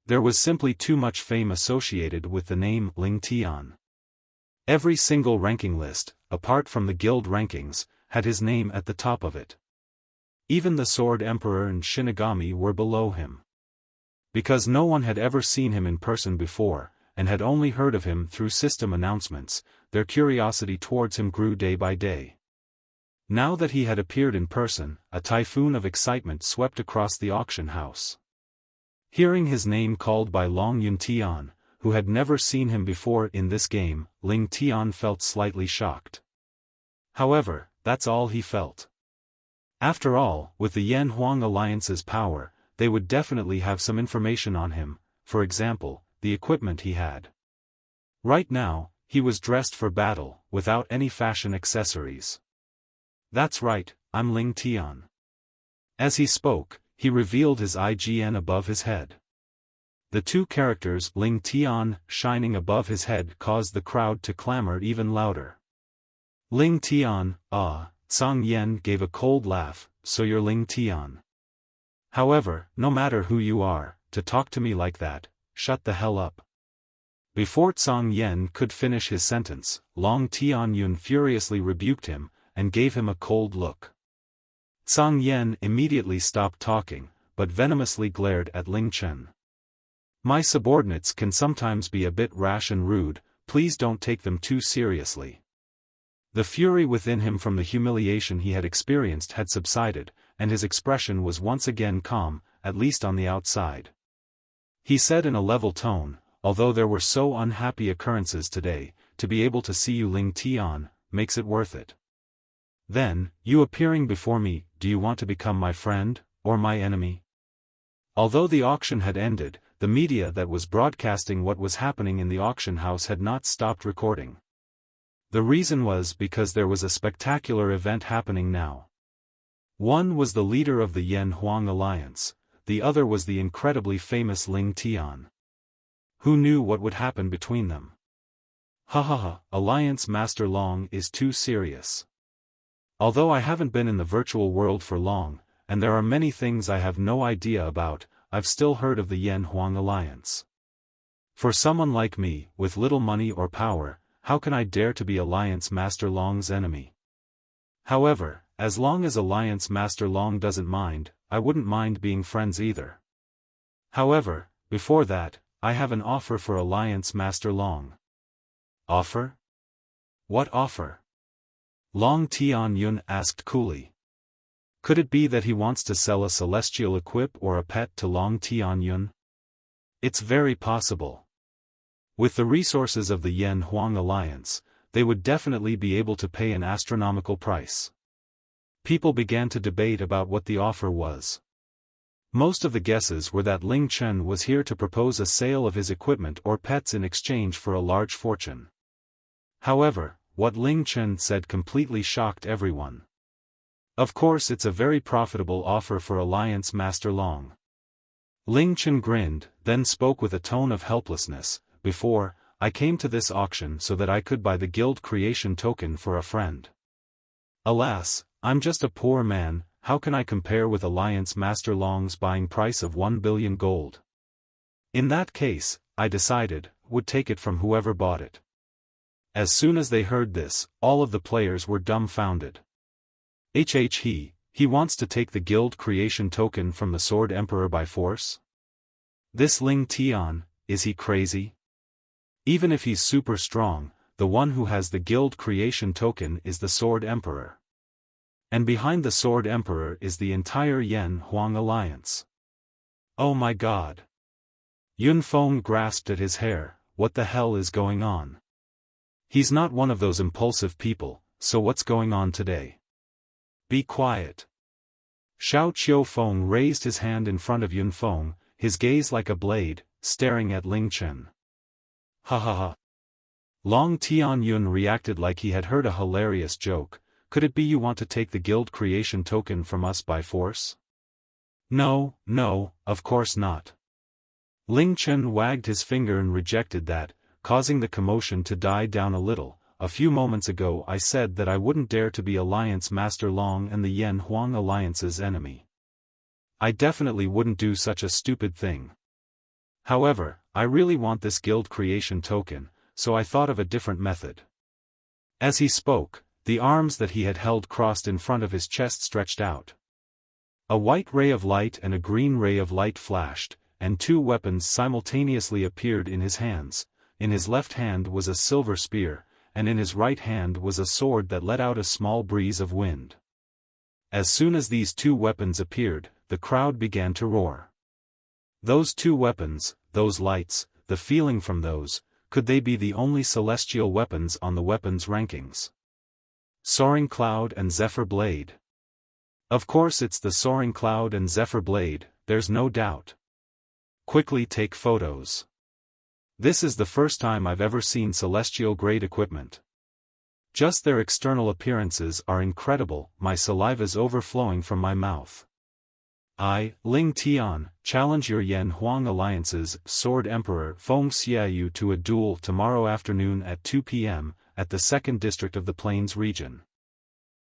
There was simply too much fame associated with the name Ling Chen. Every single ranking list, apart from the guild rankings, had his name at the top of it. Even the Sword Emperor and Shinigami were below him. Because no one had ever seen him in person before, and had only heard of him through system announcements, their curiosity towards him grew day by day. Now that he had appeared in person, a typhoon of excitement swept across the auction house. Hearing his name called by Long Yuntian, who had never seen him before in this game, Ling Chen felt slightly shocked. However, that's all he felt. After all, with the Yan Huang Alliance's power, they would definitely have some information on him, for example, the equipment he had. Right now, he was dressed for battle, without any fashion accessories. That's right, I'm Ling Chen. As he spoke, he revealed his IGN above his head. The 2 characters Ling Chen shining above his head caused the crowd to clamor even louder. Ling Chen, Tsang Yen gave a cold laugh, so you're Ling Chen. However, no matter who you are, to talk to me like that, shut the hell up. Before Tsang Yen could finish his sentence, Long Tianyun furiously rebuked him, and gave him a cold look. Tsang Yen immediately stopped talking, but venomously glared at Ling Chen. My subordinates can sometimes be a bit rash and rude, please don't take them too seriously. The fury within him from the humiliation he had experienced had subsided, and his expression was once again calm, at least on the outside. He said in a level tone, although there were so unhappy occurrences today, to be able to see you Ling Chen, makes it worth it. Then, you appearing before me, do you want to become my friend, or my enemy? Although the auction had ended, the media that was broadcasting what was happening in the auction house had not stopped recording. The reason was because there was a spectacular event happening now. One was the leader of the Yan Huang Alliance, the other was the incredibly famous Ling Chen. Who knew what would happen between them? Alliance Master Long is too serious. Although I haven't been in the virtual world for long, and there are many things I have no idea about, I've still heard of the Yan Huang Alliance. For someone like me, with little money or power, how can I dare to be Alliance Master Long's enemy? However, as long as Alliance Master Long doesn't mind, I wouldn't mind being friends either. However, before that, I have an offer for Alliance Master Long. Offer? What offer? Long Tianyun asked coolly. Could it be that he wants to sell a celestial equip or a pet to Long Tianyun? It's very possible. With the resources of the Yan Huang Alliance, they would definitely be able to pay an astronomical price. People began to debate about what the offer was. Most of the guesses were that Ling Chen was here to propose a sale of his equipment or pets in exchange for a large fortune. However, what Ling Chen said completely shocked everyone. Of course it's a very profitable offer for Alliance Master Long. Ling Chen grinned, then spoke with a tone of helplessness. Before, I came to this auction so that I could buy the guild creation token for a friend. Alas, I'm just a poor man, how can I compare with Alliance Master Long's buying price of 1 billion gold? In that case, I decided, would take it from whoever bought it. As soon as they heard this, all of the players were dumbfounded. He wants to take the guild creation token from the Sword Emperor by force? This Ling Chen, is he crazy? Even if he's super strong, the one who has the guild creation token is the Sword Emperor. And behind the Sword Emperor is the entire Yan Huang Alliance. Oh my god. Yun Feng grasped at his hair. What the hell is going on? He's not one of those impulsive people, so what's going on today? Be quiet. Xiao Qiufeng raised his hand in front of Yun Feng, his gaze like a blade, staring at Ling Chen. Ha ha ha. Long Tianyun reacted like he had heard a hilarious joke. Could it be you want to take the guild creation token from us by force? No, no, of course not. Ling Chen wagged his finger and rejected that, causing the commotion to die down a little. A few moments ago I said that I wouldn't dare to be Alliance Master Long and the Yan Huang Alliance's enemy. I definitely wouldn't do such a stupid thing. However, I really want this guild creation token, so I thought of a different method. As he spoke, the arms that he had held crossed in front of his chest stretched out. A white ray of light and a green ray of light flashed, and two weapons simultaneously appeared in his hands. In his left hand was a silver spear, and in his right hand was a sword that let out a small breeze of wind. As soon as these two weapons appeared, the crowd began to roar. Those two weapons, those lights, the feeling from those, could they be the only celestial weapons on the weapons rankings? Soaring Cloud and Zephyr Blade. Of course it's the Soaring Cloud and Zephyr Blade, there's no doubt. Quickly take photos. This is the first time I've ever seen celestial-grade equipment. Just their external appearances are incredible. My saliva's overflowing from my mouth. I, Ling Tian, challenge your Yan Huang Alliance's Sword Emperor Feng Xiaoyu to a duel tomorrow afternoon at 2 p.m., at the 2nd District of the Plains region.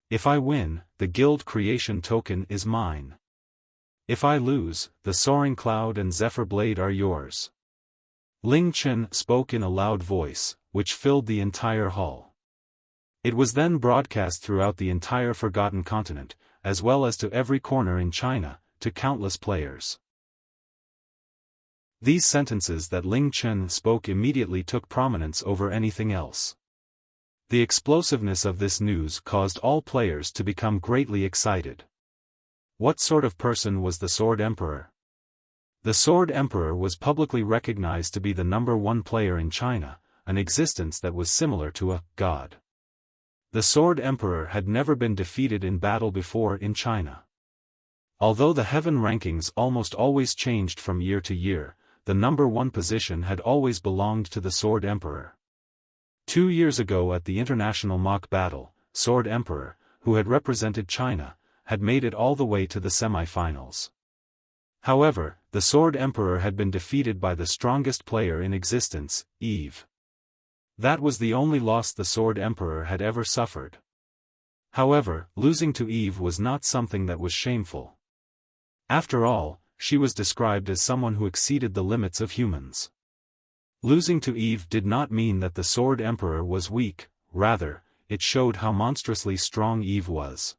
If I win, the guild creation token is mine. If I lose, the Soaring Cloud and Zephyr Blade are yours. Ling Chen spoke in a loud voice, which filled the entire hall. It was then broadcast throughout the entire Forgotten Continent, as well as to every corner in China, to countless players. These sentences that Ling Chen spoke immediately took prominence over anything else. The explosiveness of this news caused all players to become greatly excited. What sort of person was the Sword Emperor? The Sword Emperor was publicly recognized to be the #1 player in China, an existence that was similar to a god. The Sword Emperor had never been defeated in battle before in China. Although the heaven rankings almost always changed from year to year, the #1 position had always belonged to the Sword Emperor. 2 years ago at the international mock battle, Sword Emperor, who had represented China, had made it all the way to the semi-finals. However, the Sword Emperor had been defeated by the strongest player in existence, Eve. That was the only loss the Sword Emperor had ever suffered. However, losing to Eve was not something that was shameful. After all, she was described as someone who exceeded the limits of humans. Losing to Eve did not mean that the Sword Emperor was weak, rather, it showed how monstrously strong Eve was.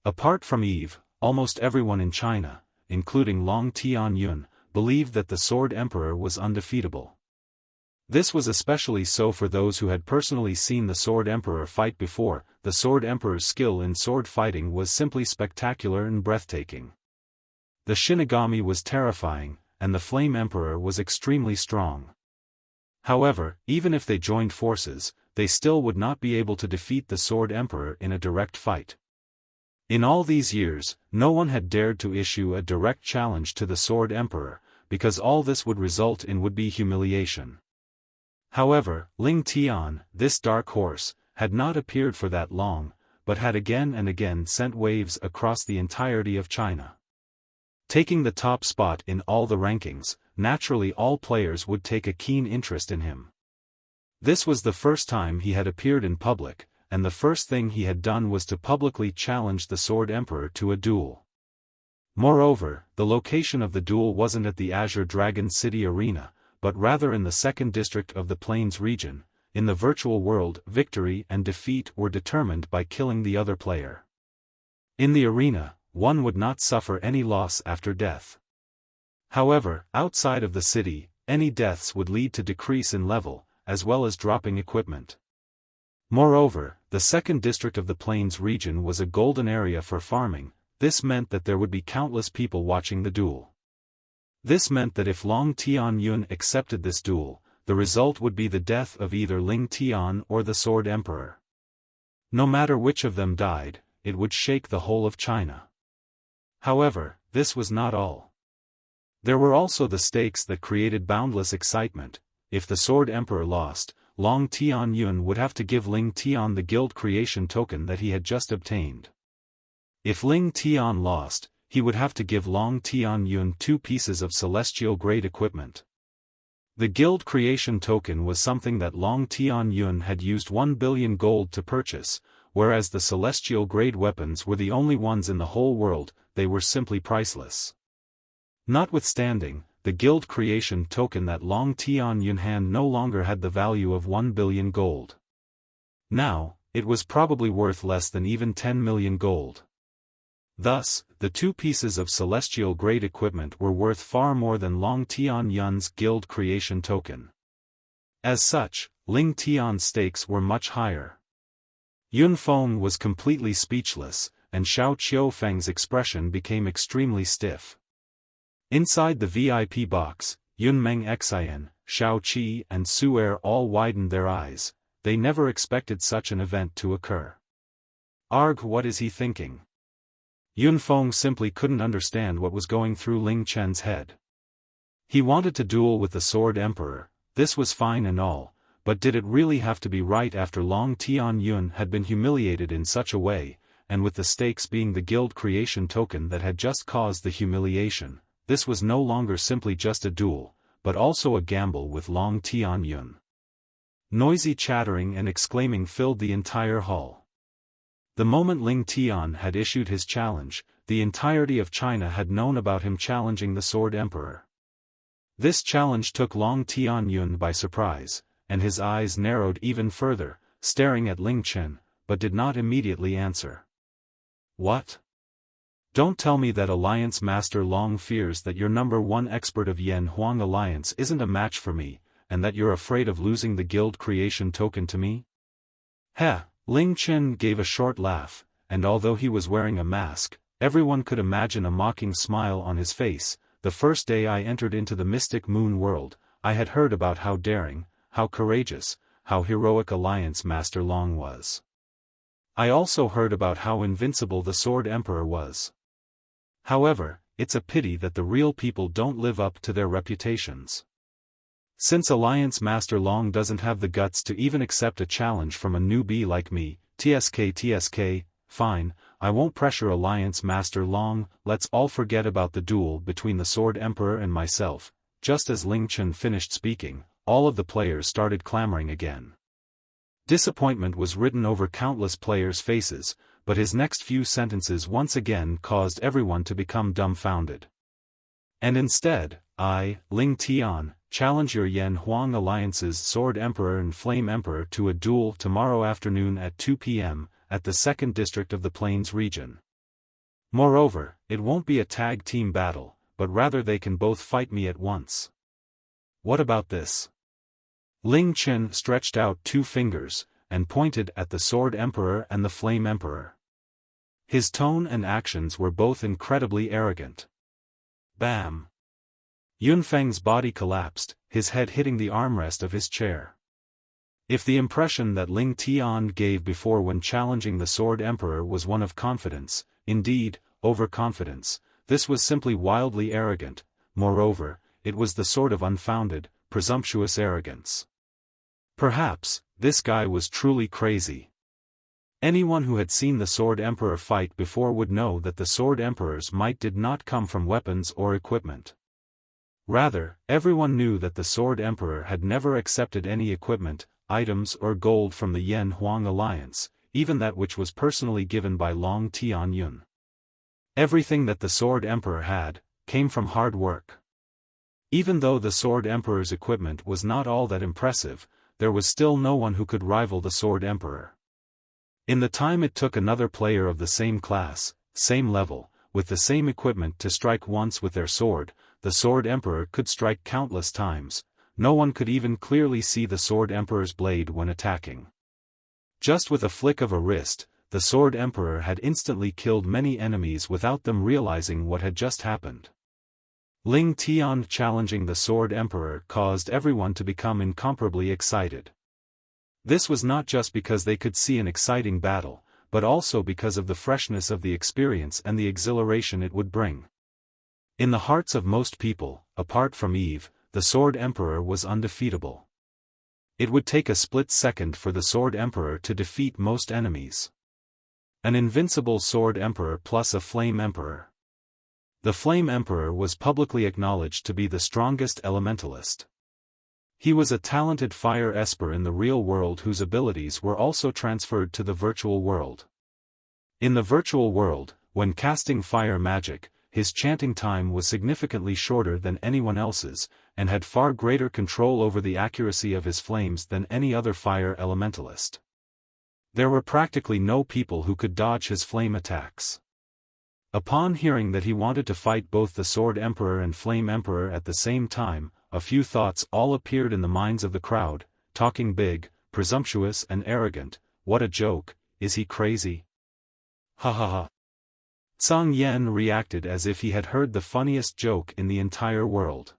Apart from Eve, almost everyone in China, including Long Tianyun, believed that the Sword Emperor was undefeatable. This was especially so for those who had personally seen the Sword Emperor fight before. The Sword Emperor's skill in sword fighting was simply spectacular and breathtaking. The Shinigami was terrifying, and the Flame Emperor was extremely strong. However, even if they joined forces, they still would not be able to defeat the Sword Emperor in a direct fight. In all these years, no one had dared to issue a direct challenge to the Sword Emperor, because all this would result in would-be humiliation. However, Ling Tian, this dark horse, had not appeared for that long, but had again and again sent waves across the entirety of China. Taking the top spot in all the rankings, naturally all players would take a keen interest in him. This was the first time he had appeared in public, and the first thing he had done was to publicly challenge the Sword Emperor to a duel. Moreover, the location of the duel wasn't at the Azure Dragon City Arena, but rather in the 2nd District of the Plains region. In the virtual world, victory and defeat were determined by killing the other player. In the arena, one would not suffer any loss after death. However, outside of the city, any deaths would lead to decrease in level, as well as dropping equipment. Moreover, the 2nd District of the Plains region was a golden area for farming. This meant that there would be countless people watching the duel. This meant that if Long Tianyun accepted this duel, the result would be the death of either Ling Tian or the Sword Emperor. No matter which of them died, it would shake the whole of China. However, this was not all. There were also the stakes that created boundless excitement. If the Sword Emperor lost, Long Tianyun would have to give Ling Tian the guild creation token that he had just obtained. If Ling Tian lost, he would have to give Long Tianyun 2 pieces of celestial-grade equipment. The guild creation token was something that Long Tianyun had used 1 billion gold to purchase, whereas the celestial-grade weapons were the only ones in the whole world. They were simply priceless. Notwithstanding, the guild creation token that Long Tianyun had no longer had the value of 1 billion gold. Now, it was probably worth less than even 10 million gold. Thus, the 2 pieces of celestial-grade equipment were worth far more than Long Tianyun's guild creation token. As such, Ling Tian's stakes were much higher. Yun Feng was completely speechless, and Xiao Qiufeng's expression became extremely stiff. Inside the VIP box, Yun Meng Xian, Xiao Qi and Su Er all widened their eyes. They never expected such an event to occur. Arg, what is he thinking? Yun Feng simply couldn't understand what was going through Ling Chen's head. He wanted to duel with the Sword Emperor. This was fine and all, but did it really have to be right after Long Tianyun had been humiliated in such a way, and with the stakes being the guild creation token that had just caused the humiliation? This was no longer simply just a duel, but also a gamble with Long Tianyun. Noisy chattering and exclaiming filled the entire hall. The moment Ling Tian had issued his challenge, the entirety of China had known about him challenging the Sword Emperor. This challenge took Long Tianyun by surprise, and his eyes narrowed even further, staring at Ling Chen, but did not immediately answer. What? Don't tell me that Alliance Master Long fears that your #1 expert of Yan Huang Alliance isn't a match for me, and that you're afraid of losing the guild creation token to me? Heh! Ling Chen gave a short laugh, and although he was wearing a mask, everyone could imagine a mocking smile on his face. The first day I entered into the mystic moon world, I had heard about how daring, how courageous, how heroic Alliance Master Long was. I also heard about how invincible the Sword Emperor was. However, it's a pity that the real people don't live up to their reputations. Since Alliance Master Long doesn't have the guts to even accept a challenge from a newbie like me, TSK, fine, I won't pressure Alliance Master Long. Let's all forget about the duel between the Sword Emperor and myself. Just as Ling Chen finished speaking, all of the players started clamoring again. Disappointment was written over countless players' faces, but his next few sentences once again caused everyone to become dumbfounded. And instead, I, Ling Tian, challenge your Yan Huang Alliance's Sword Emperor and Flame Emperor to a duel tomorrow afternoon at 2 p.m., at the 2nd District of the Plains region. Moreover, it won't be a tag team battle, but rather they can both fight me at once. What about this? Ling Chen stretched out 2 fingers, and pointed at the Sword Emperor and the Flame Emperor. His tone and actions were both incredibly arrogant. Bam! Yun Feng's body collapsed, his head hitting the armrest of his chair. If the impression that Ling Tian gave before when challenging the Sword Emperor was one of confidence, indeed, overconfidence, this was simply wildly arrogant. Moreover, it was the sort of unfounded, presumptuous arrogance. Perhaps, this guy was truly crazy. Anyone who had seen the Sword Emperor fight before would know that the Sword Emperor's might did not come from weapons or equipment. Rather, everyone knew that the Sword Emperor had never accepted any equipment, items or gold from the Yan Huang Alliance, even that which was personally given by Long Tianyun. Everything that the Sword Emperor had, came from hard work. Even though the Sword Emperor's equipment was not all that impressive, there was still no one who could rival the Sword Emperor. In the time it took another player of the same class, same level, with the same equipment to strike once with their sword, the Sword Emperor could strike countless times. No one could even clearly see the Sword Emperor's blade when attacking. Just with a flick of a wrist, the Sword Emperor had instantly killed many enemies without them realizing what had just happened. Ling Chen challenging the Sword Emperor caused everyone to become incomparably excited. This was not just because they could see an exciting battle, but also because of the freshness of the experience and the exhilaration it would bring. In the hearts of most people, apart from Eve, the Sword Emperor was undefeatable. It would take a split second for the Sword Emperor to defeat most enemies. An invincible Sword Emperor plus a Flame Emperor. The Flame Emperor was publicly acknowledged to be the strongest elementalist. He was a talented fire esper in the real world whose abilities were also transferred to the virtual world. In the virtual world, when casting fire magic, his chanting time was significantly shorter than anyone else's, and had far greater control over the accuracy of his flames than any other fire elementalist. There were practically no people who could dodge his flame attacks. Upon hearing that he wanted to fight both the Sword Emperor and Flame Emperor at the same time, a few thoughts all appeared in the minds of the crowd: talking big, presumptuous and arrogant, what a joke, is he crazy? Ha ha ha. Zhang Yan reacted as if he had heard the funniest joke in the entire world.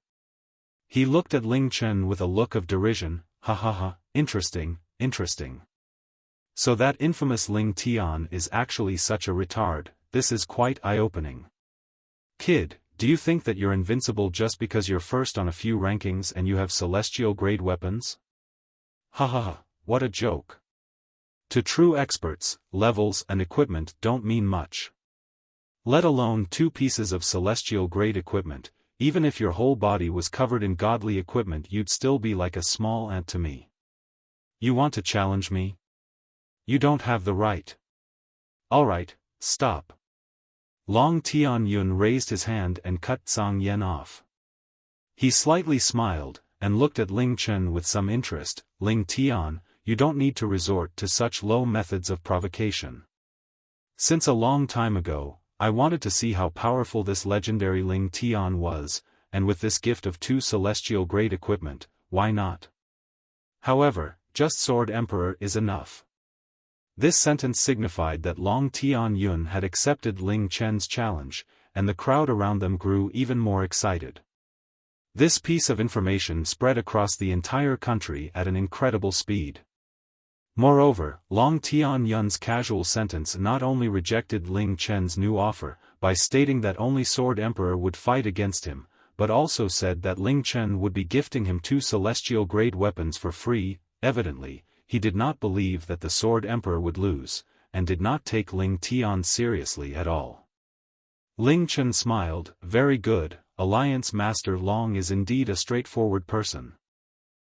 He looked at Ling Chen with a look of derision, ha ha ha, interesting, interesting. So that infamous Ling Chen is actually such a retard. This is quite eye-opening. Kid, do you think that you're invincible just because you're first on a few rankings and you have celestial-grade weapons? Ha ha ha, what a joke. To true experts, levels and equipment don't mean much. Let alone 2 pieces of celestial-grade equipment, even if your whole body was covered in godly equipment you'd still be like a small ant to me. You want to challenge me? You don't have the right. Alright, stop. Long Tianyun raised his hand and cut Zhang Yan off. He slightly smiled, and looked at Ling Chen with some interest. Ling Tian, you don't need to resort to such low methods of provocation. Since a long time ago, I wanted to see how powerful this legendary Ling Tian was, and with this gift of 2 celestial-grade equipment, why not? However, just Sword Emperor is enough. This sentence signified that Long Tianyun had accepted Ling Chen's challenge, and the crowd around them grew even more excited. This piece of information spread across the entire country at an incredible speed. Moreover, Long Tianyun's casual sentence not only rejected Ling Chen's new offer, by stating that only Sword Emperor would fight against him, but also said that Ling Chen would be gifting him 2 celestial-grade weapons for free. Evidently, he did not believe that the Sword Emperor would lose, and did not take Ling Tian seriously at all. Ling Chen smiled, very good, Alliance Master Long is indeed a straightforward person.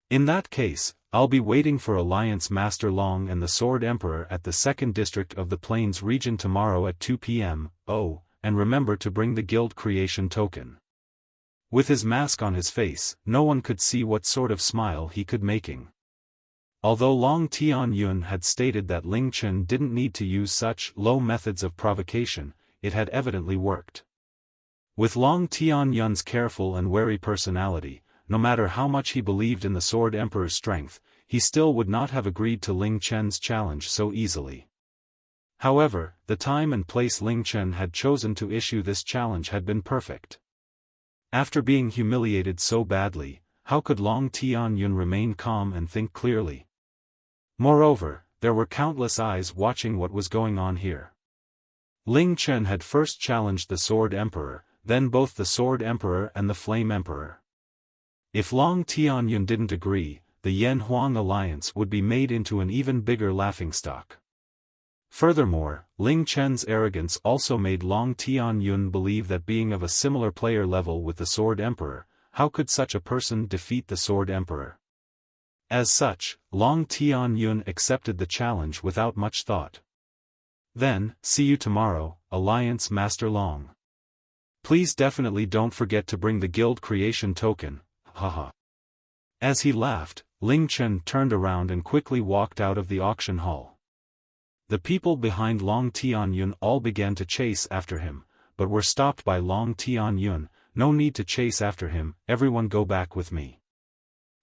In that case, I'll be waiting for Alliance Master Long and the Sword Emperor at the 2nd District of the Plains region tomorrow at 2 p.m, oh, and remember to bring the guild creation token. With his mask on his face, no one could see what sort of smile he could making. Although Long Tianyun had stated that Ling Chen didn't need to use such low methods of provocation, it had evidently worked. With Long Tianyun's careful and wary personality, no matter how much he believed in the Sword Emperor's strength, he still would not have agreed to Ling Chen's challenge so easily. However, the time and place Ling Chen had chosen to issue this challenge had been perfect. After being humiliated so badly, how could Long Tianyun remain calm and think clearly? Moreover, there were countless eyes watching what was going on here. Ling Chen had first challenged the Sword Emperor, then both the Sword Emperor and the Flame Emperor. If Long Tianyun didn't agree, the Yan Huang alliance would be made into an even bigger laughingstock. Furthermore, Ling Chen's arrogance also made Long Tianyun believe that being of a similar player level with the Sword Emperor, how could such a person defeat the Sword Emperor? As such, Long Tianyun accepted the challenge without much thought. Then, see you tomorrow, Alliance Master Long. Please definitely don't forget to bring the guild creation token, haha. As he laughed, Ling Chen turned around and quickly walked out of the auction hall. The people behind Long Tianyun all began to chase after him, but were stopped by Long Tianyun. No need to chase after him, everyone go back with me.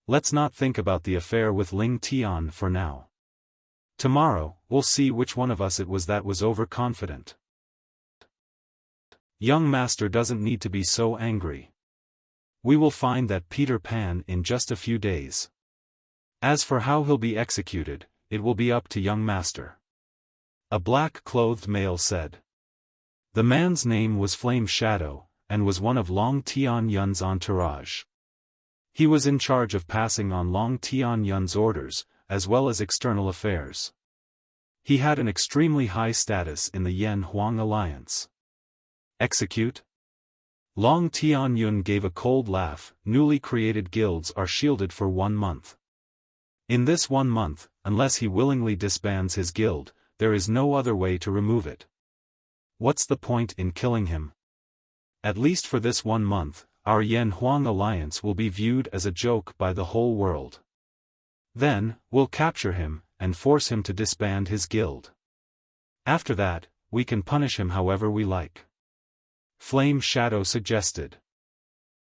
Let's not think about the affair with Ling Tian for now. Tomorrow, we'll see which one of us it was that was overconfident. Young master doesn't need to be so angry. We will find that Peter Pan in just a few days. As for how he'll be executed, it will be up to young master. A black-clothed male said. The man's name was Flame Shadow, and was one of Long Tianyun's entourage. He was in charge of passing on Long Tianyun's orders, as well as external affairs. He had an extremely high status in the Yan-Huang alliance. Execute? Long Tianyun gave a cold laugh. Newly created guilds are shielded for 1 month. In this 1 month, unless he willingly disbands his guild, there is no other way to remove it. What's the point in killing him? At least for this 1 month, our Yan-Huang alliance will be viewed as a joke by the whole world. Then, we'll capture him, and force him to disband his guild. After that, we can punish him however we like. Flame Shadow suggested.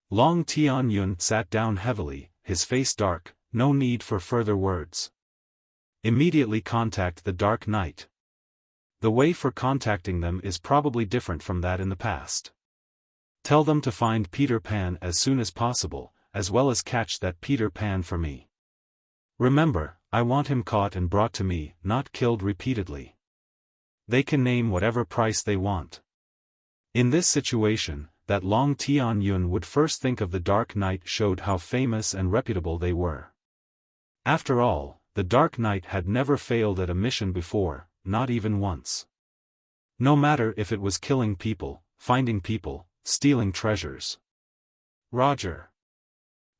Long Tianyun sat down heavily, his face dark. No need for further words. Immediately contact the Dark Knight. The way for contacting them is probably different from that in the past. Tell them to find Peter Pan as soon as possible, as well as catch that Peter Pan for me. Remember, I want him caught and brought to me, not killed repeatedly. They can name whatever price they want. In this situation, that Long Tianyun would first think of the Dark Knight showed how famous and reputable they were. After all, the Dark Knight had never failed at a mission before, not even once. No matter if it was killing people, finding people, stealing treasures. Roger.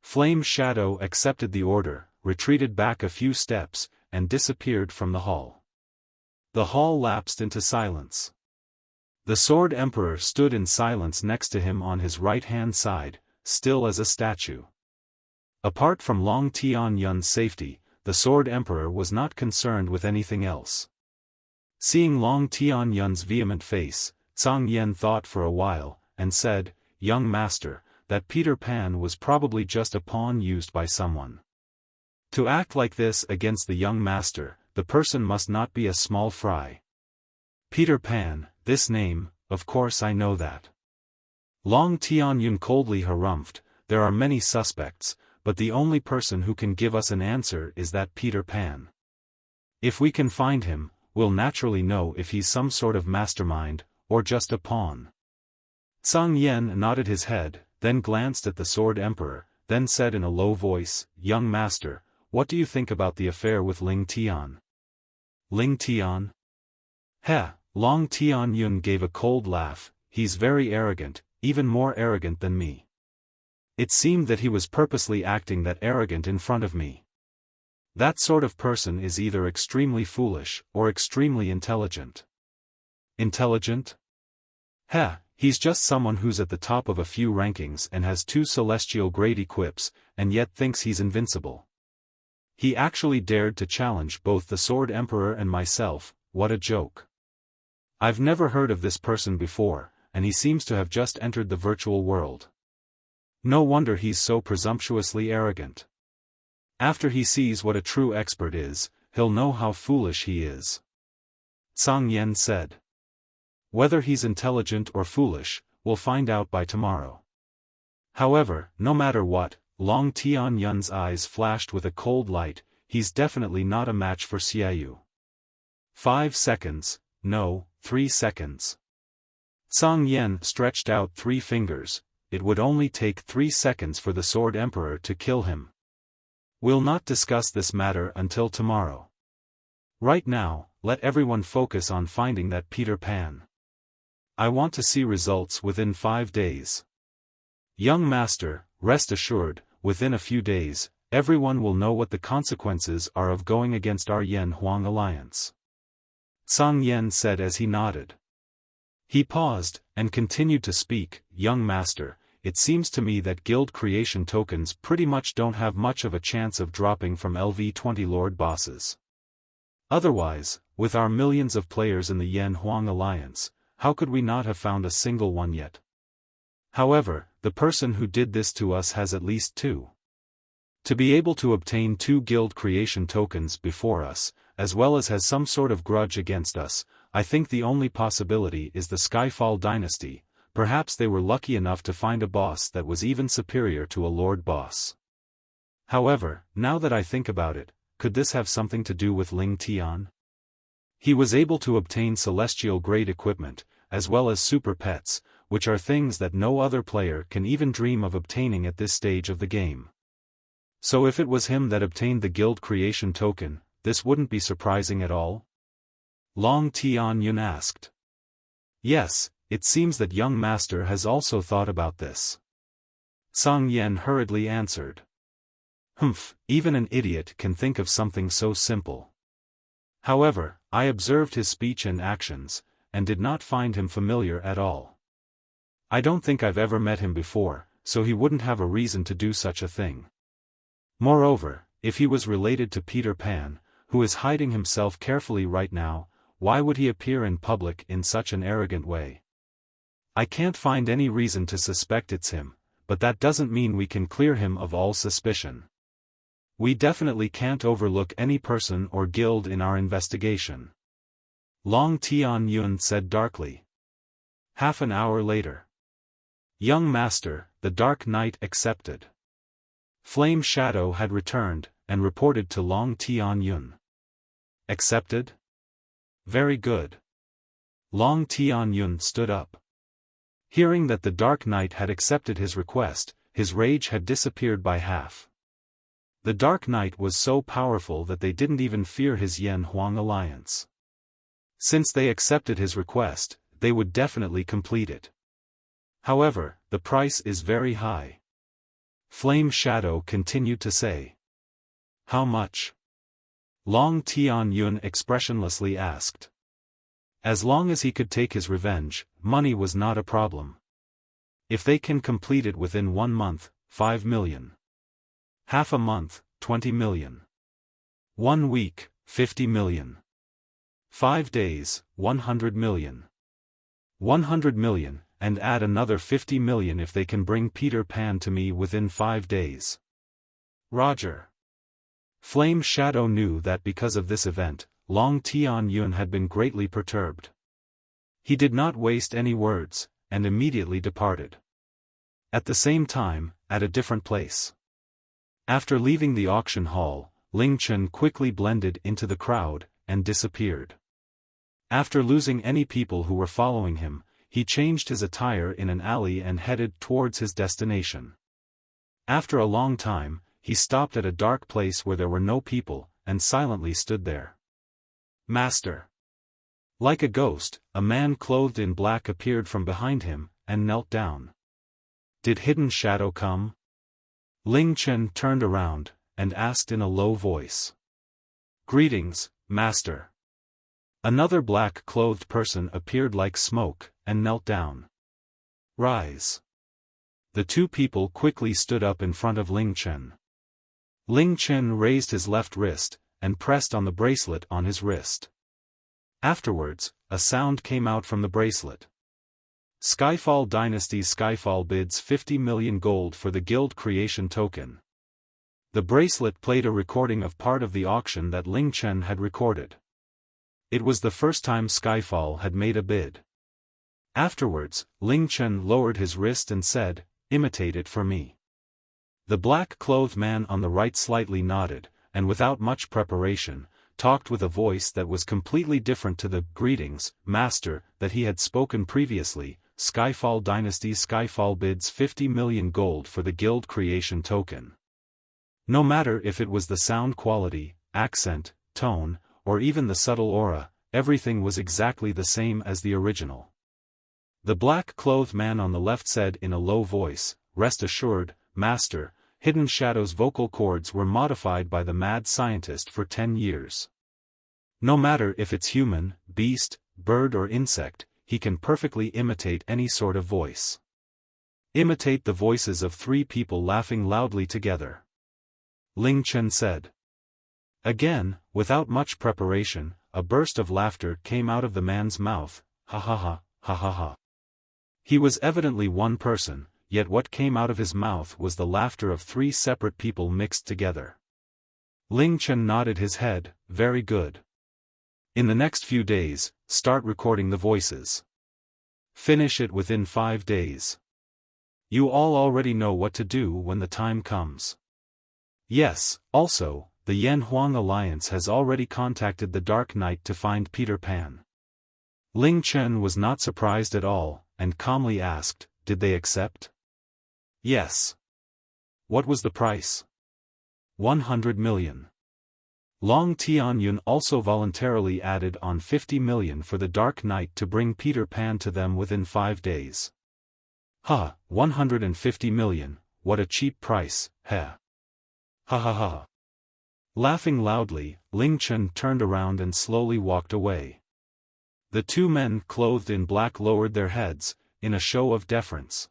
Flame Shadow accepted the order, retreated back a few steps, and disappeared from the hall. The hall lapsed into silence. The Sword Emperor stood in silence next to him on his right-hand side, still as a statue. Apart from Long Tianyun's safety, the Sword Emperor was not concerned with anything else. Seeing Long Tianyun's vehement face, Zhang Yan thought for a while, and said, "Young master, that Peter Pan was probably just a pawn used by someone. To act like this against the young master, the person must not be a small fry. Peter Pan, this name, of course I know that." Long Tianyun coldly harumphed, "There are many suspects, but the only person who can give us an answer is that Peter Pan. If we can find him, we'll naturally know if he's some sort of mastermind, or just a pawn." Zhang Yan nodded his head, then glanced at the Sword Emperor, then said in a low voice, "Young master, what do you think about the affair with Ling Tian?" Ling Tian? Heh, Long Tianyun gave a cold laugh. "He's very arrogant, even more arrogant than me. It seemed that he was purposely acting that arrogant in front of me. That sort of person is either extremely foolish, or extremely intelligent." Intelligent? Heh, he's just someone who's at the top of a few rankings and has 2 celestial grade equips, and yet thinks he's invincible. He actually dared to challenge both the Sword Emperor and myself. What a joke. I've never heard of this person before, and he seems to have just entered the virtual world. No wonder he's so presumptuously arrogant. After he sees what a true expert is, he'll know how foolish he is." Zhang Yan said. "Whether he's intelligent or foolish, we'll find out by tomorrow." However, no matter what, Long Tianyun's eyes flashed with a cold light. He's definitely not a match for Xiaoyu. 5 seconds, no, 3 seconds. Zhang Yan stretched out 3 fingers. It would only take 3 seconds for the Sword Emperor to kill him. We'll not discuss this matter until tomorrow. Right now, let everyone focus on finding that Peter Pan. I want to see results within 5 days. Young master, rest assured, within a few days, everyone will know what the consequences are of going against our Yan-Huang alliance." Zhang Yan said as he nodded. He paused, and continued to speak, "Young master, it seems to me that guild creation tokens pretty much don't have much of a chance of dropping from LV20 Lord bosses. Otherwise, with our millions of players in the Yan-Huang alliance, how could we not have found a single one yet? However, the person who did this to us has at least 2. To be able to obtain 2 guild creation tokens before us, as well as has some sort of grudge against us, I think the only possibility is the Skyfall dynasty, perhaps they were lucky enough to find a boss that was even superior to a lord boss. However, now that I think about it, could this have something to do with Ling Chen? He was able to obtain celestial-grade equipment, as well as super pets, which are things that no other player can even dream of obtaining at this stage of the game. So if it was him that obtained the guild creation token, this wouldn't be surprising at all? Long Tianyun asked. Yes, it seems that young master has also thought about this. Song Yen hurriedly answered. Humph, even an idiot can think of something so simple. However, I observed his speech and actions, and did not find him familiar at all. I don't think I've ever met him before, so he wouldn't have a reason to do such a thing. Moreover, if he was related to Peter Pan, who is hiding himself carefully right now, why would he appear in public in such an arrogant way? I can't find any reason to suspect it's him, but that doesn't mean we can clear him of all suspicion. We definitely can't overlook any person or guild in our investigation. Long Tianyun said darkly. Half an hour later. Young master, the Dark Knight accepted. Flame Shadow had returned, and reported to Long Tianyun. Accepted? Very good. Long Tianyun stood up. Hearing that the Dark Knight had accepted his request, his rage had disappeared by half. The Dark Knight was so powerful that they didn't even fear his Yen Huang alliance. Since they accepted his request, they would definitely complete it. However, the price is very high. Flame Shadow continued to say. How much? Long Tianyun expressionlessly asked. As long as he could take his revenge, money was not a problem. If they can complete it within 1 month, 5 million. Half a month, 20 million. 1 week, 50 million. 5 days, 100 million. 100 million, and add another 50 million if they can bring Peter Pan to me within 5 days. Roger. Flame Shadow knew that because of this event, Long Tianyun had been greatly perturbed. He did not waste any words, and immediately departed. At the same time, at a different place. After leaving the auction hall, Ling Chen quickly blended into the crowd, and disappeared. After losing any people who were following him, he changed his attire in an alley and headed towards his destination. After a long time, he stopped at a dark place where there were no people, and silently stood there. Master. Like a ghost, a man clothed in black appeared from behind him, and knelt down. Did Hidden Shadow come? Ling Chen turned around, and asked in a low voice. Greetings, Master. Another black-clothed person appeared like smoke, and knelt down. Rise. The two people quickly stood up in front of Ling Chen. Ling Chen raised his left wrist, and pressed on the bracelet on his wrist. Afterwards, a sound came out from the bracelet. Skyfall Dynasty's Skyfall bids 50 million gold for the guild creation token. The bracelet played a recording of part of the auction that Ling Chen had recorded. It was the first time Skyfall had made a bid. Afterwards, Ling Chen lowered his wrist and said, "Imitate it for me." The black-clothed man on the right slightly nodded, and without much preparation, talked with a voice that was completely different to the "Greetings, Master" that he had spoken previously. Skyfall Dynasty's Skyfall bids 50 million gold for the guild creation token. No matter if it was the sound quality, accent, tone, or even the subtle aura, everything was exactly the same as the original. The black-clothed man on the left said in a low voice, "Rest assured, Master, Hidden Shadow's vocal cords were modified by the mad scientist for 10 years. No matter if it's human, beast, bird or insect, he can perfectly imitate any sort of voice. Imitate the voices of 3 people laughing loudly together." Ling Chen said. Again, without much preparation, a burst of laughter came out of the man's mouth. Ha ha ha, ha ha ha. He was evidently one person, yet what came out of his mouth was the laughter of 3 separate people mixed together. Ling Chen nodded his head, "Very good. In the next few days, start recording the voices." Finish it within 5 days. You all already know what to do when the time comes. Yes, also, the Yan Huang Alliance has already contacted the Dark Knight to find Peter Pan. Ling Chen was not surprised at all, and calmly asked, did they accept? Yes. What was the price? 100 million. Long Tianyun also voluntarily added on 50 million for the Dark Knight to bring Peter Pan to them within 5 days. 150 million, what a cheap price, heh. Ha ha ha. Laughing loudly, Ling Chen turned around and slowly walked away. The two men clothed in black lowered their heads, in a show of deference.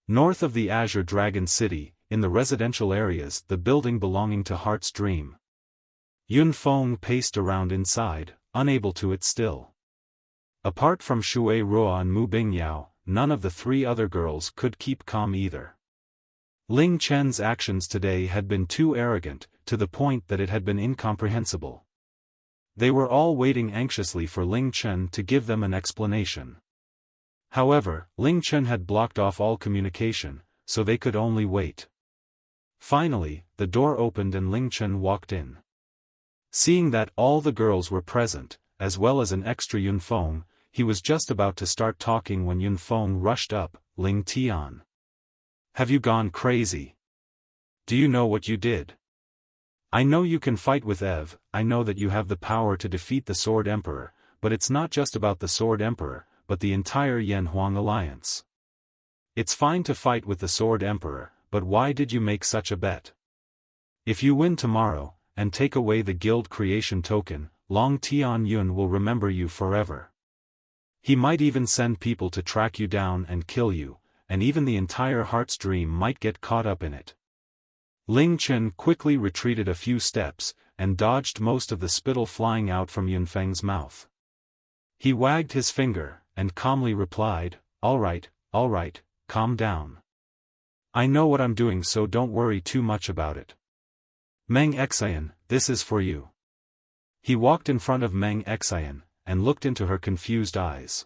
North of the Azure Dragon City, in the residential areas, the building belonging to Heart's Dream. Yun Feng paced around inside, unable to sit still. Apart from Shui Ruo and Mu Bingyao, none of the 3 other girls could keep calm either. Ling Chen's actions today had been too arrogant, to the point that it had been incomprehensible. They were all waiting anxiously for Ling Chen to give them an explanation. However, Ling Chen had blocked off all communication, so they could only wait. Finally, the door opened and Ling Chen walked in. Seeing that all the girls were present, as well as an extra Yun Feng, he was just about to start talking when Yun Feng rushed up. Ling Tian. Have you gone crazy? Do you know what you did? I know you can fight with Eve, I know that you have the power to defeat the Sword Emperor, but it's not just about the Sword Emperor, but the entire Yan Huang Alliance. It's fine to fight with the Sword Emperor, but why did you make such a bet? If you win tomorrow, and take away the guild creation token, Long Tianyun will remember you forever. He might even send people to track you down and kill you, and even the entire Heart's Dream might get caught up in it. Ling Chen quickly retreated a few steps, and dodged most of the spittle flying out from Yun Feng's mouth. He wagged his finger, and calmly replied, all right, calm down. I know what I'm doing, so don't worry too much about it. Meng Xian, this is for you. He walked in front of Meng Xian, and looked into her confused eyes.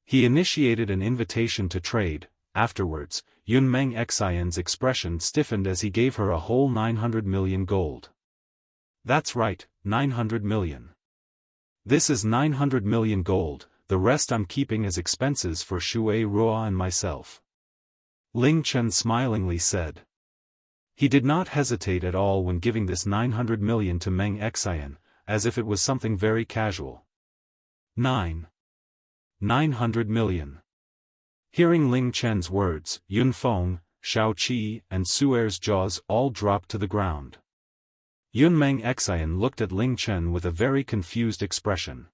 He initiated an invitation to trade. Afterwards, Yun Meng Xian's expression stiffened as he gave her a whole 900 million gold. That's right, 900 million. This is 900 million gold, the rest I'm keeping as expenses for Shui Ruo and myself. Ling Chen smilingly said. He did not hesitate at all when giving this 900 million to Meng Xian, as if it was something very casual. 900 million. Hearing Ling Chen's words, Yun Feng, Shao Qi and Suer's jaws all dropped to the ground. Yun Meng Xian looked at Ling Chen with a very confused expression.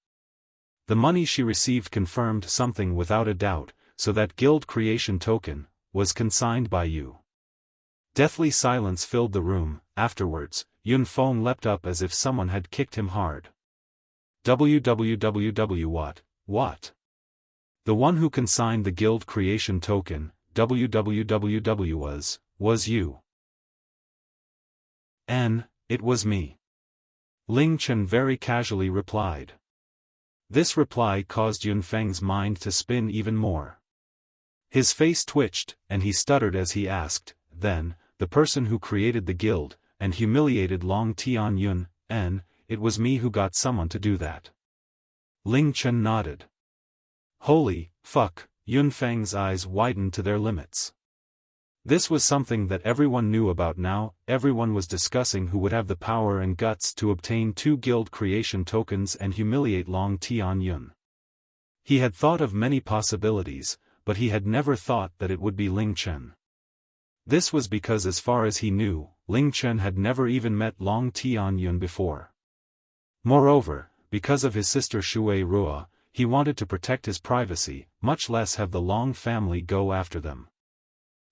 The money she received confirmed something without a doubt, so that guild creation token was consigned by you. Deathly silence filled the room. Afterwards, Yun Feng leapt up as if someone had kicked him hard. What? The one who consigned the guild creation token, was you. It was me. Ling Chen very casually replied. This reply caused Yun Feng's mind to spin even more. His face twitched, and he stuttered as he asked, then, the person who created the guild, and humiliated Long Tianyun, it was me who got someone to do that. Ling Chen nodded. Holy fuck, Yun Feng's eyes widened to their limits. This was something that everyone knew about now. Everyone was discussing who would have the power and guts to obtain 2 guild creation tokens and humiliate Long Tianyun. He had thought of many possibilities, but he had never thought that it would be Ling Chen. This was because as far as he knew, Ling Chen had never even met Long Tianyun before. Moreover, because of his sister Shui Ruo, he wanted to protect his privacy, much less have the Long family go after them.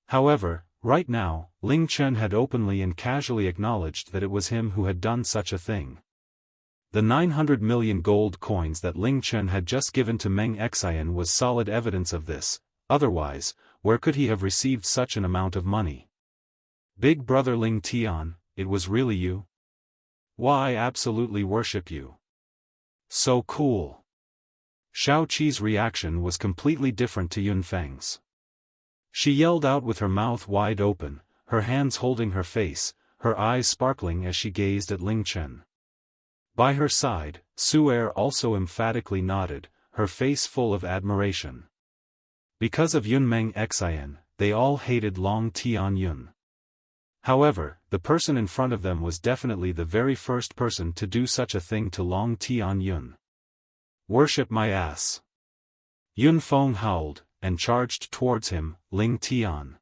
However, right now, Ling Chen had openly and casually acknowledged that it was him who had done such a thing. The 900 million gold coins that Ling Chen had just given to Meng Xian was solid evidence of this, otherwise, where could he have received such an amount of money? Big brother Ling Tian, it was really you? Why, I absolutely worship you. So cool. Shao Qi's reaction was completely different to Yun Feng's. She yelled out with her mouth wide open, her hands holding her face, her eyes sparkling as she gazed at Ling Chen. By her side, Su'er also emphatically nodded, her face full of admiration. Because of Yun Meng Xian, they all hated Long Tianyun. However, the person in front of them was definitely the very first person to do such a thing to Long Tianyun. Worship my ass. Yun Feng howled, and charged towards him, Ling Tian.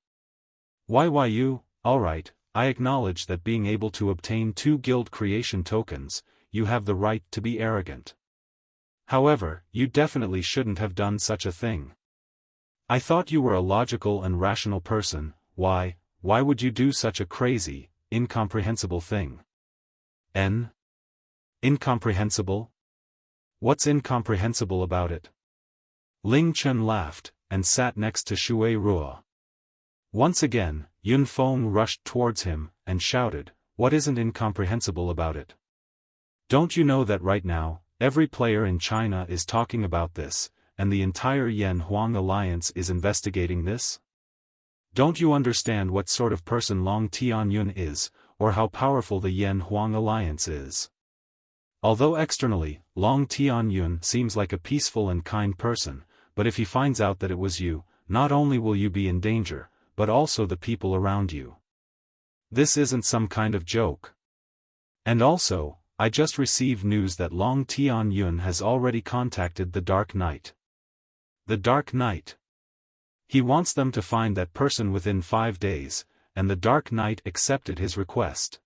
Why you, alright, I acknowledge that being able to obtain 2 guild creation tokens, you have the right to be arrogant. However, you definitely shouldn't have done such a thing. I thought you were a logical and rational person. Why would you do such a crazy, incomprehensible thing? Incomprehensible? What's incomprehensible about it? Ling Chen laughed, and sat next to Shui Ruo. Once again, Yun Feng rushed towards him, and shouted, what isn't incomprehensible about it? Don't you know that right now, every player in China is talking about this, and the entire Yan Huang Alliance is investigating this? Don't you understand what sort of person Long Tianyun is, or how powerful the Yan Huang Alliance is? Although externally, Long Tianyun seems like a peaceful and kind person, but if he finds out that it was you, not only will you be in danger, but also the people around you. This isn't some kind of joke. And also, I just received news that Long Tianyun has already contacted the Dark Knight. The Dark Knight. He wants them to find that person within 5 days, and the Dark Knight accepted his request.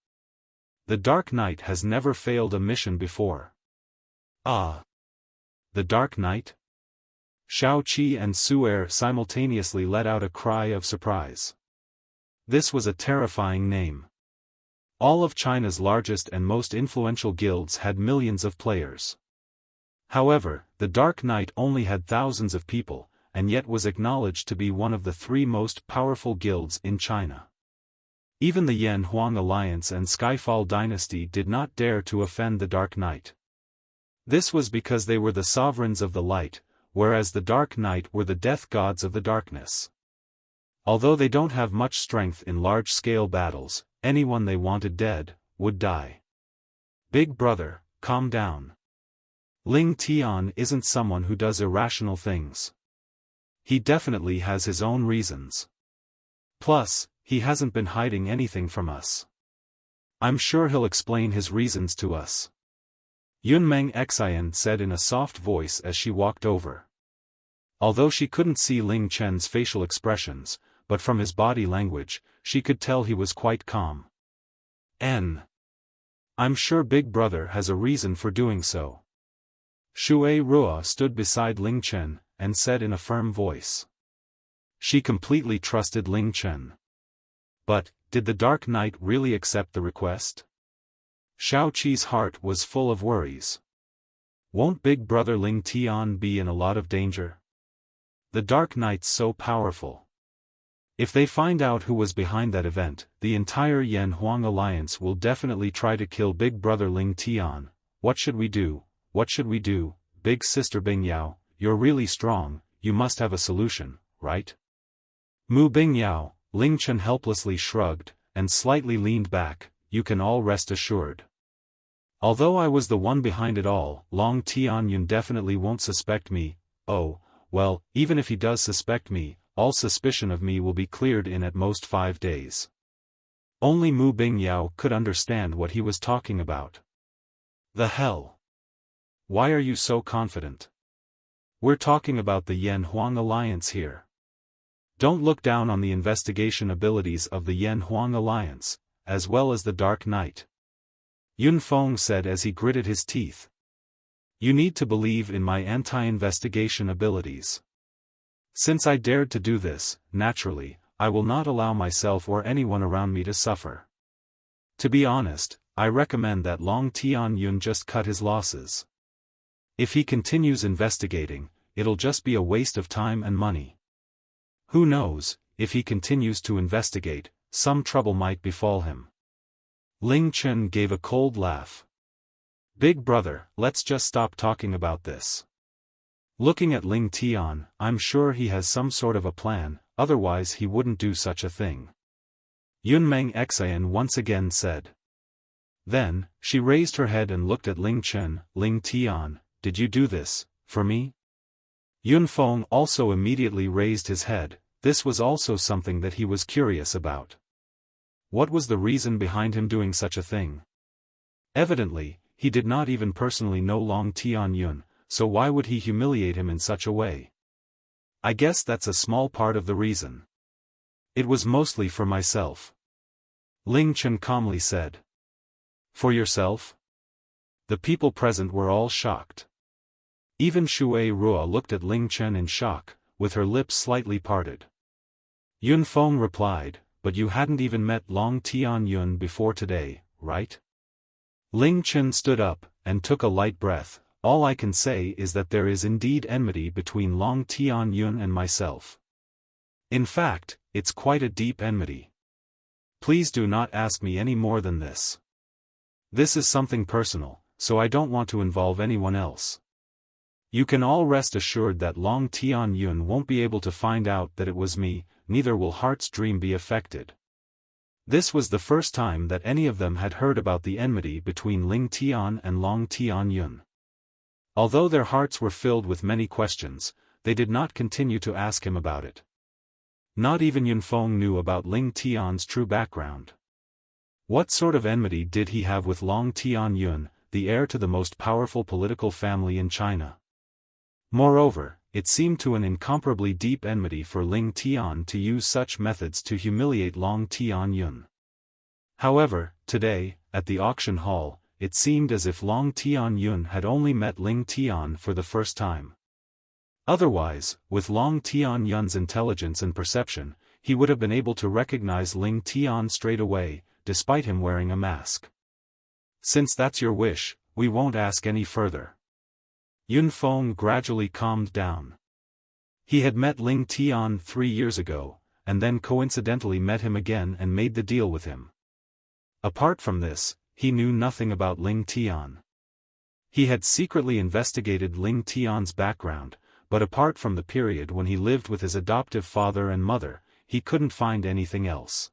The Dark Knight has never failed a mission before. Ah. The Dark Knight? Shao Qi and Su'er simultaneously let out a cry of surprise. This was a terrifying name. All of China's largest and most influential guilds had millions of players. However, the Dark Knight only had thousands of people, and yet was acknowledged to be one of the 3 most powerful guilds in China. Even the Yan Huang Alliance and Skyfall Dynasty did not dare to offend the Dark Knight. This was because they were the sovereigns of the light, whereas the Dark Knight were the death gods of the darkness. Although they don't have much strength in large-scale battles, anyone they wanted dead, would die. Big brother, calm down. Ling Tian isn't someone who does irrational things. He definitely has his own reasons. Plus, he hasn't been hiding anything from us. I'm sure he'll explain his reasons to us. Yun Meng Xian said in a soft voice as she walked over. Although she couldn't see Ling Chen's facial expressions, but from his body language, she could tell he was quite calm. I'm sure Big Brother has a reason for doing so. Shui Ruo stood beside Ling Chen, and said in a firm voice. She completely trusted Ling Chen. But, did the Dark Knight really accept the request? Shao Qi's heart was full of worries. Won't Big Brother Ling Tian be in a lot of danger? The Dark Knight's so powerful. If they find out who was behind that event, the entire Yan Huang Alliance will definitely try to kill Big Brother Ling Tian. What should we do? What should we do? Big Sister Bingyao, you're really strong, you must have a solution, right? Mu Bingyao, Ling Chen helplessly shrugged, and slightly leaned back. You can all rest assured. Although I was the one behind it all, Long Tianyun definitely won't suspect me. Oh, well, even if he does suspect me, all suspicion of me will be cleared in at most 5 days. Only Mu Bingyao could understand what he was talking about. The hell? Why are you so confident? We're talking about the Yan Huang Alliance here. Don't look down on the investigation abilities of the Yan Huang Alliance, as well as the Dark Knight. Yun Feng said as he gritted his teeth. You need to believe in my anti-investigation abilities. Since I dared to do this, naturally, I will not allow myself or anyone around me to suffer. To be honest, I recommend that Long Tianyun just cut his losses. If he continues investigating, it'll just be a waste of time and money. Who knows, if he continues to investigate, some trouble might befall him. Ling Chen gave a cold laugh. Big brother, let's just stop talking about this. Looking at Ling Tian, I'm sure he has some sort of a plan, otherwise he wouldn't do such a thing. Yunmeng Xian once again said. Then, she raised her head and looked at Ling Chen. Ling Tian, did you do this, for me? Yunfeng also immediately raised his head. This was also something that he was curious about. What was the reason behind him doing such a thing? Evidently, he did not even personally know Long Tianyun, so why would he humiliate him in such a way? I guess that's a small part of the reason. It was mostly for myself. Ling Chen calmly said. For yourself? The people present were all shocked. Even Shui Ruo looked at Ling Chen in shock, with her lips slightly parted. Yunfeng replied, but you hadn't even met Long Tianyun before today, right? Ling Chen stood up, and took a light breath. All I can say is that there is indeed enmity between Long Tianyun and myself. In fact, it's quite a deep enmity. Please do not ask me any more than this. This is something personal, so I don't want to involve anyone else. You can all rest assured that Long Tianyun won't be able to find out that it was me, neither will Heart's dream be affected. This was the first time that any of them had heard about the enmity between Ling Tian and Long Tianyun. Although their hearts were filled with many questions, they did not continue to ask him about it. Not even Yunfeng knew about Ling Tian's true background. What sort of enmity did he have with Long Tianyun, the heir to the most powerful political family in China? Moreover, it seemed to an incomparably deep enmity for Ling Tian to use such methods to humiliate Long Tianyun. However, today, at the auction hall, it seemed as if Long Tianyun had only met Ling Tian for the first time. Otherwise, with Long Tianyun's intelligence and perception, he would have been able to recognize Ling Tian straight away, despite him wearing a mask. Since that's your wish, we won't ask any further. Yunfeng gradually calmed down. He had met Ling Tian 3 years ago, and then coincidentally met him again and made the deal with him. Apart from this, he knew nothing about Ling Tian. He had secretly investigated Ling Tian's background, but apart from the period when he lived with his adoptive father and mother, he couldn't find anything else.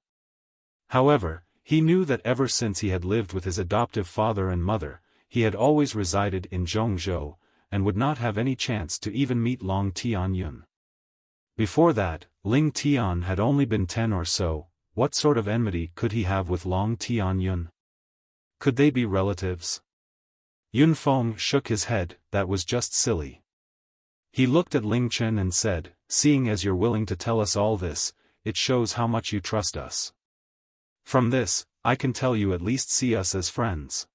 However, he knew that ever since he had lived with his adoptive father and mother, he had always resided in Zhongzhou, and would not have any chance to even meet Long Tianyun. Before that, Ling Tian had only been 10 or so. What sort of enmity could he have with Long Tianyun? Could they be relatives? Yunfeng shook his head. That was just silly. He looked at Ling Chen and said, seeing as you're willing to tell us all this, it shows how much you trust us. From this, I can tell you at least see us as friends.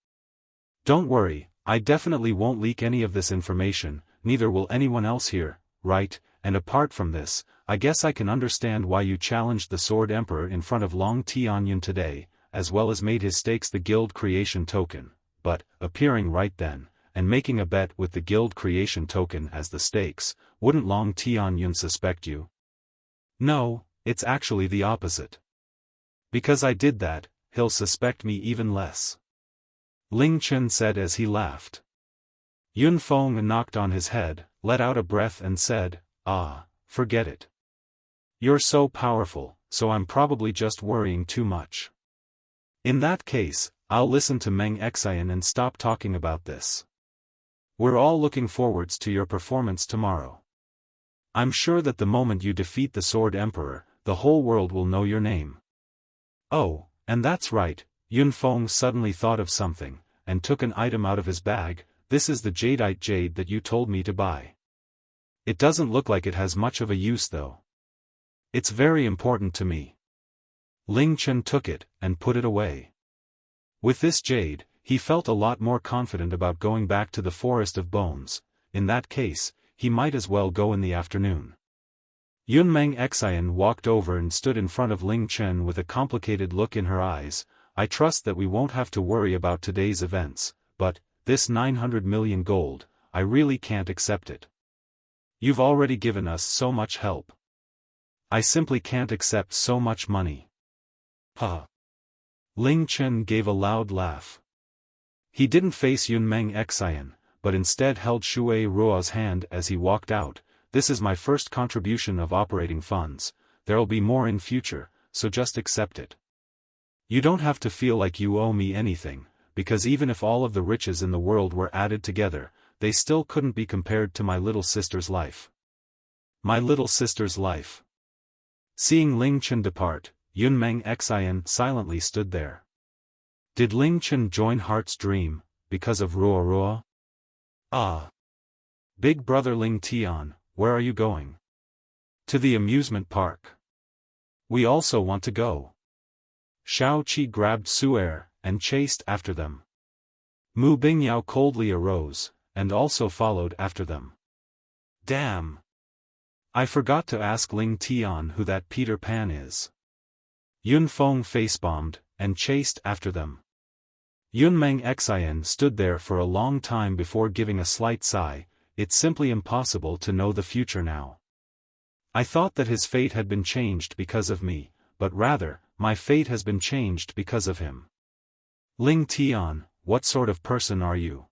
Don't worry, I definitely won't leak any of this information, neither will anyone else here, right? And apart from this, I guess I can understand why you challenged the Sword Emperor in front of Long Tianyun today, as well as made his stakes the guild creation token, but, appearing right then, and making a bet with the guild creation token as the stakes, wouldn't Long Tianyun suspect you? No, it's actually the opposite. Because I did that, he'll suspect me even less. Ling Chen said as he laughed. Yunfeng knocked on his head, let out a breath and said, forget it. You're so powerful, so I'm probably just worrying too much. In that case, I'll listen to Meng Xian and stop talking about this. We're all looking forwards to your performance tomorrow. I'm sure that the moment you defeat the Sword Emperor, the whole world will know your name. Oh, and that's right, Yunfeng suddenly thought of something, and took an item out of his bag. This is the Jadeite jade that you told me to buy. It doesn't look like it has much of a use though. It's very important to me. Ling Chen took it, and put it away. With this jade, he felt a lot more confident about going back to the Forest of Bones. In that case, he might as well go in the afternoon. Yunmeng Xian walked over and stood in front of Ling Chen with a complicated look in her eyes. I trust that we won't have to worry about today's events, but, this 900 million gold, I really can't accept it. You've already given us so much help. I simply can't accept so much money. Ha! Ling Chen gave a loud laugh. He didn't face Yunmeng Xian, but instead held Shui Ruo's hand as he walked out. This is my first contribution of operating funds, there'll be more in future, so just accept it. You don't have to feel like you owe me anything, because even if all of the riches in the world were added together, they still couldn't be compared to my little sister's life. My little sister's life. Seeing Ling Chen depart, Yunmeng Xian silently stood there. Did Ling Chen join Heart's Dream, because of Ruo? Ah. Big brother Ling Tian, where are you going? To the amusement park. We also want to go. Shao Qi grabbed Su'er, and chased after them. Mu Bingyao coldly arose, and also followed after them. Damn! I forgot to ask Ling Tian who that Peter Pan is. Yun Feng facebombed, and chased after them. Yunmeng Xian stood there for a long time before giving a slight sigh. It's simply impossible to know the future now. I thought that his fate had been changed because of me, but rather, my fate has been changed because of him. Ling Tian, what sort of person are you?